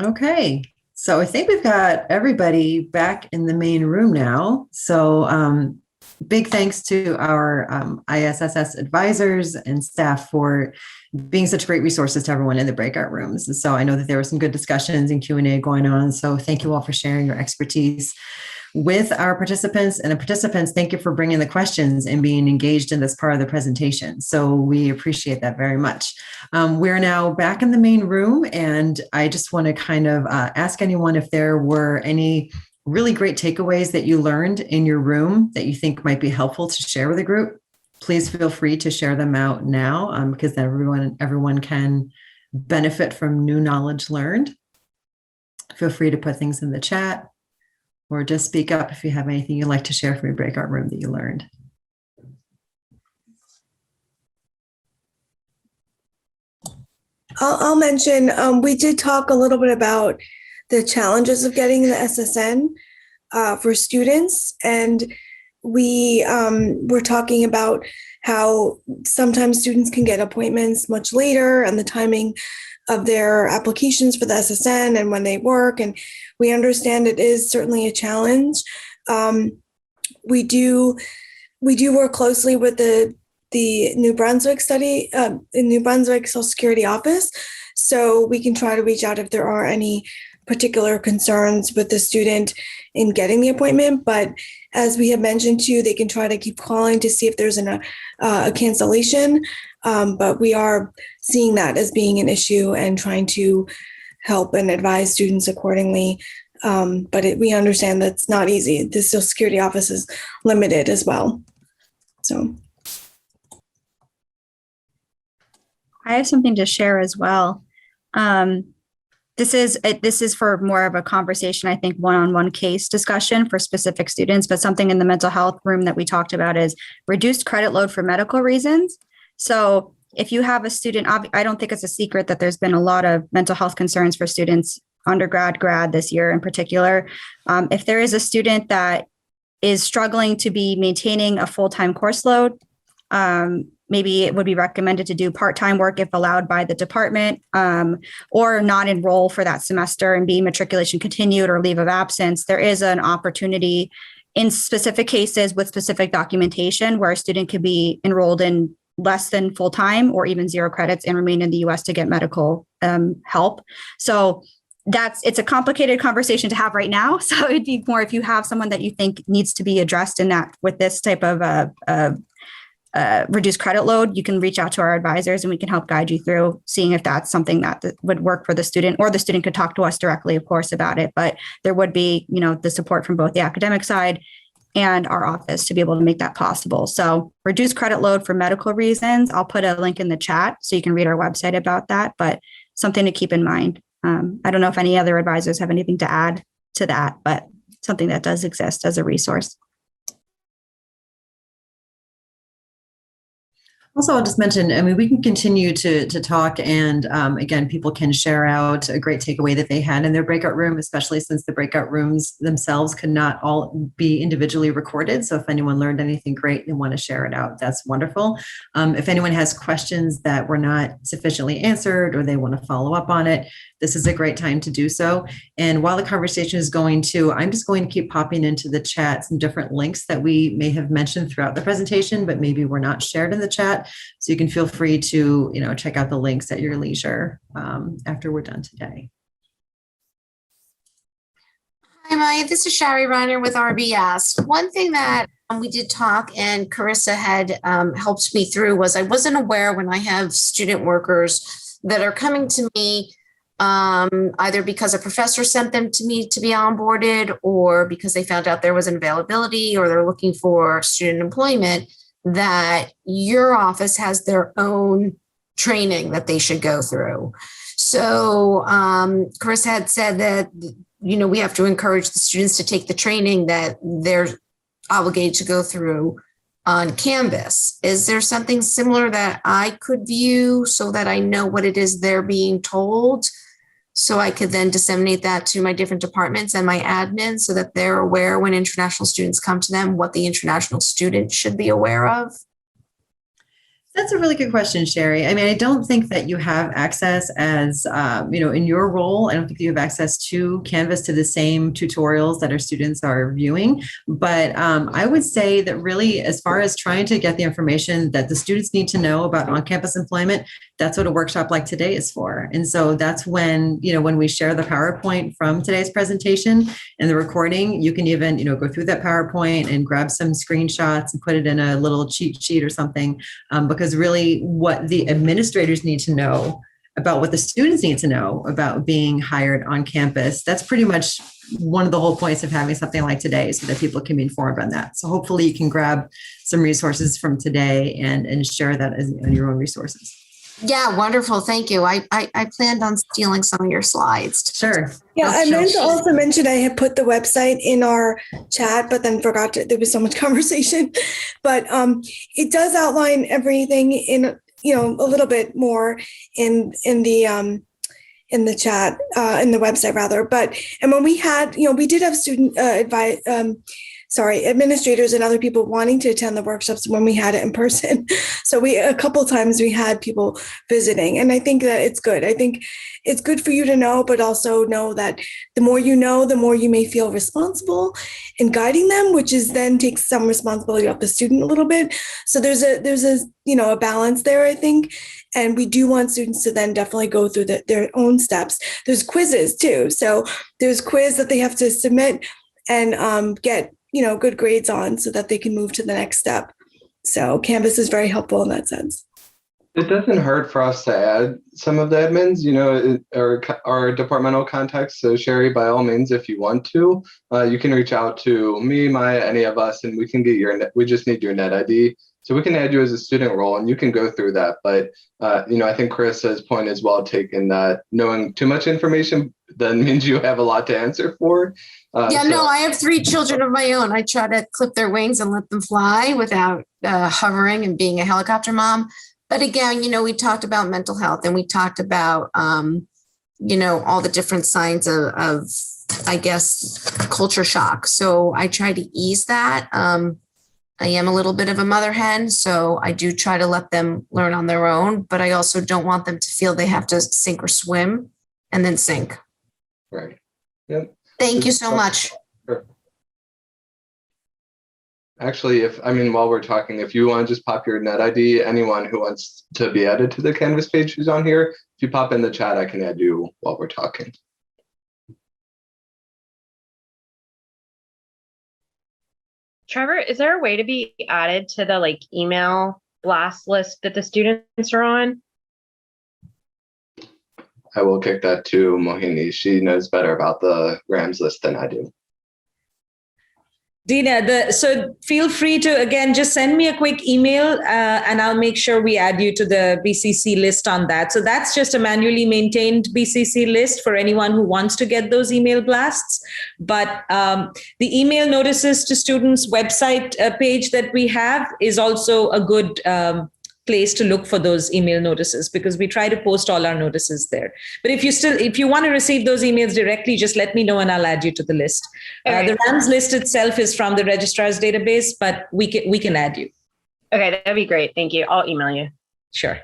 Okay, so I think we've got everybody back in the main room now. So big thanks to our ISSS advisors and staff for being such great resources to everyone in the breakout rooms. And so I know that there were some good discussions and Q&A going on. So thank you all for sharing your expertise with our participants. And the participants, thank you for bringing the questions and being engaged in this part of the presentation. So we appreciate that very much. We're now back in the main room, and I just want to kind of ask anyone if there were any really great takeaways that you learned in your room that you think might be helpful to share with the group. Please feel free to share them out now because everyone can benefit from new knowledge learned. Feel free to put things in the chat or just speak up if you have anything you'd like to share from your breakout room that you learned. I'll mention, we did talk a little bit about the challenges of getting the SSN for students. And we were talking about how sometimes students can get appointments much later and the timing of their applications for the SSN and when they work. And we understand it is certainly a challenge. We do work closely with the New Brunswick New Brunswick Social Security Office. So we can try to reach out if there are any particular concerns with the student in getting the appointment. But as we have mentioned too, they can try to keep calling to see if there's a cancellation. But we are seeing that as being an issue and trying to help and advise students accordingly. But we understand that's not easy. The Social Security Office is limited as well. So I have something to share as well. This is for more of a conversation, I think, one-on-one case discussion for specific students, but something in the mental health room that we talked about is reduced credit load for medical reasons. So if you have a student, I don't think it's a secret that there's been a lot of mental health concerns for students, undergrad, grad this year in particular. If there is a student that is struggling to be maintaining a full-time course load, maybe it would be recommended to do part-time work if allowed by the department, or not enroll for that semester and be matriculation continued or leave of absence. There is an opportunity in specific cases with specific documentation where a student could be enrolled in less than full-time or even 0 credits and remain in the US to get medical help. So it's a complicated conversation to have right now. So it'd be more if you have someone that you think needs to be addressed in that with this type of reduced credit load, you can reach out to our advisors and we can help guide you through seeing if that's something that would work for the student, or the student could talk to us directly, of course, about it. But there would be, the support from both the academic side and our office to be able to make that possible. So reduced credit load for medical reasons, I'll put a link in the chat so you can read our website about that, but something to keep in mind. I don't know if any other advisors have anything to add to that, but something that does exist as a resource. Also, I'll just mention, we can continue to talk, and again, people can share out a great takeaway that they had in their breakout room, especially since the breakout rooms themselves could not all be individually recorded. So if anyone learned anything great and want to share it out, that's wonderful. If anyone has questions that were not sufficiently answered or they want to follow up on it, this is a great time to do so. And while the conversation is going to, I'm just going to keep popping into the chat some different links that we may have mentioned throughout the presentation, but maybe were not shared in the chat. So you can feel free to, check out the links at your leisure after we're done today. Hi, Maya. This is Shari Reiner with RBS. One thing that we did talk and Carissa had helped me through was I wasn't aware when I have student workers that are coming to me either because a professor sent them to me to be onboarded or because they found out there was an availability or they're looking for student employment, that your office has their own training that they should go through. So Chris had said that, we have to encourage the students to take the training that they're obligated to go through on Canvas. Is there something similar that I could view so that I know what it is they're being told? So I could then disseminate that to my different departments and my admin so that they're aware when international students come to them, what the international student should be aware of? That's a really good question, Sherry. I don't think that you have access as, in your role, I don't think you have access to Canvas to the same tutorials that our students are viewing. But I would say that really, as far as trying to get the information that the students need to know about on-campus employment, that's what a workshop like today is for. And so that's when, when we share the PowerPoint from today's presentation and the recording, you can even, go through that PowerPoint and grab some screenshots and put it in a little cheat sheet or something, because really what the administrators need to know about what the students need to know about being hired on campus, that's pretty much one of the whole points of having something like today so that people can be informed on that. So hopefully you can grab some resources from today and share that on your own resources. Yeah, wonderful. Thank you. I planned on stealing some of your slides. Sure. Yeah, I meant to also mention I had put the website in our chat, but then forgot to, there was so much conversation. But it does outline everything in, a little bit more in the chat, in the website rather. But, and when we had, we did have student administrators and other people wanting to attend the workshops when we had it in person. So a couple times we had people visiting, and I think that it's good. I think it's good for you to know, but also know that the more you know, the more you may feel responsible in guiding them, which is then takes some responsibility off the student a little bit. So there's a balance there, I think. And we do want students to then definitely go through their own steps. There's quizzes too. So there's quiz that they have to submit and get good grades on so that they can move to the next step. So Canvas is very helpful in that sense. It doesn't hurt for us to add some of the admins, or our departmental contacts. So Sherry, by all means, if you want to, you can reach out to me, Maya, any of us, and we can get we just need your net ID. So we can add you as a student role and you can go through that. But, I think Carissa's point is well taken, that knowing too much information then means you have a lot to answer for. I have 3 children of my own. I try to clip their wings and let them fly without hovering and being a helicopter mom. But again, we talked about mental health and we talked about, all the different signs of, I guess, culture shock. So I try to ease that. I am a little bit of a mother hen, so I do try to let them learn on their own, but I also don't want them to feel they have to sink or swim and then sink. Right. Yep. Thank you so much. Sure. Actually, while we're talking, if you want to just pop your net ID, anyone who wants to be added to the Canvas page who's on here, if you pop in the chat, I can add you while we're talking. Trevor, is there a way to be added to the email blast list that the students are on? I will kick that to Mohini. She knows better about the RAMS list than I do. Dina, so feel free to, again, just send me a quick email and I'll make sure we add you to the BCC list on that. So that's just a manually maintained BCC list for anyone who wants to get those email blasts. But the email notices to students website page that we have is also a good place to look for those email notices, because we try to post all our notices there. But if you want to receive those emails directly, just let me know and I'll add you to the list. Okay. The RAMS list itself is from the registrar's database, but we can add you. Okay, that'd be great. Thank you. I'll email you. Sure.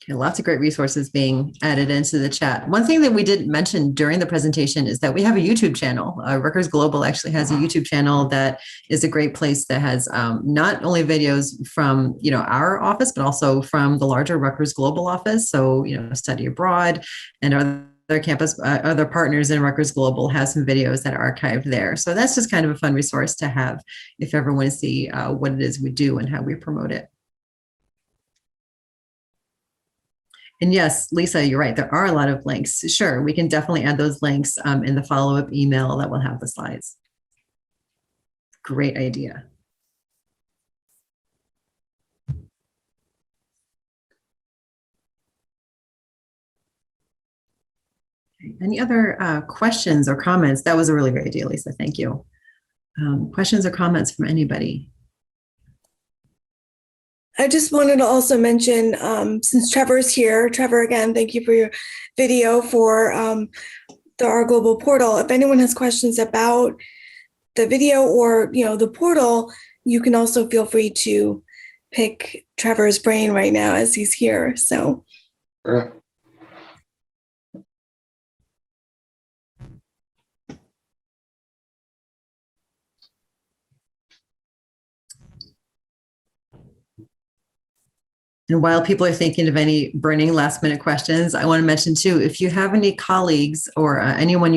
Okay, lots of great resources being added into the chat. One thing that we didn't mention during the presentation is that we have a YouTube channel. Rutgers Global actually has a YouTube channel that is a great place that has not only videos from our office, but also from the larger Rutgers Global office. So Study Abroad and other partners in Rutgers Global have some videos that are archived there. So that's just kind of a fun resource to have if ever want to see what it is we do and how we promote it. And yes, Lisa, you're right. There are a lot of links. Sure, we can definitely add those links in the follow-up email that will have the slides. Great idea. Any other questions or comments? That was a really great idea, Lisa. Thank you. Questions or comments from anybody? I just wanted to also mention, since Trevor's here, Trevor, again, thank you for your video for the Our Global portal. If anyone has questions about the video or the portal, you can also feel free to pick Trevor's brain right now as he's here. So. Sure. And while people are thinking of any burning last minute questions, I want to mention too, if you have any colleagues or anyone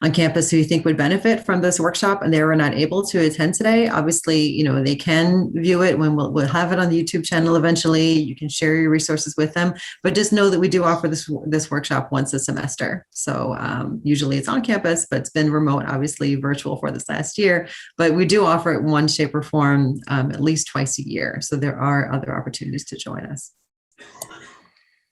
on campus who you think would benefit from this workshop and they were not able to attend today, obviously, they can view it when we'll have it on the YouTube channel eventually. You can share your resources with them, but just know that we do offer this workshop once a semester. So usually it's on campus, but it's been remote, obviously virtual for this last year, but we do offer it in one shape or form at least twice a year. So there are other opportunities to join us.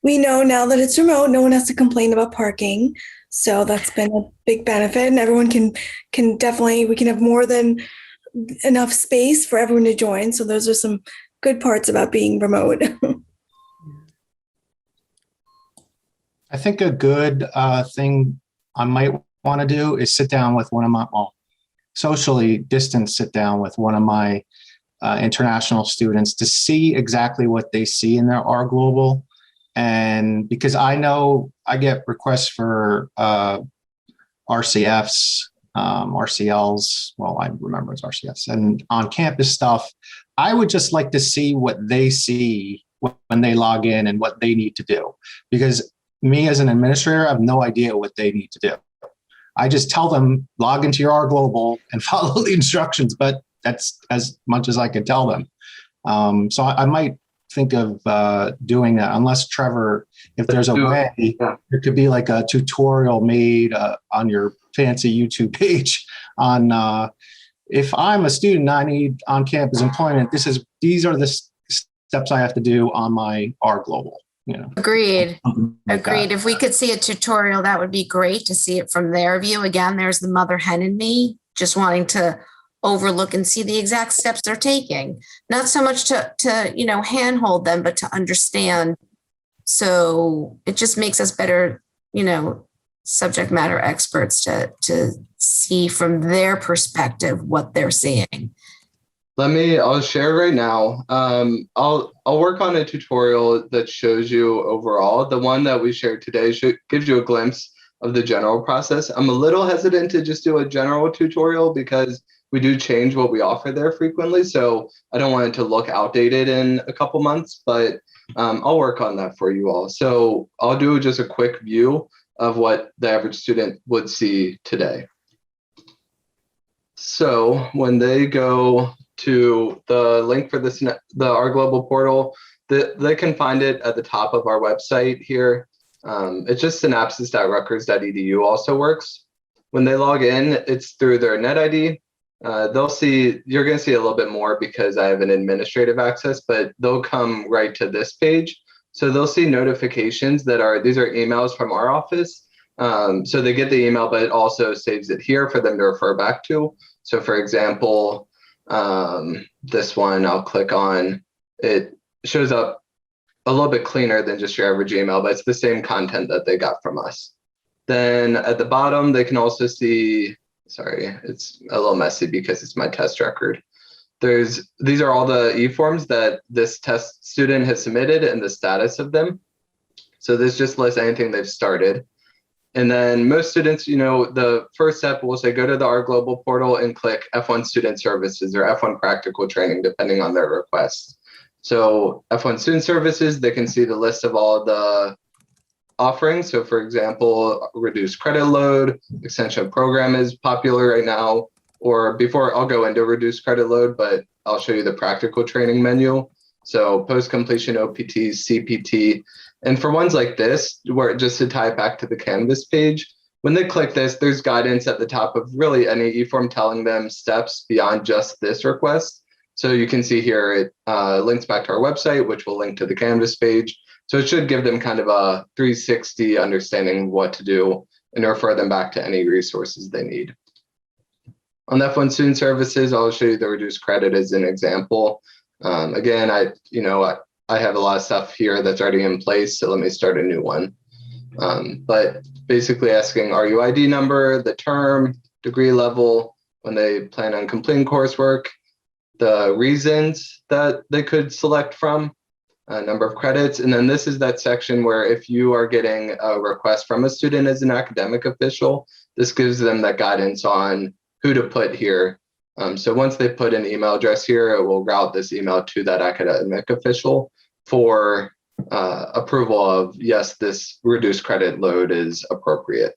We know now that it's remote, no one has to complain about parking. So that's been a big benefit, and everyone can definitely, we can have more than enough space for everyone to join. So those are some good parts about being remote. I think a good thing I might want to do is sit down with one of my, socially distance sit down with one of my international students to see exactly what they see in their R Global. And because I know I get requests for RCFs, RCLs, well, I remember it's RCFs, and on campus stuff. I would just like to see what they see when they log in and what they need to do. Because me as an administrator, I have no idea what they need to do. I just tell them, log into your R Global and follow the instructions, but that's as much as I can tell them. So I might think of doing that, unless Trevor, if there's a way, there could be like a tutorial made on your fancy YouTube page on if I'm a student, I need on-campus employment. These are the steps I have to do on my R Global. Agreed. Like Agreed. that. If we could see a tutorial, that would be great to see it from their view. Again, there's the mother hen in me. just wanting to overlook and see the exact steps they're taking. Not so much to handhold them, but to understand. So it just makes us better, subject matter experts to see from their perspective what they're seeing. I'll share right now. I'll work on a tutorial that shows you overall. The one that we shared today gives you a glimpse of the general process. I'm a little hesitant to just do a general tutorial because we do change what we offer there frequently. So I don't want it to look outdated in a couple months, but I'll work on that for you all. So I'll do just a quick view of what the average student would see today. So when they go to the link for the Our Global portal, they can find it at the top of our website here. It's just synapsis.rutgers.edu also works. When they log in, it's through their net ID. You're going to see a little bit more because I have an administrative access, but they'll come right to this page. So they'll see notifications these are emails from our office. So they get the email, but it also saves it here for them to refer back to. So for example, this one I'll click on, it shows up a little bit cleaner than just your average email, but it's the same content that they got from us. Then at the bottom, they can also see, sorry, it's a little messy because it's my test record. These are all the e-forms that this test student has submitted and the status of them. So this just lists anything they've started. And then most students, the first step will say, go to the Our Global portal and click F1 Student Services or F1 Practical Training, depending on their request. So F1 Student Services, they can see the list of all the offerings. So for example, reduced credit load, extension program is popular right now. Or before I'll go into reduced credit load, but I'll show you the practical training menu. So post-completion OPT, CPT. And for ones like this, where just to tie it back to the Canvas page, when they click this, there's guidance at the top of really any e-form telling them steps beyond just this request. So you can see here, it links back to our website, which will link to the Canvas page. So it should give them kind of a 360 understanding of what to do and refer them back to any resources they need. On F1 Student Services, I'll show you the reduced credit as an example. Again, I have a lot of stuff here that's already in place, so let me start a new one. But basically asking RUID number, the term, degree level, when they plan on completing coursework, the reasons that they could select from, number of credits. And then this is that section where if you are getting a request from a student as an academic official, this gives them that guidance on who to put here. So once they put an email address here, it will route this email to that academic official for approval of, yes, this reduced credit load is appropriate.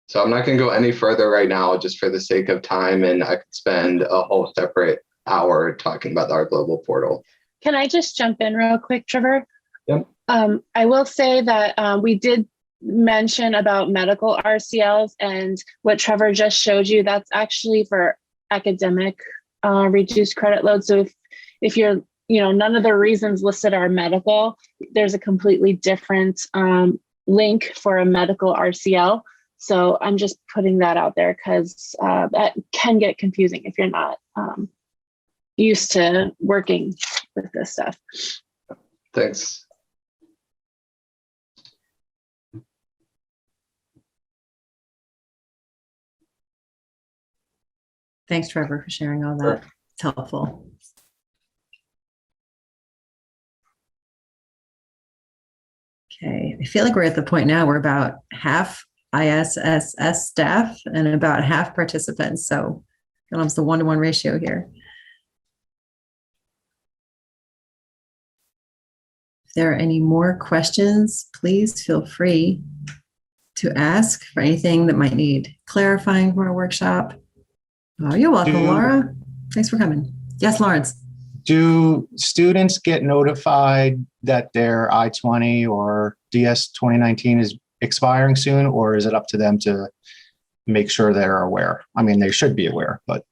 So I'm not going to go any further right now just for the sake of time, and I could spend a whole separate hour talking about our global portal. Can I just jump in real quick, Trevor? Yep. I will say that we did mention about medical RCLs, and what Trevor just showed you, that's actually for academic reduced credit load. So if you're, none of the reasons listed are medical, there's a completely different link for a medical RCL. So I'm just putting that out there because that can get confusing if you're not used to working with this stuff. Thanks. Thanks, Trevor, for sharing all that. It's helpful. Okay, I feel like we're at the point now where about half ISSS staff and about half participants. So almost a 1-to-1 ratio here. If there are any more questions, please feel free to ask for anything that might need clarifying for our workshop. Oh, you're welcome, Laura. Thanks for coming. Yes, Lawrence. Do students get notified that their I-20 or DS 2019 is expiring soon, or is it up to them to make sure they're aware? I mean, they should be aware, but.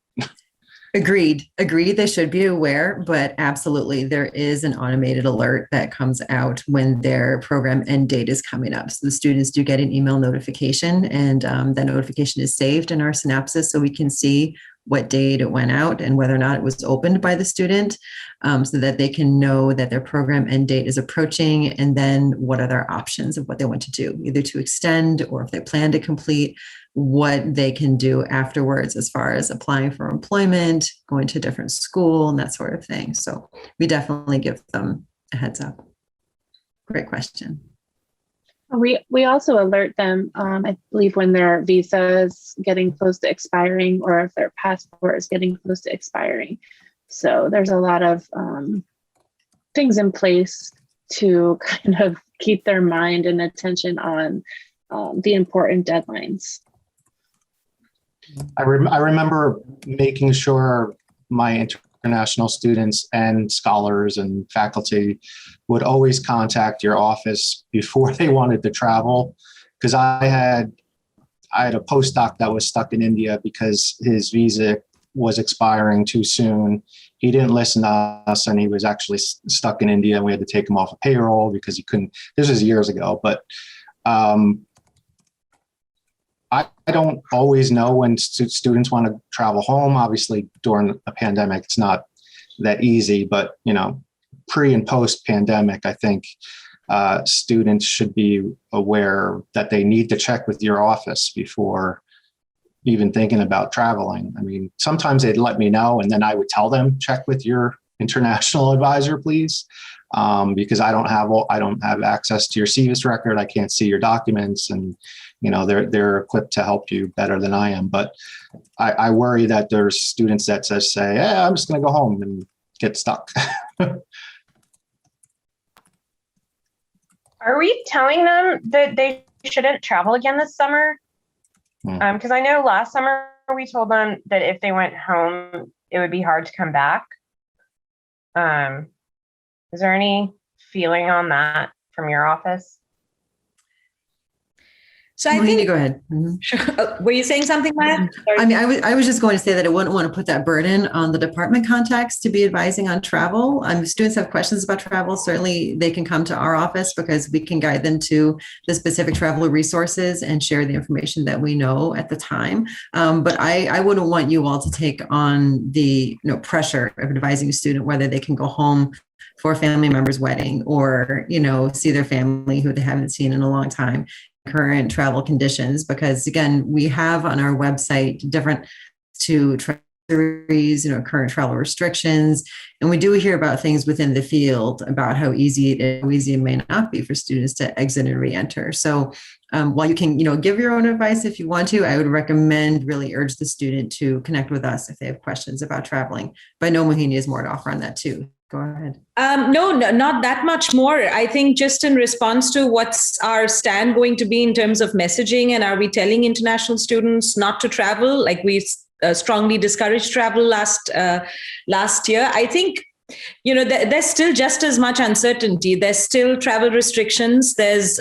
Agreed. They should be aware, but absolutely, there is an automated alert that comes out when their program end date is coming up. So the students do get an email notification, and that notification is saved in our Synapses so we can see what date it went out and whether or not it was opened by the student, so that they can know that their program end date is approaching, and then what are their options of what they want to do, either to extend or if they plan to complete, what they can do afterwards as far as applying for employment, going to a different school, and that sort of thing. So we definitely give them a heads up. Great question. We also alert them, I believe, when their visa is getting close to expiring or if their passport is getting close to expiring. So there's a lot of things in place to kind of keep their mind and attention on the important deadlines. I remember making sure my international students and scholars and faculty would always contact your office before they wanted to travel, because I had a postdoc that was stuck in India because his visa was expiring too soon. He didn't listen to us, and he was actually stuck in India, and we had to take him off of payroll because he couldn't. This was years ago, but I don't always know when students want to travel home. Obviously, during a pandemic, it's not that easy, but pre and post pandemic, I think students should be aware that they need to check with your office before even thinking about traveling. I mean, sometimes they'd let me know, and then I would tell them, check with your international advisor, please, because I don't have access to your SEVIS record. I can't see your documents, and they're equipped to help you better than I am. But I worry that there's students that say, "Yeah, I'm just going to go home," and get stuck. Are we telling them that they shouldn't travel again this summer? Because I know last summer we told them that if they went home, it would be hard to come back. Is there any feeling on that from your office? So I think, go ahead. Sure. Were you saying something, Maya? I mean, I was just going to say that I wouldn't want to put that burden on the department contacts to be advising on travel. If students have questions about travel, certainly they can come to our office because we can guide them to the specific travel resources and share the information that we know at the time. But I wouldn't want you all to take on the pressure of advising a student whether they can go home for a family member's wedding or, see their family who they haven't seen in a long time. Current travel conditions, because again, we have on our website different current travel restrictions, and we do hear about things within the field about how easy it may not be for students to exit and re-enter. So while you can give your own advice if you want to, I would really urge the student to connect with us if they have questions about traveling. But I know Mohini has more to offer on that too. Go ahead. No, not that much more. I think just in response to what's our stand going to be in terms of messaging, and are we telling international students not to travel? Like we strongly discouraged travel last year. I think there's still just as much uncertainty. There's still travel restrictions. There's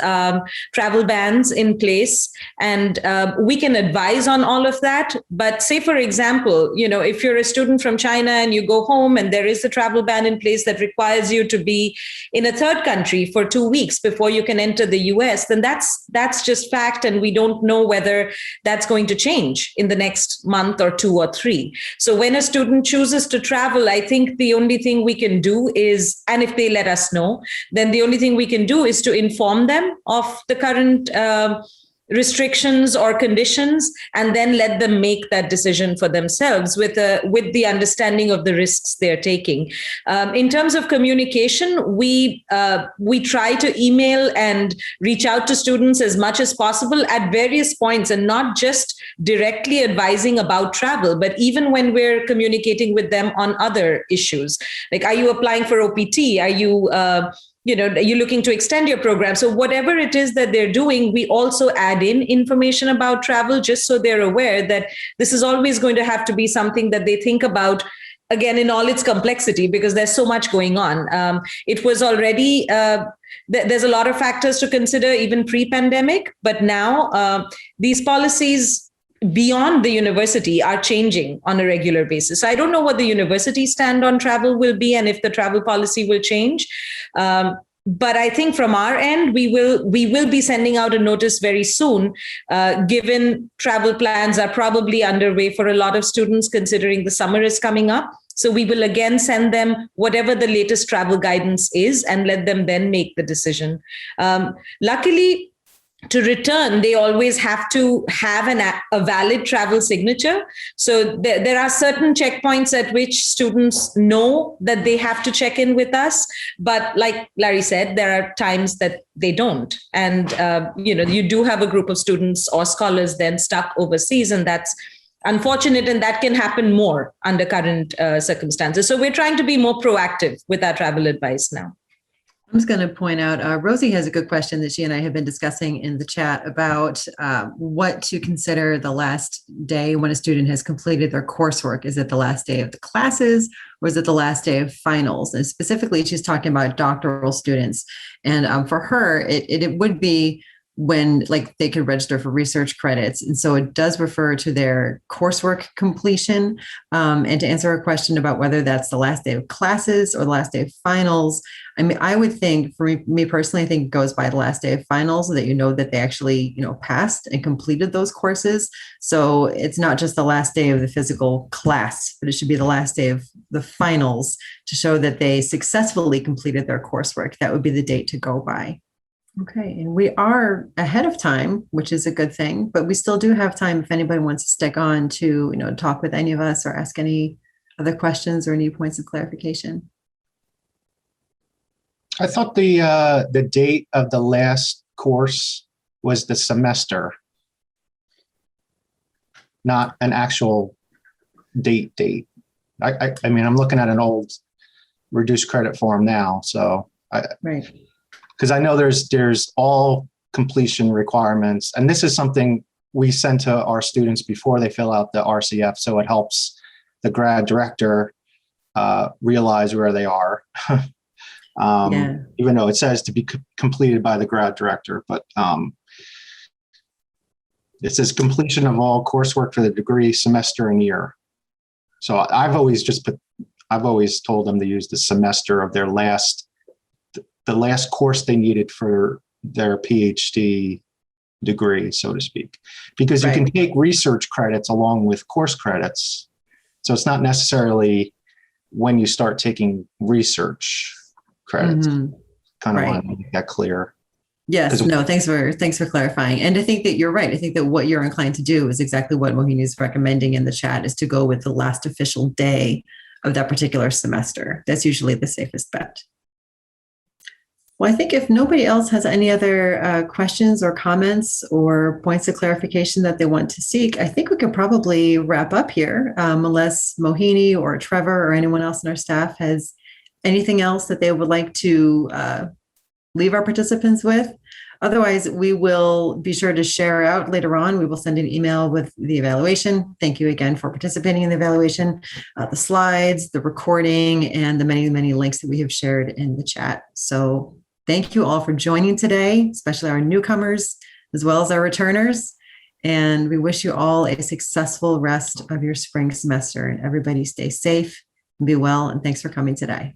travel bans in place, and we can advise on all of that. But say, for example, if you're a student from China and you go home and there is a travel ban in place that requires you to be in a third country for 2 weeks before you can enter the US, then that's just fact. And we don't know whether that's going to change in the next month or 2 or 3. So when a student chooses to travel, I think the only thing we can do is, and if they let us know, then the only thing we can do is to inform them of the current restrictions or conditions, and then let them make that decision for themselves with the understanding of the risks they're taking. In terms of communication, we try to email and reach out to students as much as possible at various points, and not just directly advising about travel, but even when we're communicating with them on other issues. Like, are you applying for OPT? Are you are you looking to extend your program? So whatever it is that they're doing, we also add in information about travel, just so they're aware that this is always going to have to be something that they think about, again, in all its complexity, because there's so much going on. It was already, there's a lot of factors to consider even pre-pandemic, but now these policies beyond the university are changing on a regular basis. So I don't know what the university stand on travel will be and if the travel policy will change. But I think from our end, we will be sending out a notice very soon, given travel plans are probably underway for a lot of students, considering the summer is coming up. So we will again send them whatever the latest travel guidance is and let them then make the decision. Luckily, to return, they always have to have a valid travel signature. So there are certain checkpoints at which students know that they have to check in with us. But like Larry said, there are times that they don't. And, you do have a group of students or scholars then stuck overseas, and that's unfortunate, and that can happen more under current circumstances. So we're trying to be more proactive with our travel advice now. I'm just going to point out, Rosie has a good question that she and I have been discussing in the chat about what to consider the last day when a student has completed their coursework. Is it the last day of the classes, or is it the last day of finals? And specifically, she's talking about doctoral students. And for her, it would be when they could register for research credits. And so it does refer to their coursework completion. And to answer a question about whether that's the last day of classes or the last day of finals, I mean, I would think, for me personally, I think it goes by the last day of finals, so that that they actually, passed and completed those courses. So it's not just the last day of the physical class, but it should be the last day of the finals to show that they successfully completed their coursework. That would be the date to go by. Okay, and we are ahead of time, which is a good thing, but we still do have time if anybody wants to stick on to, talk with any of us or ask any other questions or any points of clarification. I thought the date of the last course was the semester, not an actual date. I mean, I'm looking at an old reduced credit form now, so right. Because I know there's all completion requirements, and this is something we send to our students before they fill out the RCF, so it helps the grad director realize where they are. Even though it says to be completed by the grad director, but it says completion of all coursework for the degree, semester, and year. So I've always told them to use the semester of the last course they needed for their PhD degree, so to speak, because you can take research credits along with course credits. So it's not necessarily when you start taking research credits. Kind of want to make that clear. Yes, no, thanks for clarifying. And I think that you're right. I think that what you're inclined to do is exactly what Mohini is recommending in the chat, is to go with the last official day of that particular semester. That's usually the safest bet. Well, I think if nobody else has any other questions or comments or points of clarification that they want to seek, I think we could probably wrap up here, unless Mohini or Trevor or anyone else in our staff has anything else that they would like to leave our participants with. Otherwise, we will be sure to share out later on. We will send an email with the evaluation. Thank you again for participating in the evaluation, the slides, the recording, and the many, many links that we have shared in the chat. So thank you all for joining today, especially our newcomers, as well as our returners. And we wish you all a successful rest of your spring semester. And everybody stay safe and be well. And thanks for coming today.